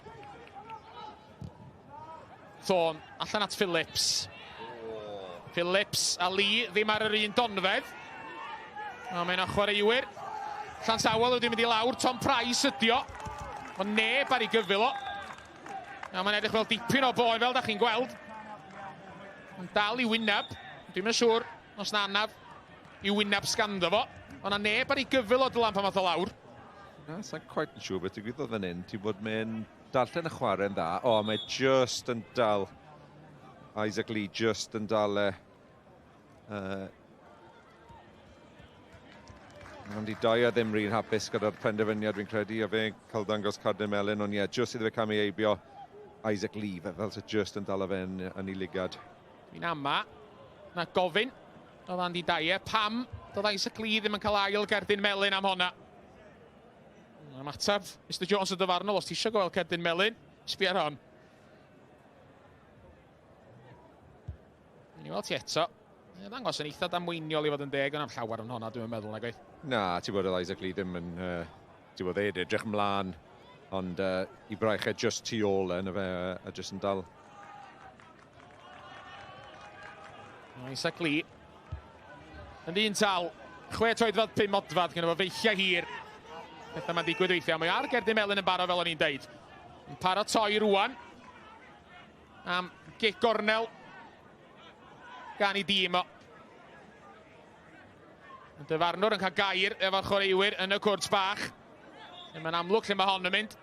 Thorn, allan at Phillips. Phillips a Lee ddim ar yr un donfedd. Mae'n chwaraewyr. Llansawel wedi mynd i lawr, Tom Price ydi o. Ond neb ar ei gyfil o. Mae'n edrych fel dipyn o boen fel da chi'n gweld. Mae'n dal i wyneb. Dwi'n yn siŵr os na anaf i wyneb sganddo fo. Ond na neb ar ei gyfil o dylan pan math o lawr. Na, sa'n quite yn siŵr beth digwyddodd fan hyn. Ti'n bod mae'n darllen y chwarae'n dda. O, mae just yn dal. Isaac Lee just yn dal e. Ond i dau a ddim rhan hapus gyda'r penderfyniad fi'n credu. A fe'n cael dangos cardyn melyn. Ond ie, just iddo fe cael ei eibio Isaac Lee. Fel sy'n just yn dal a fe yn ei ligad. Fi'n ama. Na gofyn. Oedd Andy Dyer. Pam doedd Isaac Lee ddim yn cael ail gerdyn melyn am honna. Ymateb, Mr Jones y dyfarnol, os ti eisiau gweld cerdyn melyn, sbio ar hon. Ni weld ti eto. Ddangos yn eitha damweiniol i fod yn deg, ond am llawer yn honna, dwi'n meddwl na gweith. Na, ti bod oedd Isaac Lee ddim yn... ti bod eid edrych mlaen, ond i braich e just tu ôl yn y fe, a just yn dal. Isaac Lee. Yn un tal, 6 oedfad 5 modfad, gyda fo feichia hir. Beth yma'n digwydd weithiau. Mae ar gerdyn melyn yn barod fel o'n i'n deud. Yn paratoi rwan. Am gic gornel. Gan i dîm o. Y dyfarnwr yn cael gair efo'r chwaraewyr yn y cwrt bach. Mae'n amlwg lle mae hon yn mynd.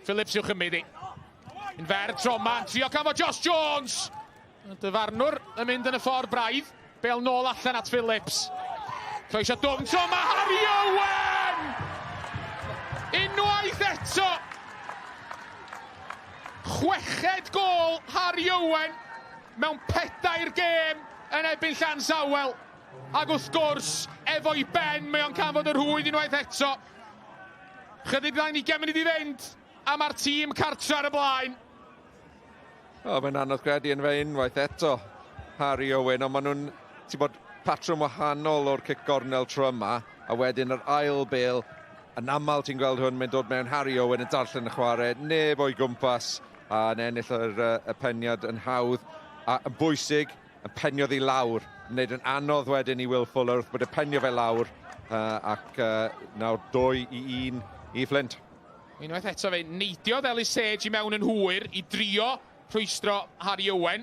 Phillips i'w chymryd i. Yn fer troman, trio gan fo Josh Jones. Y dyfarnwr yn mynd yn y ffordd braidd. Bel nôl allan at Phillips. Croeso dwfn troma, Harry Owen! Unwaith eto. Chweched gol Harry Owen mewn 4 gêm yn ebyn Llansawel. Ac wrth gwrs, efo'i ben, mae o'n canfod yr hwyd unwaith eto. Chydig rhaid ni gemyn i fynd a mae'r tîm cartra ar y blaen. Mae'n anodd credu yn fe unwaith eto, Harry Owen, ond maen nhw'n, ti'n bod, patrwm wahanol o'r cic gornel tro yma, a wedyn yr ail bêl, yn aml ti'n gweld hwn, mae'n dod mewn Harry Owen yn darllen y chwarae, neb o'i gwmpas, a yn ennill y peniad yn hawdd, a yn bwysig, yn peniodd i lawr, yn neud yn anodd wedyn i Will Fuller, wrth bod y penio fe lawr, ac nawr 2-1 i Fflint. Unwaith eto fe neidio Ellis Sage i mewn yn hwyr i drio rhwystro Harry Owen,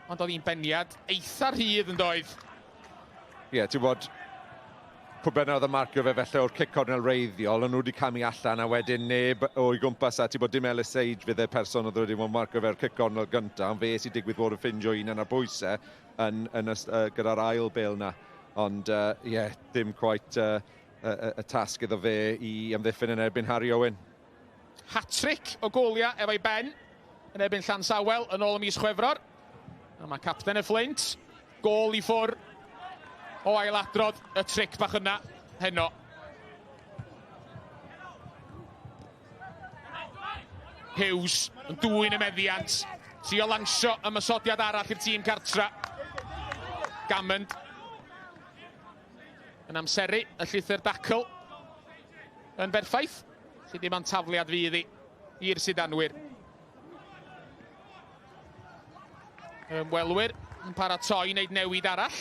ond oedd hi'n beniad eitha rhydd yn doedd. Ie, ti'n bod, pwben oedd y marcio fe felly o'r cic cornel reiddiol, ond nhw wedi camu allan a wedyn neb o'i gwmpas a ti'n bod dim Ellis Sage fydd y person oedd wedi bod marcio fe'r cic cornel gyntaf, ond fe sy'n digwydd bod yn ffindio un yn y bwysau gyda'r ail bêl na. Ond ie, dim quite y tasg iddo fe i amddiffyn yn erbyn Harry Owen. Hat-trick o goliau efo'i ben yn ebyn Llansawel yn ôl y mis Chwefror. A mae capten y Fflint, gol i ffwr o ailadrodd y tric bach yna heno. Hughes yn dwyn y meddiant, trio lansio ymysodiad arall i'r tîm cartra. Gammond yn amseru y llythyr dacl yn berffaith, sydd dim ond tafliad fydd i'r sydanwyr. Welwyr yn paratoi wneud newid arall.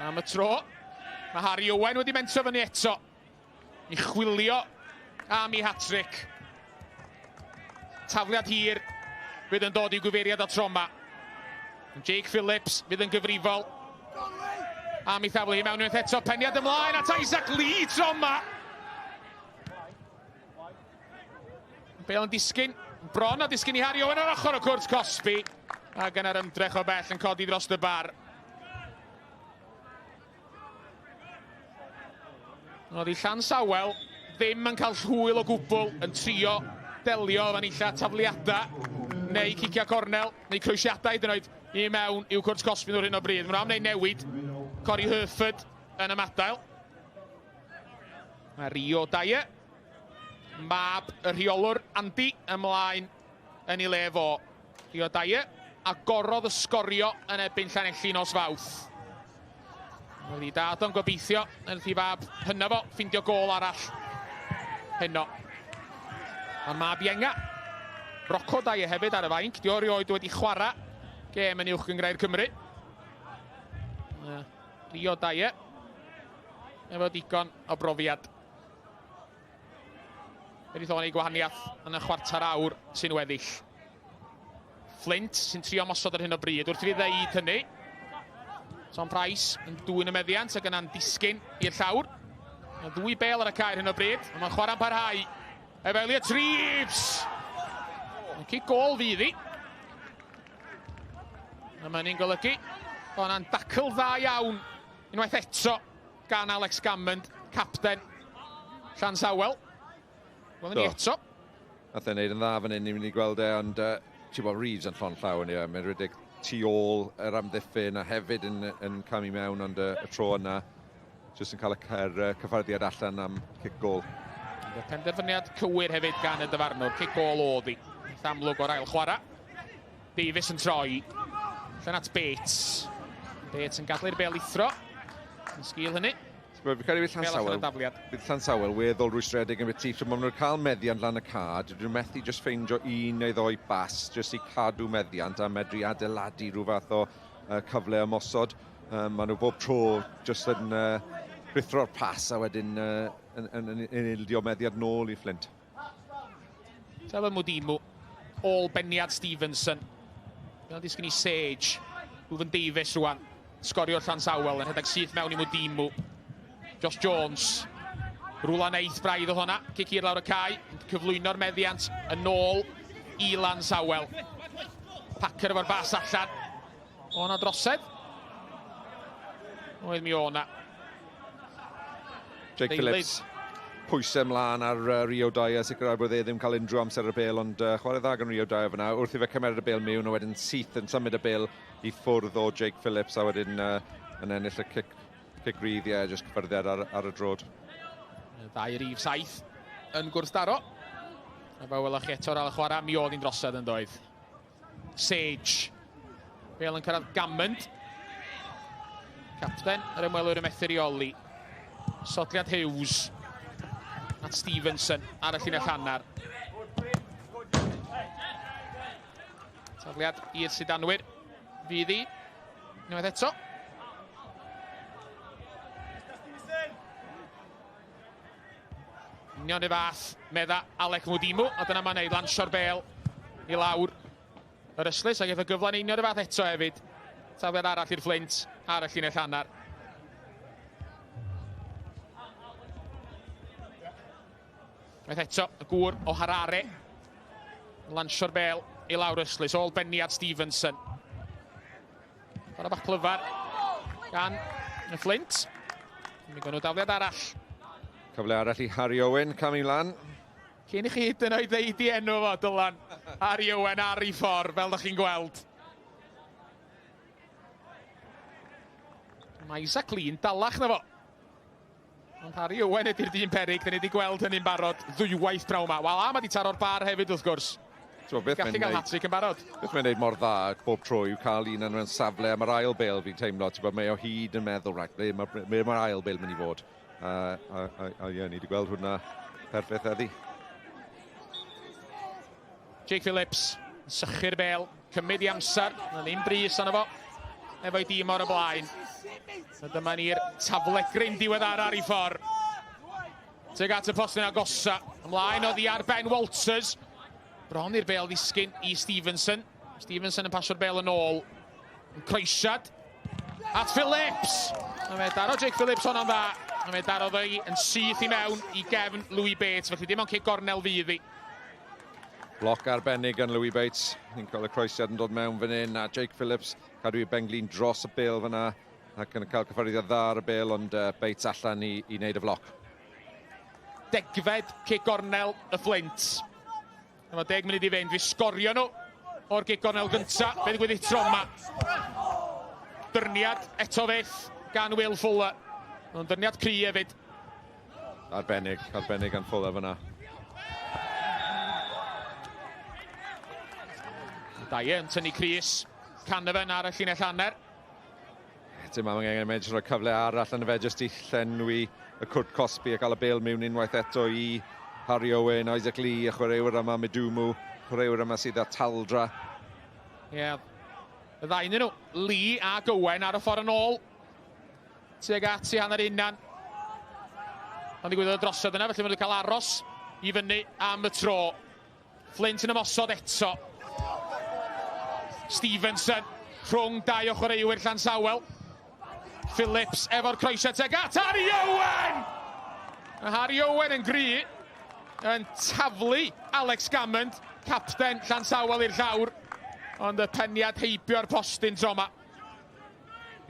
Am y tro, mae Harry Owen wedi mentro fyny eto i chwilio am ei hat-trick. Tafliad hir fydd yn dod i gwyfeiriad o troma. Jake Phillips fydd yn gyfrifol am ei thaflu hi mewn unwaith eto. Peniad ymlaen at Isaac Lee troma. Bale yn disgyn, bron a disgyn i Harry Owen ar ochr o cwrt Cosby. Ac yna'r ymdrech o bell yn codi dros y bar. Oedd i Llansawel ddim yn cael hwyl o gwbl yn trio delio fan illa tafliadau neu cicia cornel neu croesiadau dyn nhw'n i mewn i'w cwrs cosbyn o'r hyn o bryd. Mae'n am wneud newid. Cori Herford yn y madael. Mae Rio Daie. Mab y rheolwr Andy ymlaen yn ei le fo. Rio Daie. A gorodd y sgorio yn ebyn Llanelli nos Fawrth. Wedi dad o'n gobeithio yn thi fab hynna fo, ffindio gol arall heno. Ond mab Ienga. Rocco Daie hefyd ar y fainc. Di orioed wedi chwarae gêm yn uwch Gymraeg Cymru. Rio Daie. Efo digon o brofiad. Wedi ddod ei gwahaniaeth yn y chwarter awr sy'n weddill. Fflint sy'n trio mosod ar hyn o bryd. Wrth i fi ddeud hynny. Tom Price yn dwy'n y meddiant ac yna'n disgyn i'r llawr. Mae ddwy bel ar y cair hyn o bryd. Mae'n chwarae'n parhau. Elliot Reeves. Yn cic gol fydd hi. A mae'n un golygu. Ond yna'n dacl dda iawn. Unwaith eto gan Alex Gammond, capten Llansawel. Wel, ni eto. Nath e'n neud yn dda fan hyn, ni'n mynd i gweld e, ond ti'n bod Reeves yn llon llaw yn ei, mae'n rhedeg tu ôl yr amddiffyn a hefyd yn camu mewn, ond y tro yna jyst yn cael y cyffarddiad allan am cic gol. Penderfyniad cywir hefyd gan y dyfarnwr, cic gol oedd hi. Amlwg o'r ail chwarae. Davies yn troi. Llen at Bates. Bates yn gadlu'r bel ithro. Yn sgil hynny. Fi'n credu bydd Llansawel weddol rwystredig yn beth so maen nhw'n cael meddiant lan y cad. Dwi'n methu jyst ffeindio un neu ddoi bas jyst i cadw meddiant a medru adeiladu rhyw fath o cyfle ymosod. Maen nhw bob tro jyst yn rithro'r pas a wedyn yn ildio meddiant nôl i Fflint. Fel y Mwdimu, ôl Beniad Stevenson. Fel disgyn i Sage. Rwy'n Davies rwan. Sgorio'r Llansawel yn rhedeg syth mewn i Mwdimu. Josh Jones. Rwla neith braidd o hwnna. Cic i'r lawr y cae. Cyflwyno'r meddiant yn ôl i Lansawel. Packer efo'r bas allan. O'na drosedd. Oedd mi o'na. Jake Phillips. Pwysau ymlaen ar Rio Daie. Sicrhau bod e ddim cael unrhyw amser y bel, ond chwarae dda gan Rio Daie fyna. Wrth i fe cymeryd y bel mewn, a wedyn syth yn symud y bel i ffwrdd o Jake Phillips, a wedyn yn ennill y cic grydd, jyst cyffyrddiad ar y drod. Ddau rif saith yn gwrthdaro. A fe welwch chi eto'r al chwarae, mi oedd hi'n drosedd yn doedd. Sage. Bel yn cyrraedd Gammond. Capten, yr ymwelwyr y methu reoli. Sodliad Hughes. At Stevenson ar y llinell hannar. Sodliad i'r Sydanwyr. Fydd hi. Unwaith eto. Union y fath, medda Alec Mwdimu, a dyna mae'n neud lansio'r bel i lawr yr Yslys, ac efo gyfla'n union y fath eto hefyd. Tafliad arall i'r Fflint ar y llinell hannar. Unwaith eto, y gŵr o Harare. Lansio'r bel i lawr Yslys, ôl Beniad Stevenson. Ar y bach clyfar gan y Fflint. Mi gwn nhw dafliad arall. Cyfle arall i Harry Owen, camu lan. Cyn i chi hyd yn oed ddeud i enw fo, Dylan. Harry Owen ar ei ffordd, fel ydych chi'n gweld. Mae Isaac Lee'n dalach na fo. Ond Harry Owen ydy'r dyn peryg, da ni wedi gweld hynny'n barod ddwywaith prawn ma. Wel, a mae wedi taro'r bar hefyd wrth gwrs. Gallu gael hat-trick yn barod. Beth mae'n neud mor dda bob tro yw cael un yn safle am yr ail bel fi'n teimlo. Mae o hyd yn meddwl, mae'r ail bel mynd i fod. A ni wedi gweld hwnna perffaith eddi. Jake Phillips, sychu'r bel, cymryd i amser, na ddim bris arno fo, efo'i dîm o'r y blaen. Dyma ni'r tafle grym diweddar ar ei ffordd. Teg at y postyn agosa, ymlaen oddi ar Ben Walters. Bron i'r bel ddisgyn i Stevenson. Stevenson yn pasio'r bel yn ôl. Yn croesiad. At Phillips. A fe daro Jake Phillips hwnna'n dda. A fe darodd ei yn syth i mewn i gefn Louis Bates. Felly dim ond cic gornel fydd hi. Bloc arbennig gan Louis Bates. Ni'n cael y croesiad yn dod mewn fan hyn, a Jake Phillips cadw i benglin dros y bil fyna, ac yn cael cyfforddiodd dda ar y bil, ond Bates allan i wneud y floc. Degfed cic gornel y Fflint. Efo 10 munud i fynd, fi sgorio nhw o'r cic gornel gynta. Be ddigwydd i tro yma? Dyrniad eto fyth gan Will Fuller. Ond dyrniad cry hefyd. Arbennig gan Fuller fyna. Daie yn tynnu Chris Canavan ar y llinell hanner. Dim am angen mynd rhoi cyfle arall yn y fe jyst i llenwi y Cwrt Cosby a cael y bêl mewn unwaith eto i Harry Owen, Isaac Lee, y chwaraewyr yma Medumu, chwaraewyr yma sydd â taldra. Ie, y ddau nhw, Lee a Owen ar y ffordd yn ôl. Tuag ati hanner unan. Ond ddigwyddodd y drosod yna, felly mae'n cael aros i fyny am y tro. Fflint yn ymosod eto. Stevenson rhwng dau o chwaraewyr Llansawel. Phillips efo'r croesiad tuag at Harry Owen! Harry Owen yn gry yn taflu Alex Gammond, capten Llansawel i'r llawr, ond y peniad heibio'r postyn tro yma.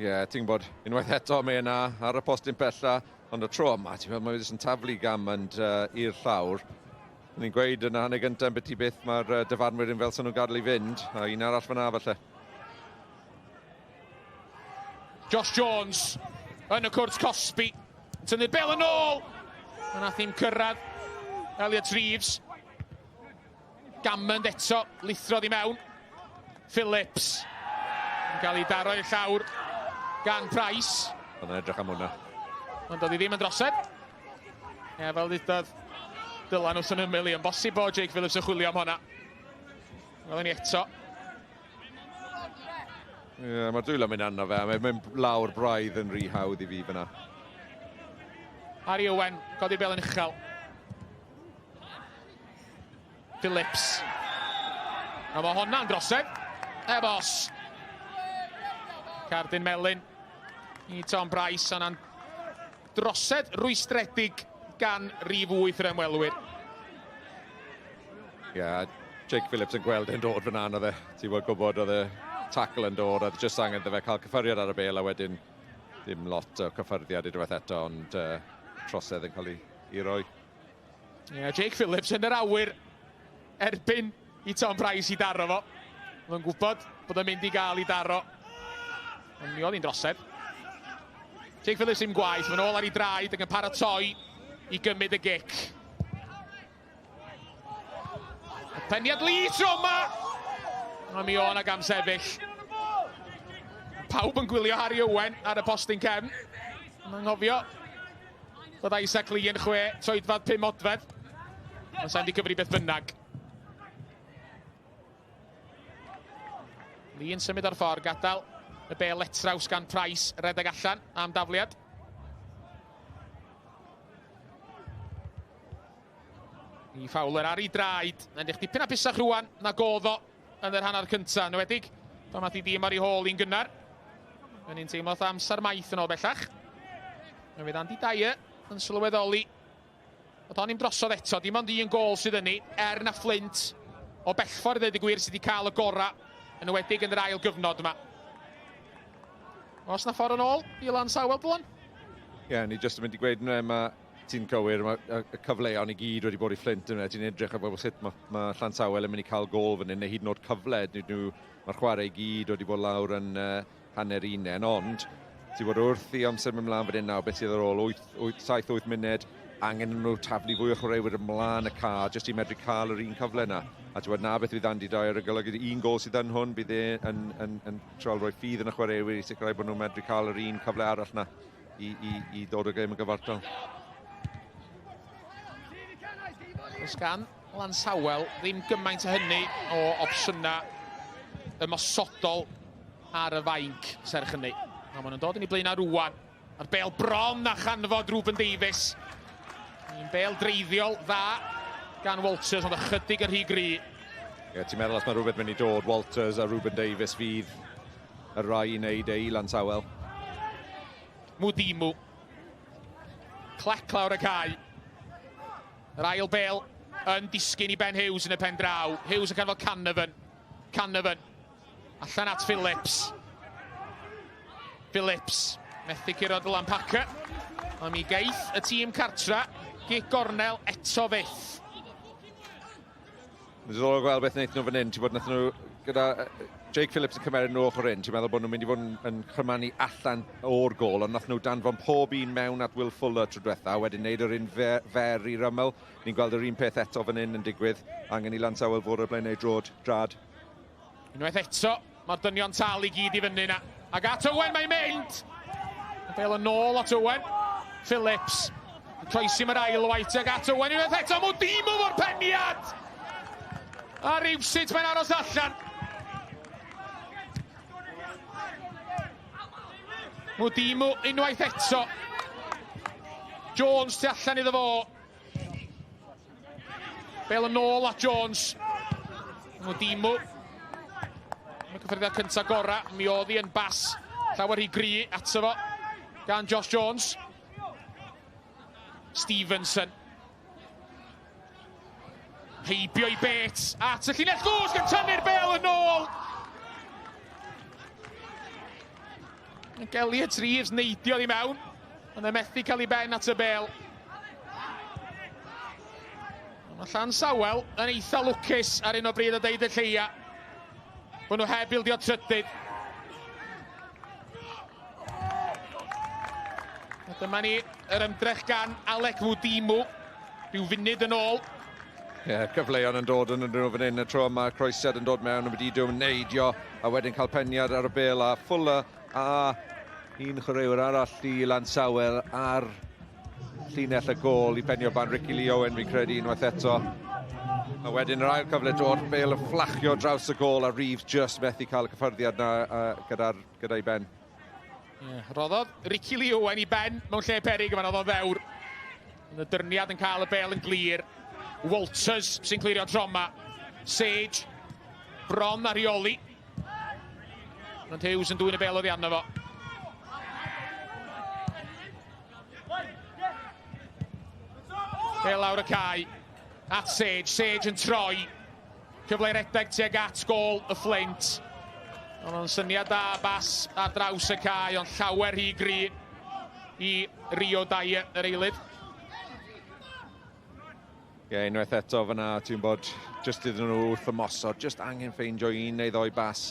Ie, ti'n bod unwaith eto mae yna ar y postyn bella, ond y tro yma, ti'n bod, mae'n taflu Gammond i'r llawr. Ni'n gweud yn y hanner gyntaf yn byti byth mae'r dyfarnwyr yn fel sy'n nhw'n gadael i fynd, a un arall fyna falle. Josh Jones yn y Cwrt Cosby. Tynnu'r bel yn ôl. Yna ddim cyrraedd. Elliot Reeves. Gammond eto, lithrodd i mewn. Phillips yn cael ei daro i'r llawr gan Price. Yna'n edrych am hwnna. Ond doedd hi ddim yn drosed. Fel ddudodd Dylan wrth yn ymyl i, yn bosib o Jake Phillips yn chwilio am hwnna. Wel ni eto. Ie, mae'r dwylo mynd anna fe, mae'n lawr braidd yn rhy hawdd i fi fyna. Harry Owen, godi'r bel yn uchel. Phillips. A mae hwnna'n drosed. Ebos. Cardyn melyn i Tom Price, a na'n drosed rwystredig gan rif 8 yr ymwelwyr. Ie, Jake Phillips yn gweld yn dod fyna oedd e. Ti'n bod gwybod oedd e tackle yn dod, oedd jyst angen fe cael cyffyriad ar y bel, a wedyn dim lot o cyffyrddiad i rhywbeth eto, ond trosedd yn cael ei roi. Ie, Jake Phillips yn yr awyr erbyn i Tom Price i daro fo. Oedd yn gwybod bod yn mynd i gael i daro. Ond mi oedd hi'n drosedd. Jake Phillips ddim gwaith, mae'n ôl ar ei draed ac yn paratoi i gymryd y gic. Peniad Lee tro yma! A mi o'n ag am sefyll. Pawb yn gwylio Harry Owen ar y postyn cefn. Yn anghofio bod Isaac Lee yn 6 troedfad 5 odfedd. Ond sa'n di cyfri beth bynnag. Lee yn symud ar ffordd, gadael y bel letraws gan Price, redeg allan am dafliad. I Fowler ar ei draed, yn eich dipyn a busach rwan na goddo yn yr hanner cynta. Yn ywedig, pan math i dîm ar ei hôl i'n gynnar. Yn un teimlo amser maith yn ôl bellach. Yn fydd Andy Dyer yn sylweddoli. Oedd hon i'n drosod eto, dim ond un gol sydd yn ni, na Fflint o bellffordd ddweud y gwir sydd wedi cael y gora yn ywedig yn yr ail gyfnod yma. Os na ffordd yn ôl i Lansawel, Dylan? Ie, ni jyst yn mynd i gweud yma, ti'n cywir, y cyfleon i gyd wedi bod i Fflint yna. Ti'n edrych ar sut mae Llansawel yn mynd i cael gol fan hyn, neu hyd yn oed cyfle. Mae'r chwarae i gyd wedi bod lawr yn hanner unen, ond ti'n bod wrth i amser mynd mlaen fan hyn nawr, beth sydd ar ôl 7-8 munud, angen nhw taflu fwy o chwaraewyr ymlaen y car, jyst i medru cael yr un cyfle yna. A ti'n bod na beth fydd Andy Dyer yn golygu un gol sydd yn hwn, bydd yn trol roi ffydd yn y chwaraewyr i sicrhau bod nhw'n medru cael yr un cyfle arall yna i ddod o gêm yn gyfartal. Oes gan Lansawel ddim gymaint o hynny o opsiynau ymosodol ar y fainc serch hynny. A maen nhw'n dod yn ei blaen ar rwan. A'r bel bron a chanfod Ruben Davies. Un bel dreiddiol dda gan Walters, ond ychydig yn rhy gry. Ie, ti'n meddwl os mae rhywbeth mynd i dod, Walters a Ruben Davies fydd y rai i wneud i Lansawel. Mwdimu. Clec lawr y cae. Yr ail bel yn disgyn I Ben Hughes yn y pen draw. Hughes yn canfod Canavan. Canavan. Allan at Phillips. Phillips. Methu curo'r Lampaca. A mi geith y tîm cartra. Gic gornel eto fyth. Mae'n ddol o gweld beth wnaethon nhw fan hyn. Ti'n bod wnaethon nhw gyda Jake Phillips yn cymeryd nhw ochr hyn. Ti'n meddwl bod nhw'n mynd I fod yn chrymanu allan o'r gol, ond nathon nhw danfon pob un mewn at Will Fuller tro diwetha, wedyn neud yr un fer I rymel. Ni'n gweld yr un peth eto fan hyn yn digwydd. Angen I Lansawel fod ar blaen ei drad. Unwaith eto, mae'r dynion tal I gyd I fyny na. Ac at Owen mae'n mynd! Bel yn ôl at Owen. Phillips. Croesi mae'r ail waith ag at Owen. Unwaith eto, Mwdimu o'r peniad! A rywsyd mae'n aros allan. Mwdimu unwaith eto. Jones tu allan iddo fo. Bel yn ôl at Jones. Mwdimu. Mae'n cyffredinad cyntaf gora. Mi oedd hi yn bas llawer I gri ato fo. Gan Josh Jones. Stevenson. Heibio I bet. At y llinell gwrs gan tynnu'r bel yn ôl. Elliot Reeves neidio I mewn. Ond e methu cael I ben at y bel. Mae Llansawel yn eitha lwcus ar un o bryd o deud y lleia. Bod nhw heb ildio trydydd. A dyma ni yr ymdrech gan Alec Mwdimu. Rhyw funud yn ôl. Cyfleon yn dod yn nhw fan hyn, y tro mae croesiad yn dod mewn, yn wedi dwi'n neidio, a wedyn cael peniad ar y bel, a Fuller, a un chwaraewr arall I Lansawel ar llinell y gol I penio ban Ricky Lee Owen, fi'n credu unwaith eto. A wedyn yr ail cyfle dod, bel yn fflachio draws y gol, a Reeves just methu cael y cyffyrddiad na gyda'i ben. Roddodd Ricky Lee Owen I ben mewn lle peryg, yma roddodd fewr. Yn y dyrniad yn cael y bel yn glir. Walters sy'n clirio troma. Sage. Bron ar Ioli. Ond Hughes yn dwy'n y bel oddi arno fo. Bel lawr y cae. At Sage. Sage yn troi. Cyfle redeg tuag at gol y Fflint. Ond o'n syniad da bas ar draws y cae, ond llawer hi gri I Rio Dyer yr eilydd. Unwaith eto fyna, ti'n bod just iddyn nhw wrth ymosod, just angen ffeindio un neu ddoi bas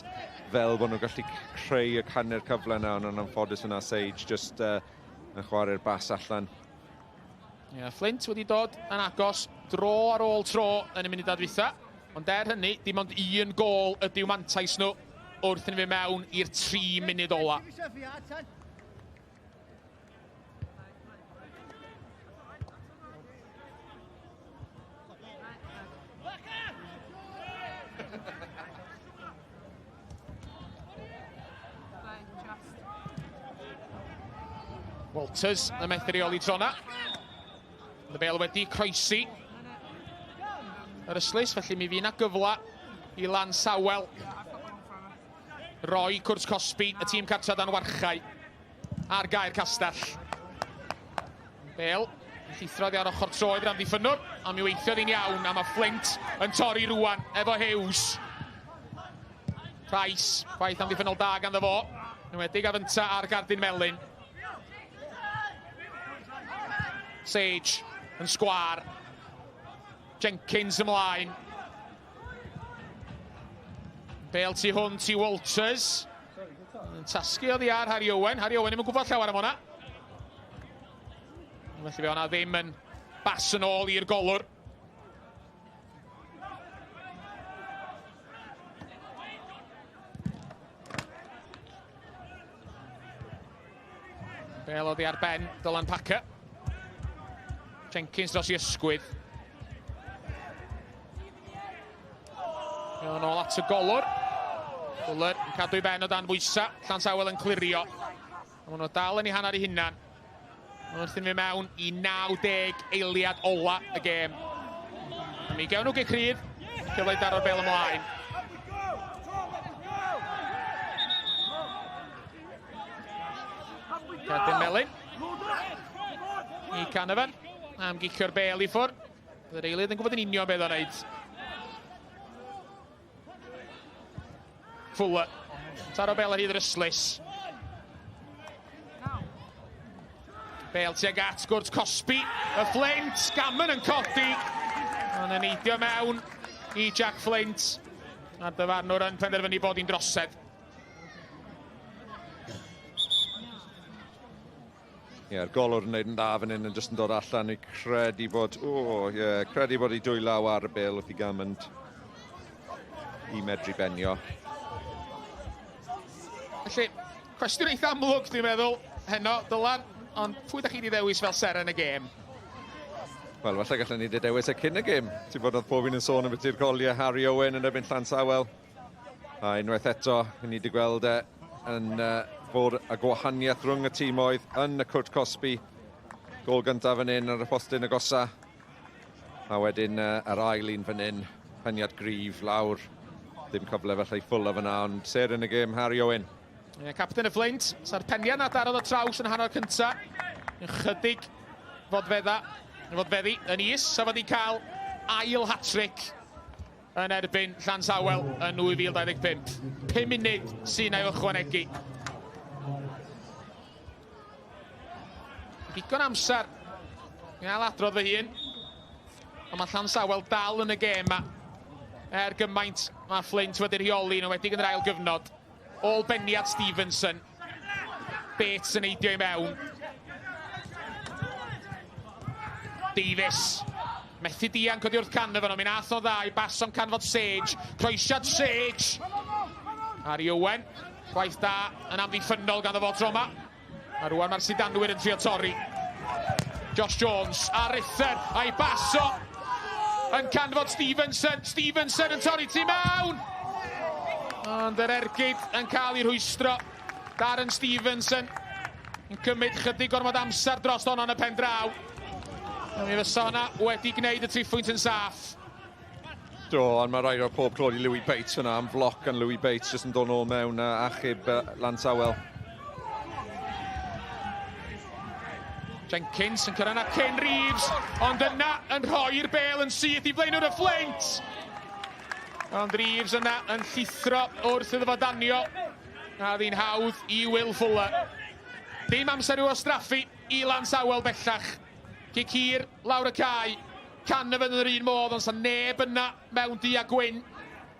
fel bod nhw'n gallu creu y canner cyfle na, ond yn anffodus yna Sage just yn chwarae'r bas allan. Fflint wedi dod yn agos dro ar ôl tro yn y munudau dwytha, ond hynny, dim ond un gol ydyw mantais nhw wrth yn fynd mewn i'r 3 munud ola. Walters yn methu reoli trona. Y bel wedi croesi. Yr yslys, felly mi fydd na gyfla I Lansawel. Roi Cwrs Cosby, y tîm cartra dan warchau. Ar Gae y Castell. Bel, yn llithrodd ar ochr troed ran ddiffynwr, a mi weithiodd hi'n iawn, a mae Fflint yn torri rwan efo Hughes. Price, gwaith am ddiffynol da ganddo fo. Nwedig a fynta ar gardyn melyn. Sage yn sgwar. Jenkins ymlaen. Bel tu hwnt I Walters. Yn tasgu oddi ar Harry Owen. Harry Owen ddim yn gwybod llawer am hwnna. Felly fe hwnna ddim yn bas yn ôl i'r golwr. Bel oddi ar ben Dylan Packer. Jenkins dros I ysgwydd. Yn ôl at y golwr. Fuller yn cadw I ben o dan bwysa. Llansawel yn clirio. Mae nhw dal yn I hanner I hunan. Mae nhw'n mynd mewn I 90 eiliad ola y gêm. A mi gewn nhw gecrydd. Cyfle I daro'r bel ymlaen. Gardyn melyn. I Canavan. Am gicio'r bel I ffwrdd. Yr eilydd yn gwybod yn union beth o'n neud. Fuller. Taro Bell ar hyd yr yslys. Bell tuag at gwrdd Cosby. Y Fflint, Gammon yn codi. Ond yn eidio mewn i Jack Fflint. A'r dyfarnwr yn penderfynu bod hi'n drosedd. Ie, golwr yn neud yn dda fan hyn yn jyst yn dod allan i credu bod... credu bod i dwylaw ar y bil wrth i Gammon i medru benio. Felly, cwestiwn eitha amlwg, dwi'n meddwl, heno, Dylan, ond pwy ydych chi wedi ddewis fel ser yn y gêm? Wel, falle gallwn ni wedi dewis y cyn y gêm. Ti'n bod oedd pob un yn sôn am beth i'r goliau Harry Owen yn erbyn Llansawel. A unwaith eto, ni wedi gweld yn bod y gwahaniaeth rhwng y tîm oedd yn y Cwrt Cosby. Gol gyntaf fan hyn ar y postyn agosa. A wedyn yr ail un fan hyn, peniad gryf lawr. Dim cyfle felly Fuller fyna, ond ser yn y gêm Harry Owen. Captain y Fflint, sa'r peniad na darodd o traws yn hanner cynta. Chydig fodfeddi yn is, a fod i cael ail hat-trick yn erbyn Llansawel yn 2025. 5 munud sy'n ei ychwanegu. Digon amser i ail adrodd fy hun, ond mae Llansawel dal yn y gêm yma. Gymaint mae Fflint wedi rheoli yn wedi yn yr ail gyfnod. Ôl beniad Stevenson. Bates yn eidio i mewn. Davies. Methu dian codi wrth canfod nhw. Mi'n ath o dda i bason canfod Sage. Croesiad Sage. Harry Owen. Gwaith da yn amddiffynnol gan y fo tro yma. A rwan mae'r sidanwyr yn trio torri. Josh Jones a Rither a'i baso yn canfod Stevenson. Stevenson yn torri tu mewn. Ond yr ergyd yn cael ei rhwystro. Darren Stevenson yn cymryd chydig gormod amser dros hon yn y pen draw. Mi fysa hwnna wedi gwneud y 3 pwynt yn saff. Do, ond mae rhaid o'r pob clod i Louis Bates fyna am floc gan Louis Bates jyst yn dod nôl mewn achub Lansawel. Jenkins yn cyrraedd Ken Reeves, ond yna yn rhoi'r bel yn syth i blaenwr y Fflint. Ond Reeves yna yn llithro wrth iddo fo danio. A ddi'n hawdd i Will Fuller. Dim amser i'w ostraffu i Lansawel bellach. Cic hir lawr y cae. Canaf yn yr un modd, ond sa'n neb yna mewn di a gwyn.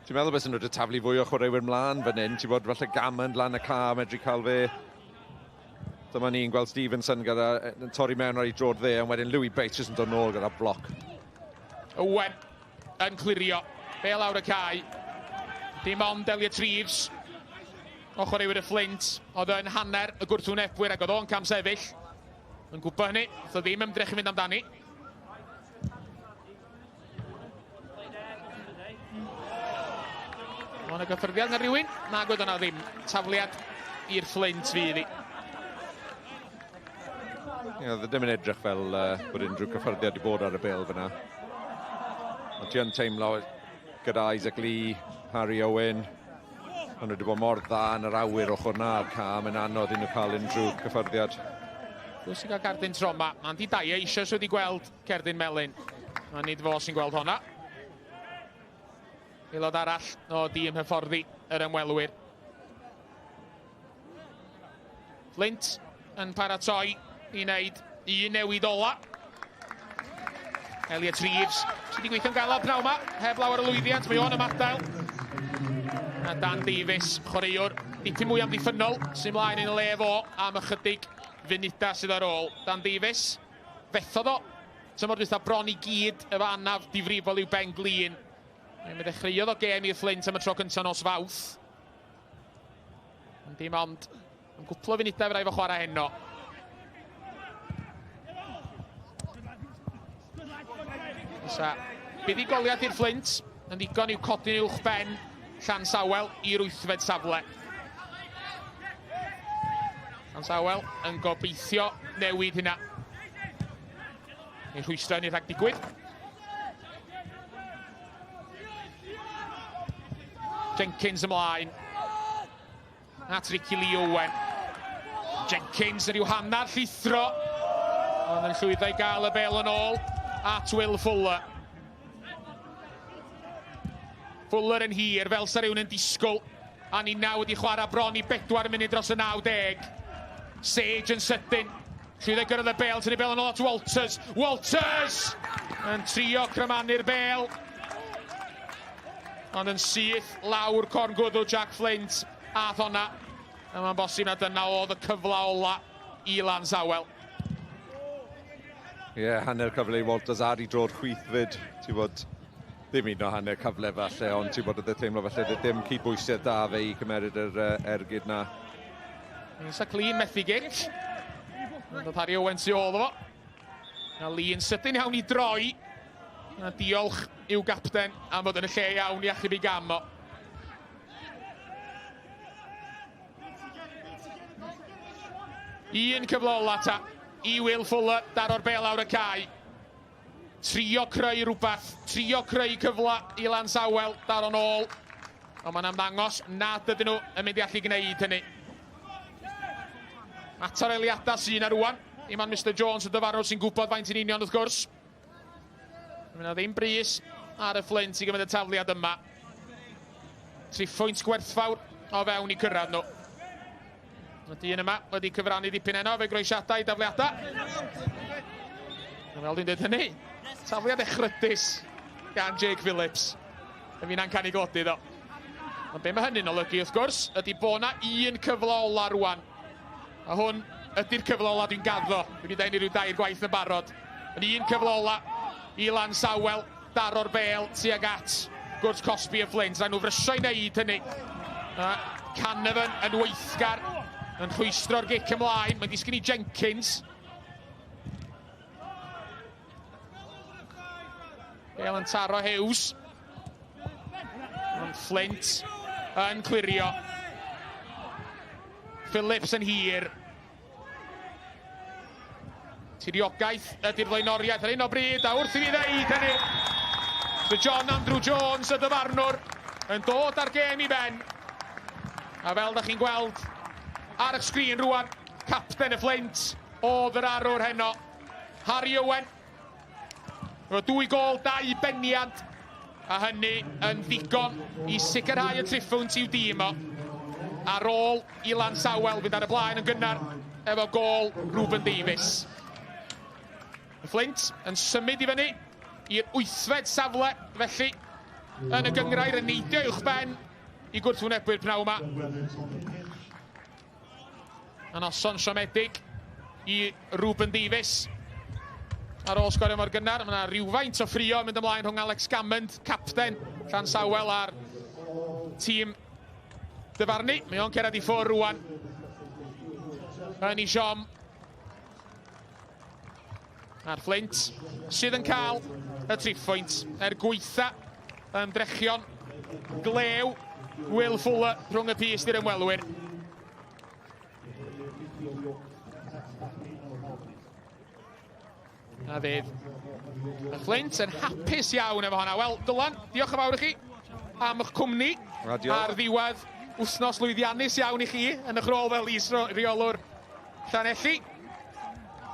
Ti'n meddwl beth sy'n rhaid y taflu fwy o chwaraewyr mlaen fan hyn? Ti'n bod falle Gammon lan y ca medru cael fe. Dyma ni'n gweld Stevenson gyda torri mewn ar ei drod dde, ond wedyn Louis Bates jyst yn dod nôl gyda bloc. Owen yn clirio. Be lawr y cae. Dim ond Elliot Reeves. O chwaraewyr y Fflint. Oedd yn hanner y gwrthwnebwyr ac oedd o'n cam sefyll. Yn gwybod hynny. Oedd o ddim ymdrech i fynd amdani. Ond y gyffyrddiad na rhywun. Nag oedd yna ddim tafliad i'r Fflint fydd i. Oedd ddim yn edrych fel bod unrhyw gyffyrddiad i bod ar y bil fyna. Ond ti yn teimlo gyda Isaac Lee, Harry Owen. Ond wedi bod mor dda yn yr awyr ochr na'r cam yn anodd i nhw cael unrhyw gyffyrddiad. Pwy sy'n cael Gardyn tro yma? Andy Dyer eisiau wedi gweld Cerdyn Melyn. A nid fo sy'n gweld honna. Aelod arall o dîm hyfforddi yr ymwelwyr. Fflint yn paratoi i wneud un newid ola. Elliot Reeves sydd wedi gweithio'n galad pnaw yma, heb lawer o lwyddiant, mae o'n ymadael. A Dan Davies, chwaraewr dipyn mwy amddiffynnol, sy'n mlaen yn y le fo am ychydig funuda sydd ar ôl. Dan Davies, fethodd o. Tymor diwethaf bron i gyd efo anaf difrifol i'w ben glin. Mi ddechreuodd o gêm i'r Fflint am y tro cyntaf nos Fawrth. Ond dim ond yn gwpl o funudau fyddai fo chwarae heno. Bydd i goliad i'r Fflint yn ddigon i'w codi'n uwch ben Llansawel i'r 8fed safle. Llansawel yn gobeithio newid hynna. Ei rhwystro yn ei rhagdigwydd. Jenkins ymlaen. At Ricky Lee Owen. Jenkins yn i'w hannar llithro. Ond yn llwyddo i gael y bel yn ôl at Will Fuller. Fuller yn hir, fel sa rhywun yn disgwyl. A ni nawr wedi chwarae bron i 4 munud dros y 90. Sage yn sydyn. Llwyddo gyrraedd y bel, tynnu bel yn ôl at Walters. Walters! Yn trio crymanu'r bel. Ond yn syth lawr corn gwddw Jack Fflint. Ath honna. A mae'n bosib na dyna oedd y cyfle ola i Llansawel. Ie, hanner cyfle i Walters ar I dro'r chwith fyd. Ti'n bod, ddim un o hanner cyfle falle, ond ti'n bod oedd y teimlo falle ddim cydbwysedd da fe I cymeryd yr ergyd na. Isa Clean methu gill. Oedd Harry Owen tu ôl o fo. A Lee yn sydyn iawn I droi. A diolch i'w gapten am fod yn y lle iawn I achub I gam o. Un cyfle ola ta I Will Fuller daro'r bel awr y cae. Trio creu rhywbeth, trio creu cyfle I Llansawel dar o'n ôl. Ond mae'n ymddangos nad ydyn nhw yn mynd I allu gwneud hynny. Atareliadau sy'n ar rwan. Iman Mr Jones y dyfarnwr sy'n gwybod faint yn union wrth gwrs. Mae'n ddim bris ar y Fflint I gymryd y tafliad yma. 3 phwynt gwerthfawr o fewn I cyrraedd nhw. Y dyn yma wedi cyfrannu dipyn eno fe groesiadau I dafliadau. Fel dwi'n dweud hynny, tafliad echrydus gan Jake Phillips. Y fi'n ancan I glodi ddo. Ond be mae hynny'n olygu wrth gwrs, ydy bod na un cyfle ola rwan. A hwn ydy'r cyfle ola dwi'n gaddo. Dwi wedi dweud I ryw 2 gwaith yn barod. Yn un cyfle ola I Llansawel, daro'r bel tuag at gwrs Cosby y Fflint. Rhaid nhw frysio I wneud hynny. Canavan yn weithgar. Yn rhwystro'r gic ymlaen, mae'n disgyn I Jenkins. Bel yn taro Hughes. Ond Fflint yn clirio. Phillips yn hir. Tiriogaeth ydy'r flaenoriaeth ar un o bryd, a wrth I fi ddeud hynny. Sir John Andrew Jones y dyfarnwr yn dod ar gêm I ben. A fel da chi'n gweld ar y sgrin rwan, capten y Fflint oedd yr arwr heno. Harry Owen. Efo 2 gol, 2 beniad. A hynny yn ddigon I sicrhau y triffwnt i'w dîm o. Ar ôl I Llansawel fynd ar y blaen yn gynnar efo gol Ruben Davies. Y Fflint yn symud I fyny i'r 8fed safle felly yn y gyngrair yn neidio uwch ben I gwrthwynebu'r pnawn yma. A noson siomedig I Ruben Davies. Ar ôl sgorio mor gynnar, mae yna rhywfaint o ffrio yn mynd ymlaen rhwng Alex Gammond, capten Llansawel a'r tîm dyfarnu. Mae o'n cerdded I ffwrdd rwan. Yn I siom. A'r Fflint sydd yn cael y triffwynt. Gweitha ymdrechion glew Will Fuller rhwng y pys di'r ymwelwyr. A fydd y Fflint yn hapus iawn efo honna. Wel, Dylan, diolch yn fawr I chi am eich cwmni ar ddiwedd wythnos lwyddiannus iawn I chi yn eich rôl fel is-reolwr Llanelli.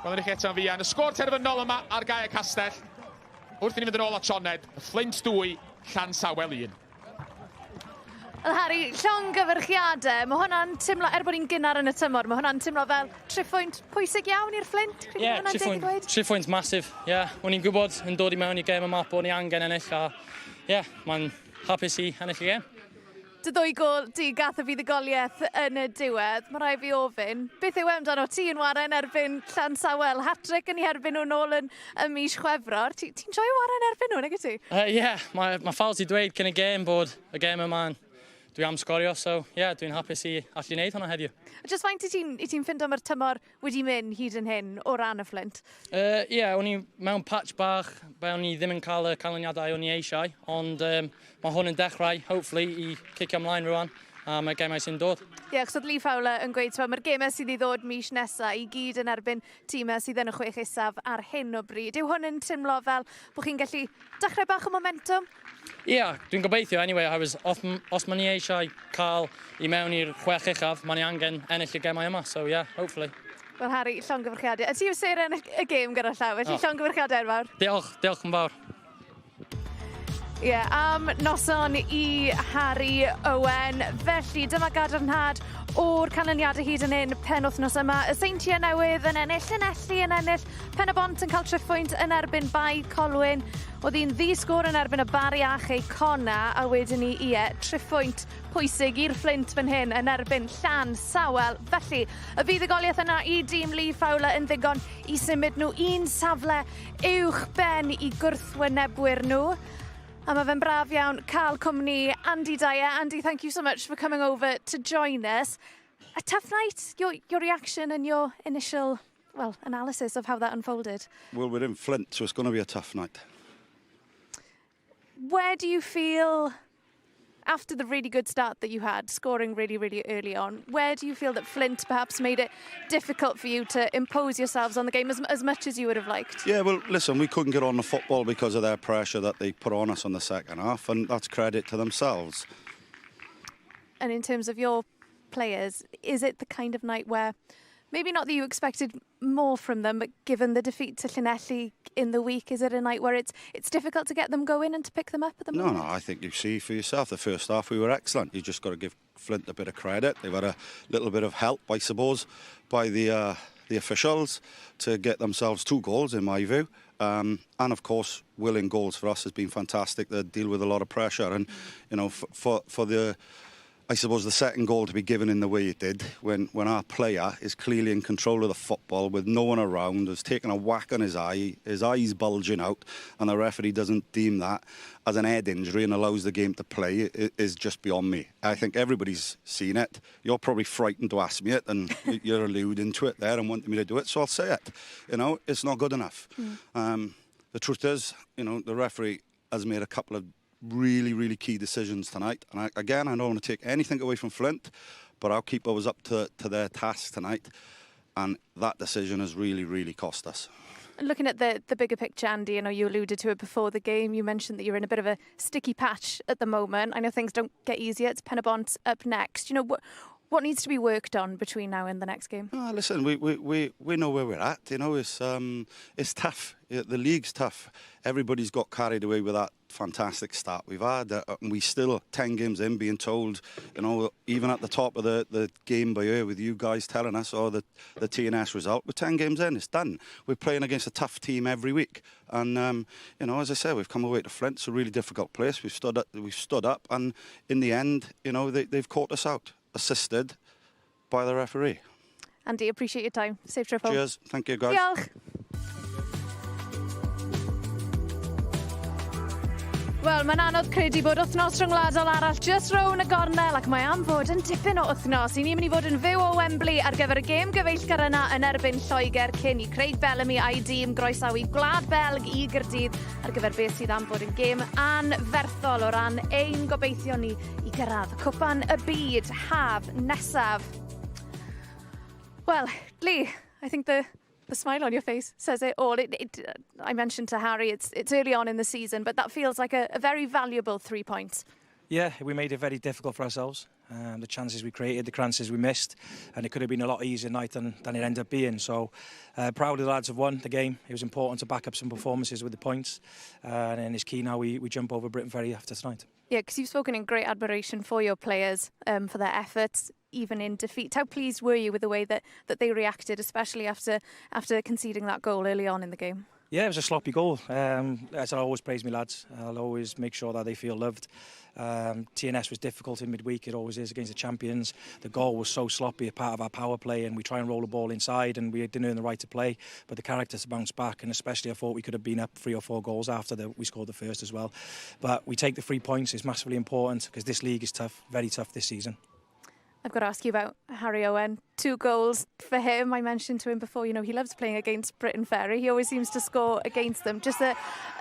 Gwelwn I chi eto'n fuan. Y sgôr terfynol yma ar Gae y Castell. Wrth I ni fynd yn ôl at Sioned, y Fflint 2, Llansawel 1. Wel Harry, llongyfarchiadau, mae hwnna'n teimlo, bod ni'n gynnar yn y tymor, mae hwnna'n teimlo fel 3 phwynt pwysig iawn i'r Fflint? Ie, 3 phwynt masif. O'n i'n gwybod yn dod I mewn I gêm yma bod ni angen ennill a mae'n hapus I ennill y gêm. Dy 2 gol di gath o fuddugoliaeth yn y diwedd. Mae rai fi ofyn, beth yw amdano ti yn waren erbyn Llansawel? Hat-trick yn ei herbyn nhw nôl yn mis Chwefror. Ti'n joio waren erbyn nhw, nag ti? Mae ffawr ti dweud cyn y gêm bod y gêm yma'n dwi am sgorio, so dwi'n hapus I allu wneud hwnna heddiw. Just faint I ti'n ffindo mae'r tymor wedi mynd hyd yn hyn o ran y Fflint? O'n I mewn patch bach, o'n I ddim yn cael y canlyniadau o'n I eisiau, ond mae hwn yn dechrau, hopefully, I cicio ymlaen rwan, a mae'r gemau sy'n dod. Achos oedd Lee Fowler yn gweud, mae'r gemau sydd I ddod mis nesaf I gyd yn erbyn tîmau sydd yn y Chwech Isaf ar hyn o bryd. Yw hwn yn teimlo fel bod chi'n gallu dechrau bach o momentum? Dwi'n gobeithio, anyway, os ma'n I eisiau cael I mewn i'r Chwech Uchaf, ma'n I angen ennill y gemau yma, so hopefully. Wel Harry, llongyfarchiadau. A ti yw seren y gêm gyda llaw, felly llongyfarchiadau fawr. Diolch yn fawr. Noson i Harry Owen. Felly, dyma gadarnhad o'r canlyniadau hyd yn un penwythnos yma. Y seintiau newydd yn ennill, Llanelli yn ennill, Pen y Bont yn cael triphwynt yn erbyn Bai Colwyn. Oedd hi'n ddisgwr yn erbyn y Bari a Chei Conna, a wedyn ni, triphwynt pwysig i'r Fflint fan hyn yn erbyn Llansawel. Felly, y bydd y goliaeth yna i dîm Lee Fowler yn ddigon i symud nhw un safle uwch ben i gwrthwynebwyr nhw. A mae fe'n braf iawn cael cwmni Andy Dyer. Andy, thank you so much for coming over to join us. A tough night, your reaction and your initial, analysis of how that unfolded. Well, we're in Fflint, so it's going to be a tough night. Where do you feel, after the really good start that you had, scoring really, really early on, where do you feel that Fflint perhaps made it difficult for you to impose yourselves on the game as much as you would have liked? Yeah, well, listen, we couldn't get on the football because of their pressure that they put on us on the second half, and that's credit to themselves. And in terms of your players, is it the kind of night where, maybe not that you expected more from them, but given the defeat to Llanelli in the week, is it a night where it's difficult to get them going and to pick them up at the moment? No, I think you see for yourself, the first half we were excellent. You just got to give Fflint a bit of credit. They've had a little bit of help, I suppose, by the officials to get themselves 2 goals, in my view. And of course, winning goals for us has been fantastic. They deal with a lot of pressure, and you know, for the, I suppose, the second goal to be given in the way it did, when our player is clearly in control of the football with no one around, has taken a whack on his eyes bulging out, and the referee doesn't deem that as an head injury and allows the game to play, is just beyond me. I think everybody's seen it. You're probably frightened to ask me it, and you're alluding to it there and wanting me to do it, so I'll say it. You know, it's not good enough. The truth is, you know, the referee has made a couple of really, really key decisions tonight. And I don't want to take anything away from Fflint, but our keeper was up to their task tonight. And that decision has really, really cost us. Looking at the bigger picture, Andy, I know you alluded to it before the game. You mentioned that you're in a bit of a sticky patch at the moment. I know things don't get easier. It's Pen y Bont up next. You know, what needs to be worked on between now and the next game? Oh, listen, we know where we're at. You know, it's tough. The league's tough. Everybody's got carried away with that fantastic start we've had. And we still 10 games in being told, you know, even at the top of the game by ear with you guys telling us, or the TNS result, we're 10 games in, it's done. We're playing against a tough team every week. And, you know, as I said, we've come away to Fflint. It's a really difficult place. We've stood up, and in the end, you know, they've caught us out, assisted by the referee. Andy, appreciate your time. Safe trip home. Cheers. Thank you, guys. Diolch. Wel, mae'n anodd credu bod wythnos rhyngwladol arall just rown y gornel, ac mae am fod yn dipyn o wythnos. I ni'n mynd i fod yn fyw o Wembley ar gyfer y gêm gyfeillgar yna yn erbyn Lloegr cyn i Craig Bellamy a'i dîm groesawu Gwlad Belg i Gaerdydd ar gyfer beth sydd am fod yn gêm anferthol o ran ein gobeithio ni i gyrraedd Cwpan y Byd haf nesaf. Well, Lee, I think the smile on your face says it all. I mentioned to Harry, it's early on in the season, but that feels like a very valuable 3 points. Yeah, we made it very difficult for ourselves. The chances we created, the chances we missed, and it could have been a lot easier night than it ended up being. So proud of the lads have won the game. It was important to back up some performances with the points, and it's key now we jump over Briton Ferry after tonight. Yeah, because you've spoken in great admiration for your players, for their efforts, even in defeat. How pleased were you with the way that they reacted, especially after conceding that goal early on in the game? Yeah, it was a sloppy goal. As I always praise my lads. I'll always make sure that they feel loved. TNS was difficult in midweek. It always is against the champions. The goal was so sloppy, a part of our power play, and we try and roll the ball inside, and we didn't earn the right to play. But the characters bounced back, and especially I thought we could have been up 3 or 4 goals after we scored the first as well. But we take the 3 points. It's massively important because this league is tough, very tough this season. I've got to ask you about Harry Owen. 2 goals for him. I mentioned to him before, you know, he loves playing against Briton Ferry. He always seems to score against them. Just a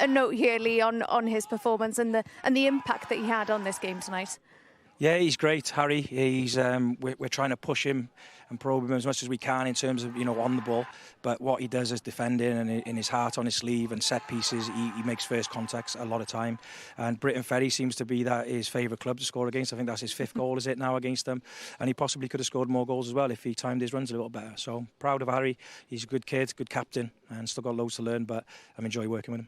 note here, Lee, on his performance and the impact that he had on this game tonight. Yeah, he's great, Harry. He's we're trying to push him and probe him as much as we can in terms of, you know, on the ball. But what he does is defending, and in his heart on his sleeve and set pieces, he makes first contacts a lot of time. And Briton Ferry seems to be his favourite club to score against. I think that's his 5th goal, is it now, against them? And he possibly could have scored more goals as well if he timed his runs a little better. So proud of Harry. He's a good kid, good captain, and still got loads to learn. But I'm enjoying working with him.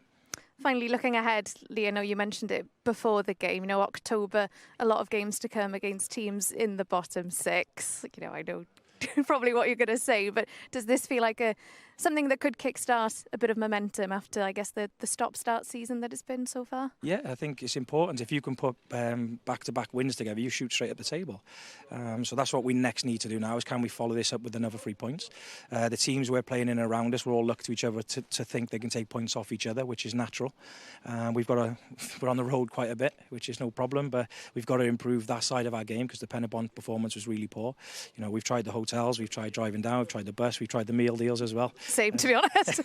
Finally, looking ahead, Lee, I know you mentioned it before the game. You know, October, a lot of games to come against teams in the bottom 6. You know, I know probably what you're going to say, but does this feel like something that could kickstart a bit of momentum after, I guess, the stop-start season that it's been so far? Yeah, I think it's important. If you can put back-to-back wins together, you shoot straight up the table. So that's what we next need to do now, is can we follow this up with another 3 points? The teams we're playing in around us will all look to each other to think they can take points off each other, which is natural. We're on the road quite a bit, which is no problem, but we've got to improve that side of our game because the Penabont performance was really poor. You know, we've tried the hotels, we've tried driving down, we've tried the bus, we've tried the meal deals as well. Same, to be honest.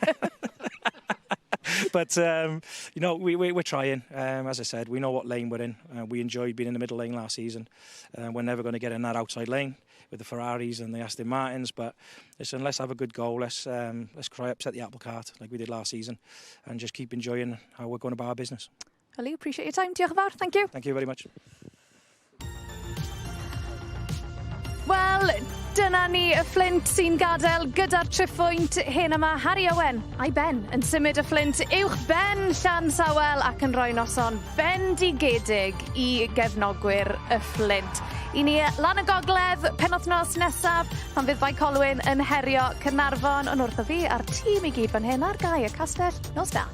But, you know, we're trying. As I said, we know what lane we're in. We enjoyed being in the middle lane last season. We're never going to get in that outside lane with the Ferraris and the Aston Martins. But listen, let's have a good goal. Let's try upset the apple cart like we did last season and just keep enjoying how we're going about our business. Ali, appreciate your time. Diolch yn fawr. Thank you. Thank you very much. Wel, dyna ni y Fflint sy'n gadael gyda'r triphwynt hyn yma. Harry Owen a'i Ben yn symud y Fflint uwch ben Llansawel ac yn rhoi noson bendigedig i gefnogwyr y Fflint. I ni lan y gogledd penwythnos nesaf pan fydd Colwyn yn herio Caernarfon, yn wrtho fi a'r tîm i gyd fan hyn ar Gae y Castell. Nos da.